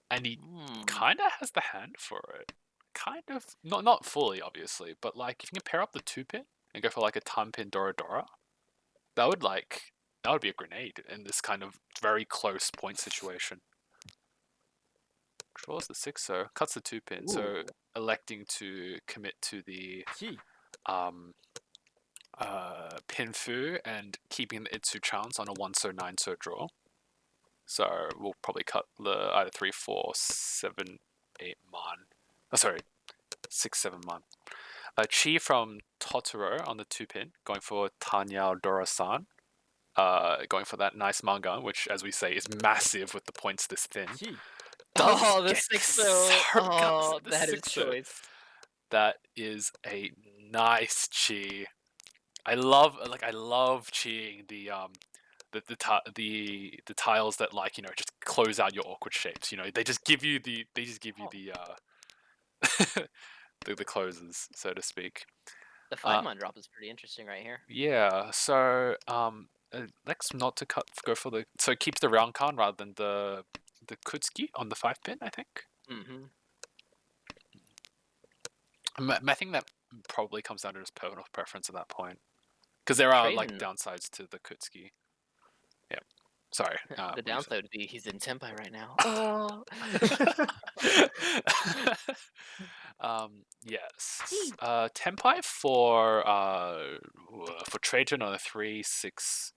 A: And he kind of has the hand for it. Kind of, not fully, obviously, but like if you can pair up the 2-pin and go for like a time pin Dora Dora, that would be a grenade in this kind of very close point situation. Draws the 6-0, cuts the 2-pin, so electing to commit to the Pinfu and keeping the Itsu chance on a 1-so 9-so draw. So we'll probably cut the either 3, 4, 7, 8 man. Oh, sorry, 6, 7 man. Chi from Totoro on the 2-pin, going for Tanya Dora-san. Going for that nice manga, which, as we say, is massive with the points this thin.
C: Oh, the 6-0. Oh,
A: the
C: that is
A: 6-0.
C: choice.
A: That is a nice chi. I love chiing the tiles that just close out your awkward shapes. They just give you the the closes, so to speak.
C: The 5-man drop is pretty interesting right here.
A: Yeah. So next not to go for the keeps the round card rather than the Kutsuki on the 5-pin, I think. I think that probably comes down to just personal preference at that point, because there are like downsides to the Kutsuki. Yeah. Sorry.
C: The downside would be he's in Tenpai right now.
A: Yes. Tenpai for Trajan on a 3-6.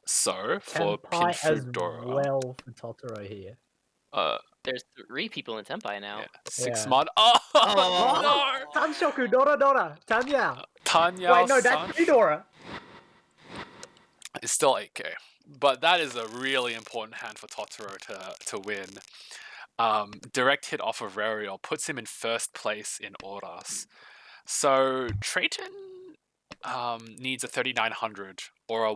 A: So for
B: Tenpai as
A: Pinfudora.
B: well for Totoro here.
C: There's 3 people in Tenpai now.
A: Yeah. 6
B: Yeah.
A: mod. Oh no!
B: Tanshoku Dora Dora Tanya.
A: Tanya.
B: Wait, no, that's Midora.
A: It's still 8k, but that is a really important hand for Totoro to win. Direct hit off of Rariel puts him in first place in Auras. So Trayton needs a 3900 or a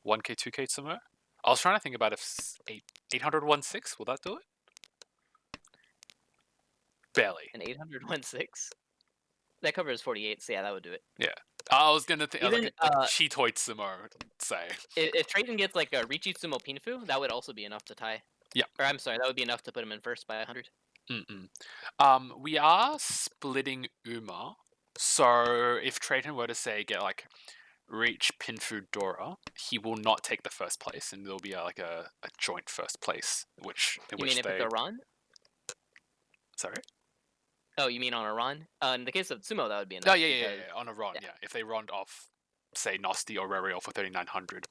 A: 1k, 2k somewhere. I was trying to think about if 800 1/6, will that do it? Barely.
C: An 800 1/6? That covers 48, so yeah, that would do it.
A: Yeah. I was gonna think
C: Even,
A: like Cheatoid Sumo, say.
C: If Trayton gets like a Richi Sumo Pinfu, that would also be enough to tie.
A: Yeah.
C: Or I'm sorry, that would be enough to put him in first by 100.
A: We are splitting Uma, so if Trayton were to say get like reach Pinfu Dora, he will not take the first place, and there'll be a joint first place,
C: You mean if it's a run?
A: Sorry.
C: Oh, you mean on a run? In the case of Sumo, that would be enough.
A: Oh yeah, on a run, yeah. If they run off, say Nosti or Rariel for 3900,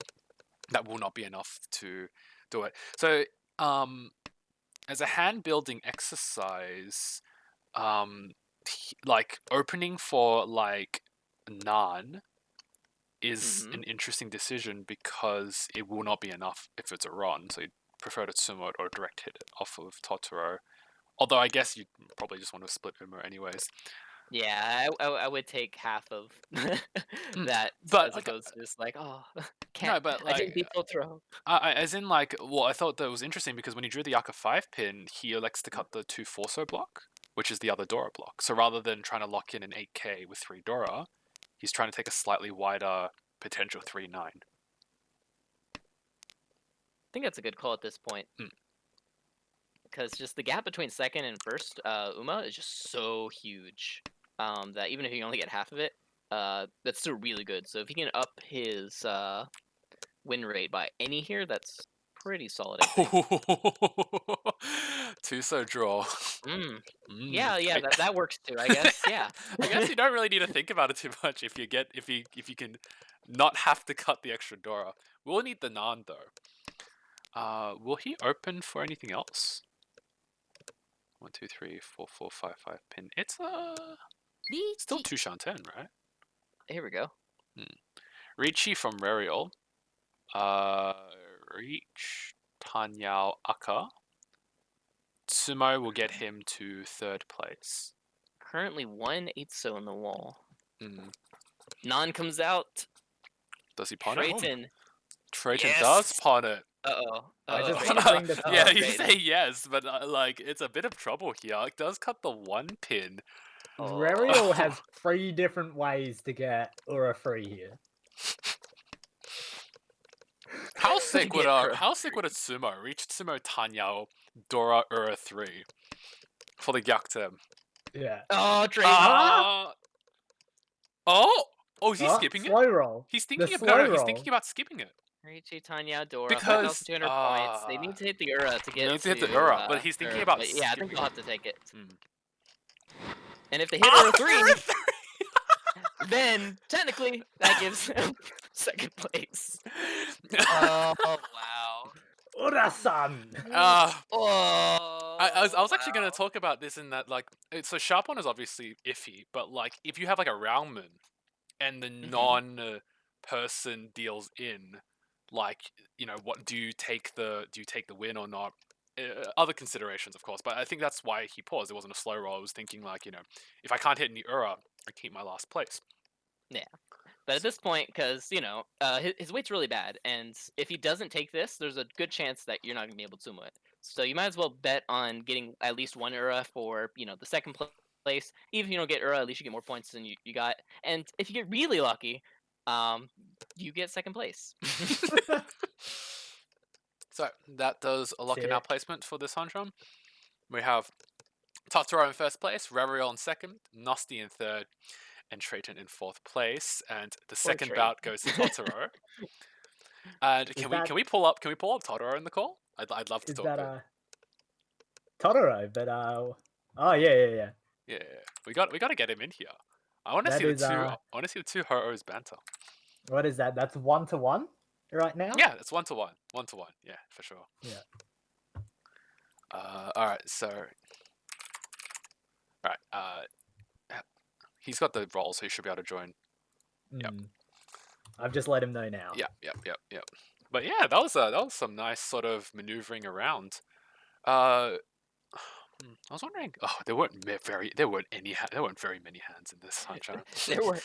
A: that will not be enough to do it. So, as a hand building exercise, like opening for like Nan is an interesting decision because it will not be enough if it's a run. So you'd prefer to sumo it or direct hit it off of Totoro. Although I guess you probably just want to split Uma anyways.
C: Yeah, I would take half of that
A: but,
C: as
A: like,
C: opposed to just like, oh,
A: No,
C: can't.
A: but
C: I didn't
A: like,
C: beat full throw.
A: as in like, well, I thought that was interesting because when he drew the Yaka 5 pin, he elects to cut the 2 Forso block, which is the other Dora block. So rather than trying to lock in an 8k with 3 Dora, he's trying to take a slightly wider potential 3-9.
C: I think that's a good call at this point.
A: Mm.
C: Because just the gap between second and first Uma is just so huge that even if you only get half of it, that's still really good. So if he can up his win rate by any here, that's pretty solid, I think.
A: Two-so draw.
C: Yeah,
A: I-
C: that works too, I guess. Yeah.
A: I guess you don't really need to think about it too much if you can not have to cut the extra Dora. We'll need the Nan though. Will he open for anything else? 1, 2, 3, 4, 5, 5 pin. It's still 2 Shanten, right?
C: Here we go.
A: Ricci from Rerial. Reach Tanyao Aka. Sumo will get him to 3rd place.
C: Currently 1 8-so in the wall.
A: Mm.
C: Nan comes out.
A: Does he pawn it?
C: Trayton.
A: Trayton
C: Yes!
A: does pawn it.
C: Uh-oh.
B: I just
C: Trayton.
B: wanna bring the
A: Yeah,
B: top.
A: you
C: Trayton.
A: say yes, but like it's a bit of trouble here. It does cut the 1 pin.
B: Rerial has 3 different ways to get Ura free here.
A: How sick would
C: get
A: a
C: Ura
A: Sumo reach Sumo Tanyao Dora Ura 3 for the Gyaktem?
B: Yeah.
C: Oh, Trayton.
A: Oh, he's skipping it.
B: Slow roll.
A: He's thinking
B: The
A: about
B: slow
A: he's
B: roll.
A: thinking about skipping it.
C: Ricci, Tanya, Dora,
A: Because,
C: 5,200 points. They need to hit the Ura to get
A: They need to hit the Ura, but he's thinking about
C: but yeah, I think
A: skipping
C: they'll
A: it.
C: have to take it.
A: Mm.
C: And if they hit Ura 3, then technically that gives them 2nd place. Oh, wow.
B: Ura-san!
C: Oh,
A: I was actually going
C: wow.
A: to talk about this in that, like, so Sharp One is obviously iffy, but like if you have like a Roundman and the non-person deals in, like, what do you take the win or not? Other considerations, of course, but I think that's why he paused. It wasn't a slow roll. I was thinking like, if I can't hit any Ura, I keep my last place.
C: Yeah. But at this point, because, his weight's really bad, and if he doesn't take this, there's a good chance that you're not going to be able to sumo it. So you might as well bet on getting at least 1 Ura for, the 2nd place. Even if you don't get Ura, at least you get more points than you got. And if you get really lucky, you get 2nd place.
A: So that does a lock in our
B: Sick.
A: placement for this Hanchon. We have Totoro in 1st place, Rariel in 2nd, Nosti in 3rd, and Trayton in 4th place. And the second
C: Trayton.
A: bout goes to Totoro. And can we pull up Totoro in the call? I'd love to
B: Is
A: talk
B: that
A: to him.
B: Totoro? But oh yeah.
A: Yeah, we got to get him in here. I want to
B: That
A: see
B: is,
A: I want to see the two Ho-Ohs banter.
B: What is that? That's 1-1 right now.
A: Yeah, it's 1-1, 1-1. Yeah, for sure.
B: Yeah.
A: All right, so. All right. He's got the role, so he should be able to join. Yep.
B: I've just let him know now.
A: Yep. But yeah, that was some nice sort of maneuvering around. I was wondering. Oh, there weren't very many hands in this Hanchon.
C: There were.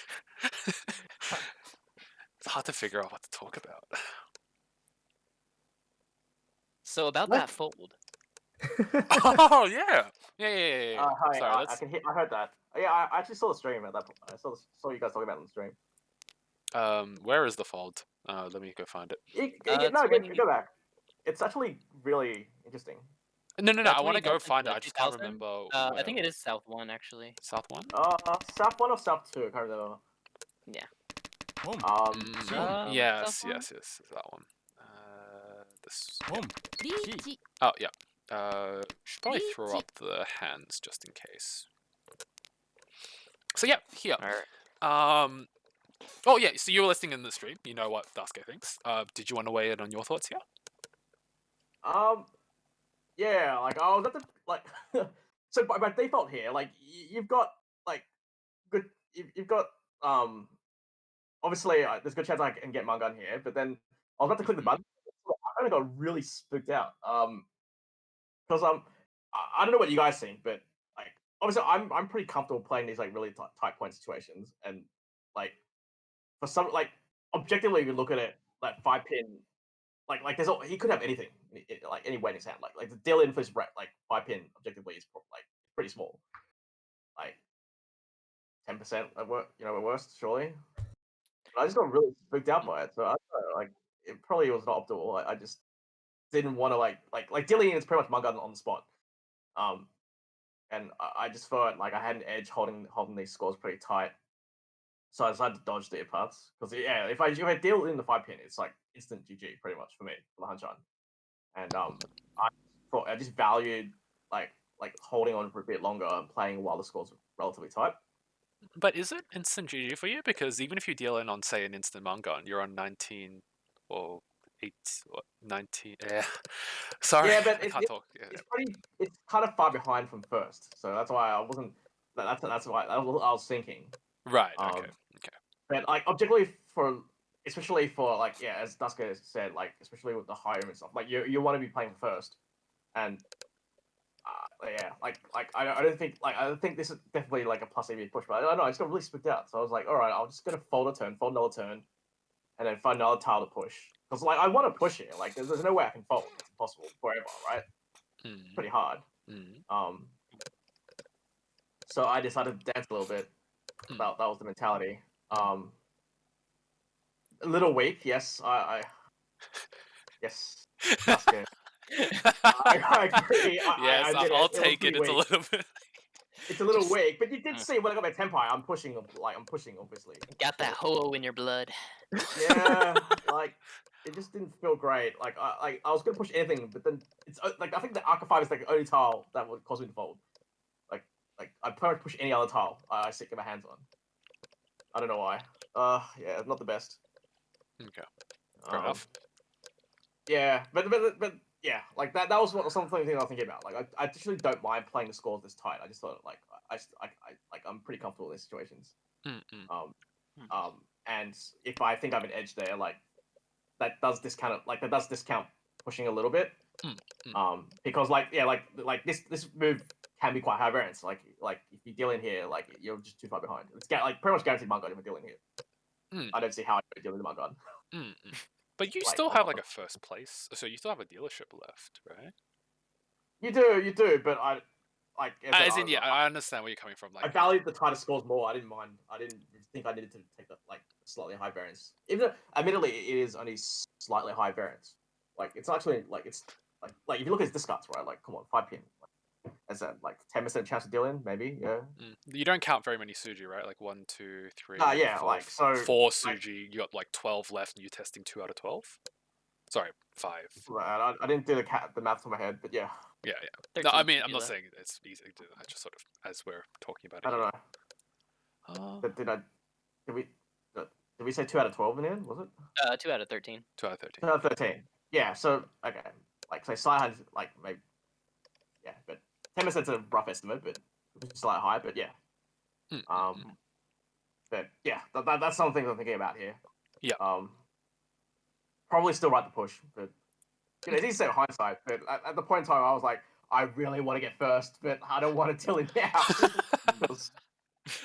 A: It's hard to figure out what to talk about.
C: So about
B: What?
C: that fold.
A: Oh yeah.
E: Hi,
A: Sorry,
E: I heard that. Yeah, I actually saw the stream at that point. I saw you guys talking about it on the stream.
A: Where is the fold? Let me go find it.
E: Go back. It's actually really interesting.
A: No.
C: That's
A: I
C: when
A: want
C: he
A: to go
C: got
A: find it.
C: into
A: I just can't
C: 2000.
A: remember.
C: I think it is South 1, actually.
A: South 1.
E: South 1 or South 2? I can't remember.
C: Yeah.
A: Yes,
C: South 1?
A: yes, that one. This.
F: Reach.
A: Oh yeah. Should probably throw up the hands just in case. So yeah, here.
C: Alright.
A: Oh yeah. So you were listening in the stream. You know what Daisuke thinks. Did you want to weigh in on your thoughts here?
E: Yeah, like I was at the like. So by default here, like you've got like good. You've got Obviously, there's a good chance I can get Mangan here, but then I was about to click the button. I kind of got really spooked out. Because I don't know what you guys think, but like obviously I'm pretty comfortable playing these like really tight point situations, and like for some like objectively, if you look at it, like 5-pin, like there's he could have anything, like any way in his hand, like the deal in for his like 5-pin objectively is like pretty small, like 10% at worst, surely. But I just got really spooked out by it, so I don't know, like it probably was not optimal. I just didn't want to like dealing in is pretty much my gun on the spot. And I just felt like I had an edge holding these scores pretty tight. So I decided to dodge the parts because yeah, if I deal in the 5-pin, it's like instant GG pretty much for me for the Hanchan. And I just valued like holding on for a bit longer and playing while the scores are relatively tight.
A: But is it instant GG for you? Because even if you deal in on, say, an instant Manga, you're on 19 or 8, what, 19. Yeah. Sorry,
E: Yeah, but
A: I can't talk. Yeah.
E: it's kind of far behind from first, so that's why I wasn't. That's why I was thinking.
A: Right. Okay.
E: But like objectively especially for like yeah, as Dusker said, like especially with the higher and stuff, like you want to be playing first, and yeah, like I don't think this is definitely like a plus AV push, but I don't know, I just got really spooked out. So I was like, all right, I'm just gonna fold another turn, and then find another tile to push. Because like I want to push here, like there's no way I can fold. It's impossible forever, right? It's pretty hard. So I decided to dance a little bit. That was the mentality. A little weak, yes. Yes, that's good. I agree.
A: Yes,
E: I
A: I'll take it. It's a
E: weak.
A: little bit.
E: It's a little weak, but you did see when I got my Tenpai, I'm pushing, obviously.
C: Got that ho in your blood.
E: Yeah, like it just didn't feel great. Like I was gonna push anything, but then it's like I think the Arca 5 is like the only tile that would cause me to fold. Like I prefer to push any other tile I get my hands on. I don't know why. Yeah, not the best.
A: Okay, fair enough.
E: Yeah, but yeah, like that was something I was thinking about. Like I actually don't mind playing the scores this tight. I just thought like I'm pretty comfortable in these situations. And if I think I have an edge there, like that does discount pushing a little bit. Because like this move can be quite high variance. Like if you deal in here, like you're just too far behind. It's pretty much guaranteed Manga if you deal in here. I don't see how I could deal in the Manga.
A: But you still have like a first place, so you still have a dealership left, right?
E: You do, but I
A: understand where you're coming from. Like,
E: I valued the tighter scores more. I didn't mind. I didn't think I needed to take that like slightly high variance. Even though, admittedly, it is only slightly high variance. Like it's actually like it's like if you look at his discards, right? Like come on, 5-pin. As a like 10% chance to deal in, maybe, yeah.
A: You don't count very many Suji, right? Like 1, 2, 3.
E: Yeah,
A: 4,
E: like so
A: 4 Suji. You got like 12 left, and you're testing 2 out of 12. Sorry, 5.
E: Right, I didn't do the math in my head, but yeah.
A: Yeah. No, I mean, I'm not saying it's easy to do. I just sort of as we're talking about it.
E: I don't know. Did we say 2 out of 12 in the end? Was it?
C: 2 out of 13.
A: 2 out of 13.
E: 2 out of 13. Yeah. So okay, like say Sai has like maybe. Yeah, but 10% is a rough estimate, but slightly high. But yeah. But yeah, that's some things I'm thinking about here.
A: Yeah.
E: Probably still right to push, but it's easy to say hindsight. But at the point in time, I was like, I really want to get first, but I don't want to tell him now. Because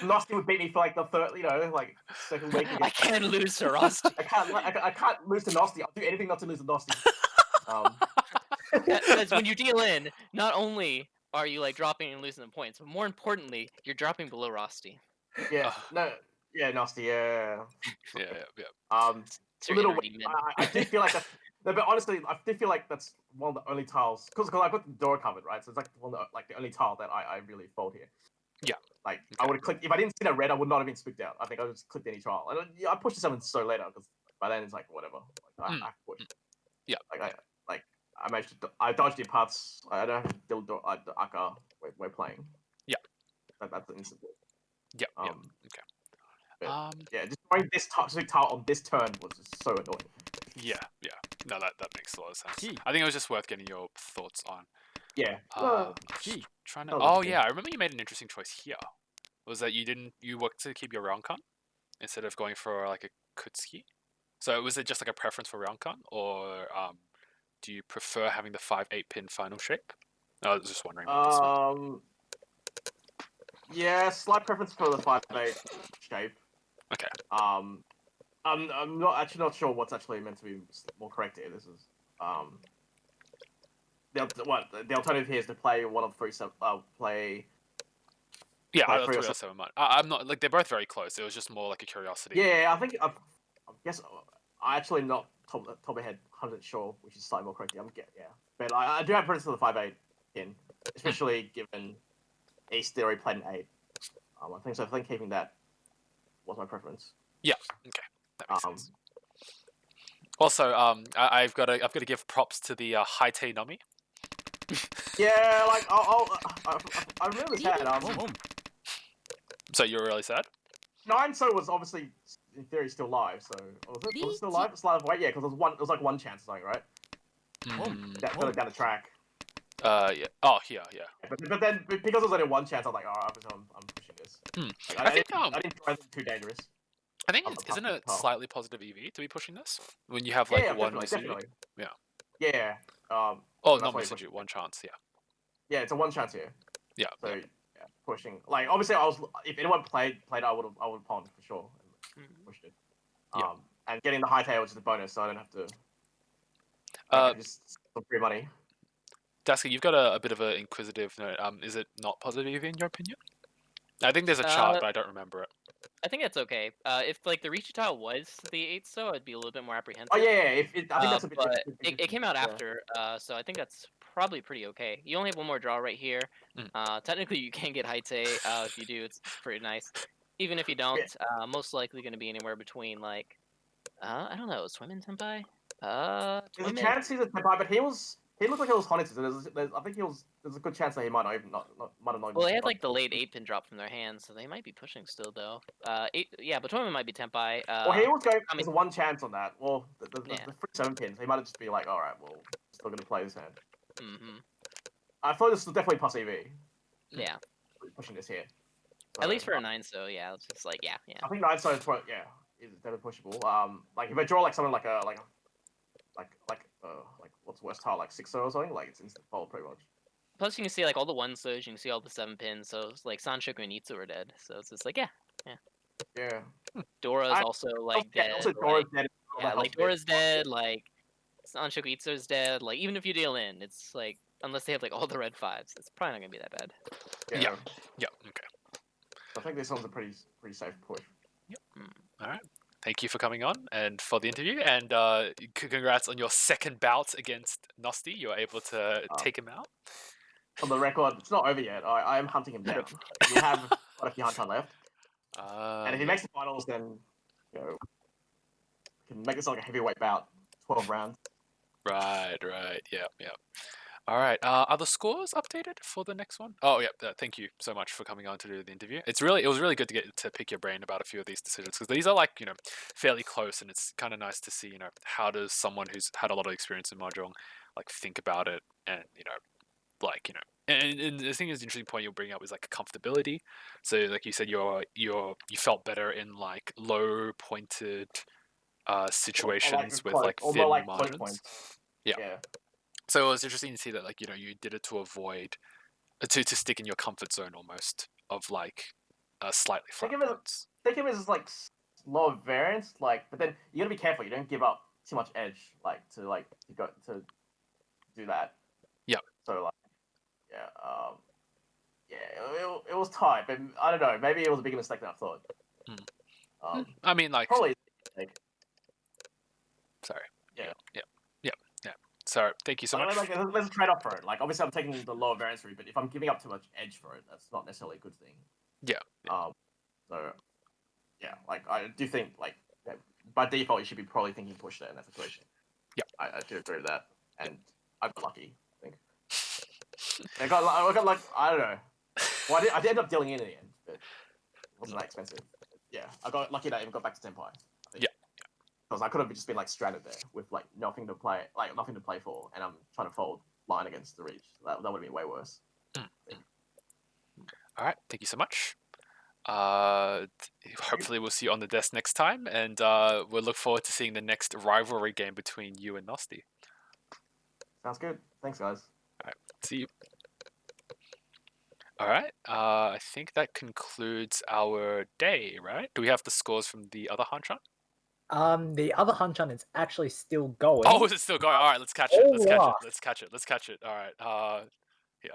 E: Nosti would beat me for like the third, like second week.
C: I can't lose to Nosti.
E: I can't lose to Nosti. I'll do anything not to lose to Nosti.
C: Because when you deal in, not only are you like dropping and losing the points, but more importantly, you're dropping below Rosti.
E: Yeah, Nosti, yeah.
C: A
E: little weak. I do feel like that's. No, but honestly, I do feel like that's one of the only tiles because I got the door covered, right? So it's like the only tile that I really fold here.
A: Yeah.
E: Like I would have clicked if I didn't see that red, I would not have been spooked out. I think I would just clicked any tile. And I pushed the 7 so later because by then it's like whatever. Like, I have to push.
A: Yeah.
E: I managed to. I dodged the parts. I don't have to deal with the Aka we're playing.
A: Yeah.
E: That's an instant.
A: Yeah. Okay.
E: But, yeah, just throwing this tile on this turn was just so annoying.
A: Yeah. No, that makes a lot of sense. I think it was just worth getting your thoughts on.
E: Yeah.
A: Trying to. Oh yeah, I remember you made an interesting choice here. Was that you worked to keep your Roundcon instead of going for like a Kutsuki? So was it just like a preference for Roundcon, or do you prefer having the 5-8 pin final shape? I was just wondering about this one.
E: Yeah, slight preference for the 5/8 shape.
A: Okay.
E: I'm not not sure what's actually meant to be more correct here. This is the alternative here is to play one of three play.
A: Yeah,
E: Play
A: either
E: 3 or
A: 3 or 7 months. I'm not like they're both very close. It was just more like a curiosity.
E: Yeah, I guess I actually not top of my head 100 sure which is slightly more correct. Yeah, but I do have preference for the 5/8 pin, especially given Ace Theory played an 8. I think keeping that was my preference.
A: Yeah. Okay. That makes sense. Also, I've got to give props to the high T Nami.
E: Yeah, like I remember this had
A: So you're really sad?
E: 9 so was obviously in theory still live. So was it still live? It's live. Wait, yeah, because it was like one chance or something, right? Down the track.
A: Yeah. Oh, yeah.
E: But then because it was only one chance, I'm like, obviously I'm pushing this. Like,
A: I think
E: I didn't try anything too dangerous.
A: I think
E: I'm
A: isn't it
E: tough.
A: slightly positive EV to be pushing this when you have like
E: Yeah,
A: one
E: definitely.
A: Yeah.
E: Yeah.
A: Oh,
E: that's
A: not
E: why you
A: message
E: push
A: you. One chance. Yeah.
E: Yeah, it's a one chance here.
A: Yeah.
E: So yeah, pushing. Like obviously, if anyone played, I would have pawned for sure and pushed it.
A: Yeah.
E: And getting the high tail which is a bonus, so I don't have to. Just some free money.
A: Daska, you've got a bit of an inquisitive note. Is it not positive EV in your opinion? I think there's a chart, but I don't remember it.
C: I think it's okay. If like the reach tile was the 8 so, I'd be a little bit more apprehensive.
E: Oh yeah. I think that's a bit.
C: But it came out after, so I think that's probably pretty okay. You only have one more draw right here. Technically, you can get Haite. If you do, it's pretty nice. Even if you don't, most likely going to be anywhere between like, I don't know, Swimming Senpai.
E: There's a chance he's a Senpai, but he looked like he was haunted. So I think there's a good chance that he might have not.
C: Well, they had like the late 8-pin drop from their hands, so they might be pushing still though. But Toyman might be Tenpai.
E: Well, he was going. There's one chance on that. Well, the 3 7-pins. He might have just be like, all right, well, still gonna play this hand. I thought this was definitely plus EV.
C: Yeah.
E: Pushing this here.
C: So, at least for a 9 so, yeah, it's just like yeah.
E: I think 9 so is definitely pushable. Like if I draw like something like what's the worst tile, like 6 so or something, like it's instant fold pretty much.
C: Plus you can see like all the 1 so's, you can see all the 7 pins, so it's like Sanshoku and Itsu are dead. So it's just like yeah. Dora's also like dead.
E: Also Dora's dead.
C: Yeah, like Dora's dead, like Sanshoku Itsu's dead, like even if you deal in, it's like unless they have like all the red 5s, it's probably not gonna be that bad.
A: Yeah. Okay.
E: I think this one's a pretty safe push.
A: Yep. All right. Thank you for coming on and for the interview, and congrats on your second bout against Nosti. You were able to take him out.
E: On the record, it's not over yet. I am hunting him down. We have quite a few Hanchan left. And if he makes the finals, then can make this like a heavyweight bout, 12 rounds.
A: Right. Yeah. All right. Are the scores updated for the next one? Oh, yeah. Thank you so much for coming on to do the interview. It was really good to get to pick your brain about a few of these decisions because these are like fairly close, and it's kind of nice to see how does someone who's had a lot of experience in mahjong like think about it, and and the thing is, the interesting point you'll bring up is like comfortability. So like you said, you felt better in like low pointed situations with like thin margins. Yeah. So it was interesting to see that like you did it to avoid to stick in your comfort zone almost of like slightly flat points.
E: Think of it as like low variance, like, but then you gotta be careful. You don't give up too much edge, like to do that.
A: Yeah.
E: So like, it was tight, but I don't know. Maybe it was a bigger mistake than I thought.
A: I mean, like
E: probably.
A: Sorry. Yeah. So thank you so much.
E: Like, there's a trade-off for it. Like, obviously, I'm taking the lower variance route, but if I'm giving up too much edge for it, that's not necessarily a good thing.
A: Yeah.
E: So, yeah, like I do think like by default you should be probably thinking push there in that situation.
A: Yeah,
E: I do agree with that, and I got lucky. I think. I got like I don't know. Well, I did end up dealing in the end, but it wasn't that expensive. Yeah, I got lucky that I even got back to Senpai. Because I could have just been like stranded there with like nothing to play for, and I'm trying to fold line against the reach. That would have been way worse.
A: All right, thank you so much. Hopefully we'll see you on the desk next time, and we'll look forward to seeing the next rivalry game between you and Nosti.
E: Sounds good. Thanks, guys.
A: All right, see you. All right. I think that concludes our day, right? Do we have the scores from the other Hanchan?
B: The other Hanchan is actually still going.
A: Oh, is it still going? All right, let's catch it.
B: all
A: Let's catch it.
B: lost.
A: Let's catch it. Let's catch it. All right. Yeah.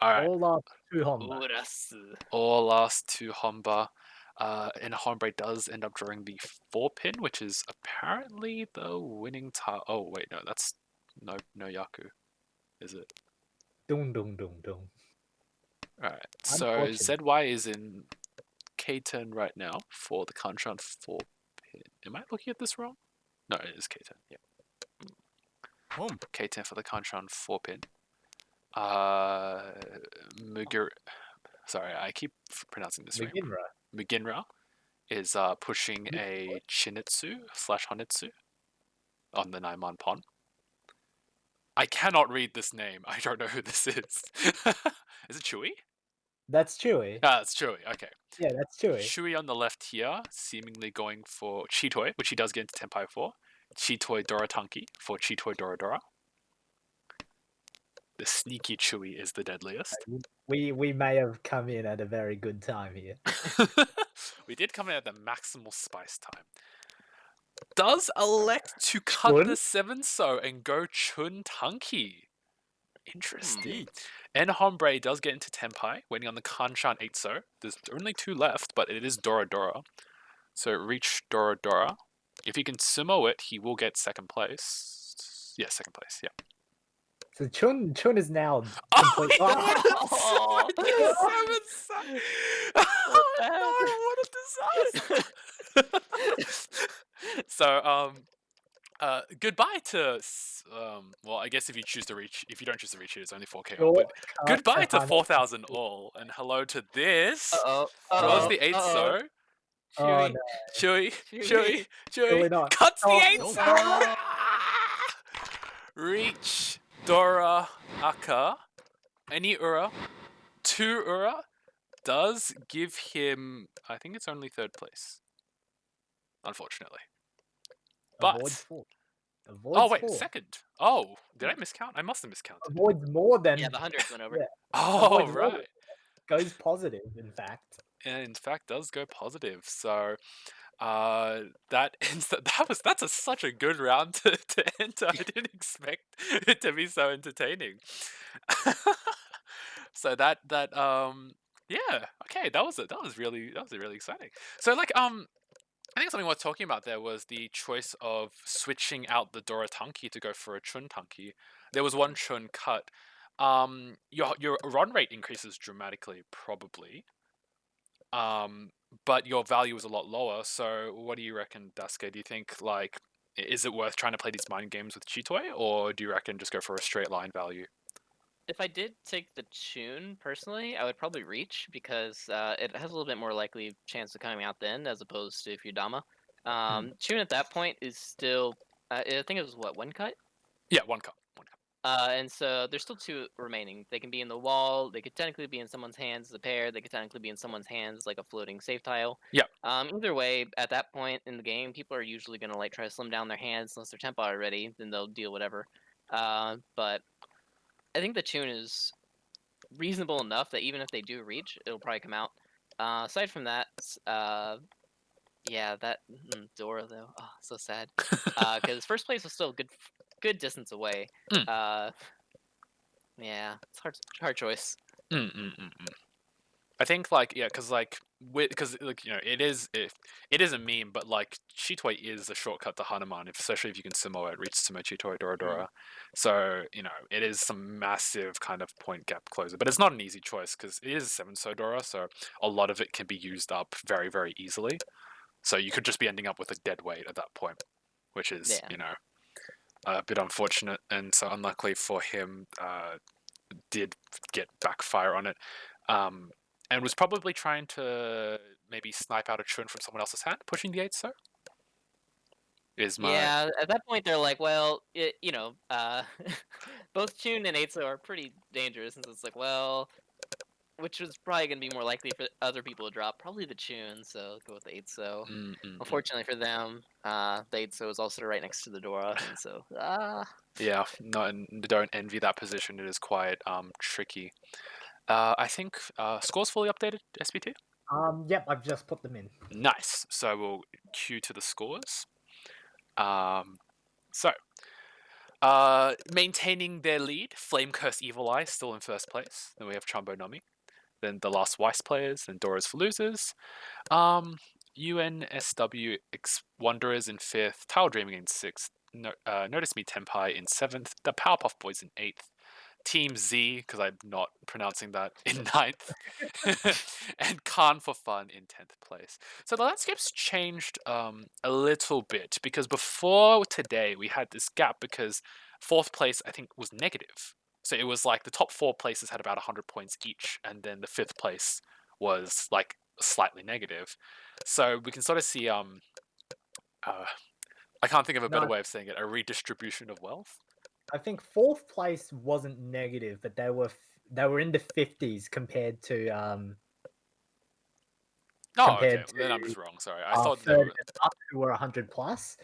A: All right.
B: All lost to Honba.
C: Urasu.
A: All last to Honba. And Hombre does end up drawing the 4-pin, which is apparently the winning tile. Oh wait, no, that's no Yaku, is it?
B: Dum dum dum dum.
A: All right. So
B: Unfortunate.
A: ZY is in K10 right now for the Kanchan 4-pin. Am I looking at this wrong? No, it is K10. Yeah. K10 for the Kanchan 4-pin. Sorry, I keep pronouncing this wrong. Muginra is pushing a Chinitsu/Honitsu on the Naimon Pon. I cannot read this name. I don't know who this is. Is it Chewy?
B: That's Chewy.
A: Ah, it's Chewy. Okay.
B: Yeah, that's Chewy.
A: Chewy on the left here, seemingly going for Chitoi, which he does get into Tenpai for. Chitoi Doratanki for Chitoi Doradora. The sneaky Chewy is the deadliest.
B: We may have come in at a very good time here.
A: We did come in at the maximal spice time. Does elect to cut
B: Chun?
A: the 7-so and go Chun Tanki. Interesting. And Hombre does get into Tenpai, waiting on the Kanchan 8-so. There's only 2 left, but it is Doradora. So reach Doradora. If he can sumo it, he will get second place. Yeah, second place, yeah.
B: So Chun is now
A: Oh,
B: complete.
A: he wanted to sumo the 7-so! Oh no, what a disaster! So, goodbye to well, I guess if you don't choose to reach it, it's only 4K all, but goodbye to 4,000 all, and hello to this. Draws the 8-so.
B: Oh,
A: Chewy,
B: no.
A: Chewy,
B: not.
A: cuts the
B: Oh,
A: 8-so. Reach Dora Aka. Any Ura, 2 Ura does give him, I think it's only 3rd place. Unfortunately. But
B: Avoids 4.
A: oh wait,
B: 4.
A: 2nd. Oh, did I miscount? I must have miscounted.
B: Avoids more than.
C: Yeah, the hundreds went over.
B: Yeah.
A: Oh
B: avoids more than-
A: right.
B: Goes positive, in fact.
A: And in fact does go positive. So that ends that's such a good round to enter. I didn't expect it to be so entertaining. So that yeah, okay, that was really exciting. So like I think something worth talking about there was the choice of switching out the Doratanki to go for a Chun Tanki. There was one Chun cut. Your run rate increases dramatically, probably. But your value is a lot lower. So what do you reckon, Daisuke? Do you think like is it worth trying to play these mind games with Chitoi, or do you reckon just go for a straight line value?
C: If I did take the Chun personally, I would probably reach because it has a little bit more likely chance of coming out then as opposed to Fudama. Chun at that point is still, I think it was what, 1 cut?
A: Yeah, 1 cut.
C: And so there's still 2 remaining. They can be in the wall. They could technically be in someone's hands as a pair. They could technically be in someone's hands like a floating save tile.
A: Yeah.
C: Either way, at that point in the game, people are usually gonna like try to slim down their hands unless they're tempo already. Then they'll deal whatever. But I think the Chun is reasonable enough that even if they do reach, it'll probably come out. Aside from that, yeah, that Dora though, oh, so sad. Because first place was still a good distance away. Yeah, it's hard choice.
A: I think like because like it is a meme, but like Chitoi is a shortcut to Hanuman, especially if you can sumo it, reach sumo Chitoi Doradora. So it is some massive kind of point gap closer, but it's not an easy choice because it is a 7-so Dora, so a lot of it can be used up very very easily. So you could just be ending up with a dead weight at that point, which is a bit unfortunate, and so unluckily for him, did get backfire on it. And was probably trying to maybe snipe out a Chun from someone else's hand, pushing the 8-so.
C: Yeah, at that point they're like, well, both Chun and 8-so are pretty dangerous, since it's like, well, which was probably going to be more likely for other people to drop, probably the Chun, so go with the 8-so. Unfortunately for them, the 8-so is also right next to the Dora, and so,
A: Yeah, don't envy that position. It is quite tricky. I think scores fully updated, SPT?
B: Yep, I've just put them in.
A: Nice. So we'll cue to the scores. So, maintaining their lead, Flame Curse Evil Eye still in first place. Then we have Chumbo Nomi. Then the last Weiss players, then Doras for losers. UNSW Wanderers in fifth, Tile Dreaming in sixth, Notice Me Tenpai in seventh, the Powerpuff Boys in eighth, Team Z, because I'm not pronouncing that, in ninth, and Khan for Fun in 10th place. So the landscape's changed a little bit, because before today we had this gap because fourth place I think was negative. So it was like the top four places had about 100 points each, and then the fifth place was like slightly negative. So we can sort of see I can't think of a better
B: No.
A: way of saying it, a redistribution of wealth.
B: I think fourth place wasn't negative, but they were in the 50s compared to
A: Oh,
B: compared
A: okay. Then I'm just wrong. Sorry. I
B: our
A: thought they
B: third
A: were.
B: and up who were 100 plus.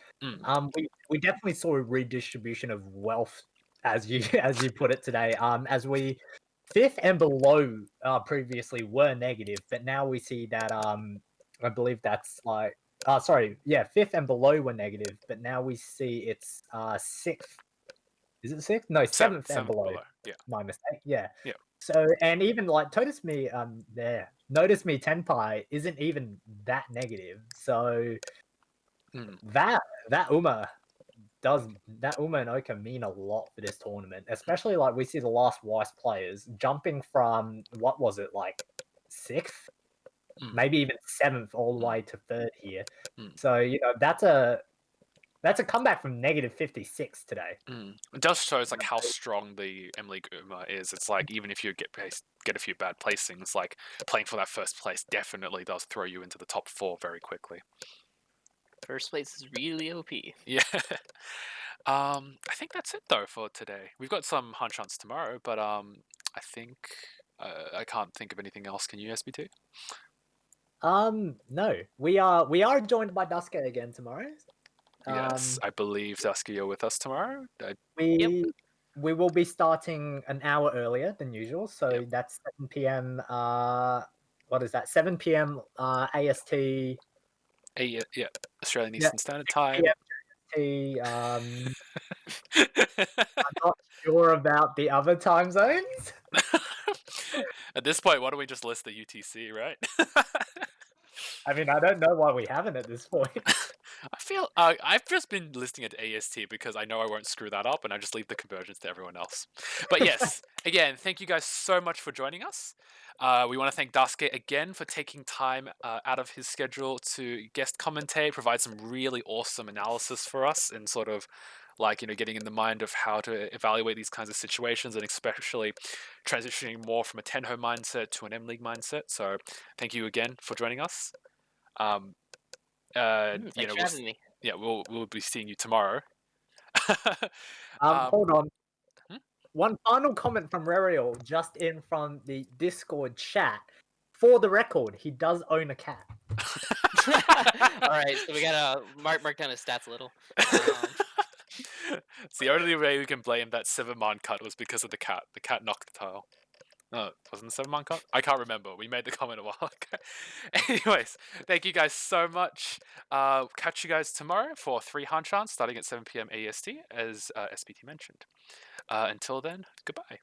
B: We definitely saw a redistribution of wealth, as you put it today. As we fifth and below previously were negative, but now we see that I believe that's like fifth and below were negative, but now we see it's sixth. Is it sixth? No, seventh and below.
A: Yeah.
B: My mistake. Yeah.
A: Yeah.
B: So, and even like Notice Me Tenpai isn't even that negative. So that Uma and Oka mean a lot for this tournament, especially like we see the last Weiss players jumping from what was it, like sixth, maybe even seventh, all the way to third here. So that's a comeback from negative 56 today.
A: It does show us like how strong the M League UMA is. It's like even if you get a few bad placings, like playing for that first place definitely does throw you into the top four very quickly.
C: First place is really OP.
A: Yeah. I think that's it though for today. We've got some Hanchans tomorrow, but I think I can't think of anything else. Can you, SB2?
B: No. We are joined by Duska again tomorrow.
A: Yes, I believe Dusky, you're with us tomorrow.
B: We will be starting an hour earlier than usual, so that's 7 p.m. What is that? 7 p.m. AST.
A: Yeah, Australian Eastern Standard Time.
B: I'm not sure about the other time zones.
A: At this point, why don't we just list the UTC, right?
B: I mean, I don't know why we haven't at this point.
A: I feel I've just been listing it to AST because I know I won't screw that up, and I just leave the conversions to everyone else. But yes, again, thank you guys so much for joining us. We want to thank Daisuke again for taking time out of his schedule to guest commentate, provide some really awesome analysis for us, and sort of like getting in the mind of how to evaluate these kinds of situations, and especially transitioning more from a Tenho mindset to an M League mindset. So thank you again for joining us.
C: Thanks for having me.
A: Yeah, we'll be seeing you tomorrow.
B: Hold on. One final comment from Reriel, just in from the Discord chat. For the record, he does own a cat.
C: All right, so we gotta mark down his stats a little.
A: It's the only way we can blame that 7-man cut was because of the cat. The cat knocked the tile. No, wasn't the 7-man cut? I can't remember. We made the comment a while ago. Anyways, thank you guys so much. Catch you guys tomorrow for 3 Hanchans starting at 7 p.m. AST, as SPT mentioned. Until then, goodbye.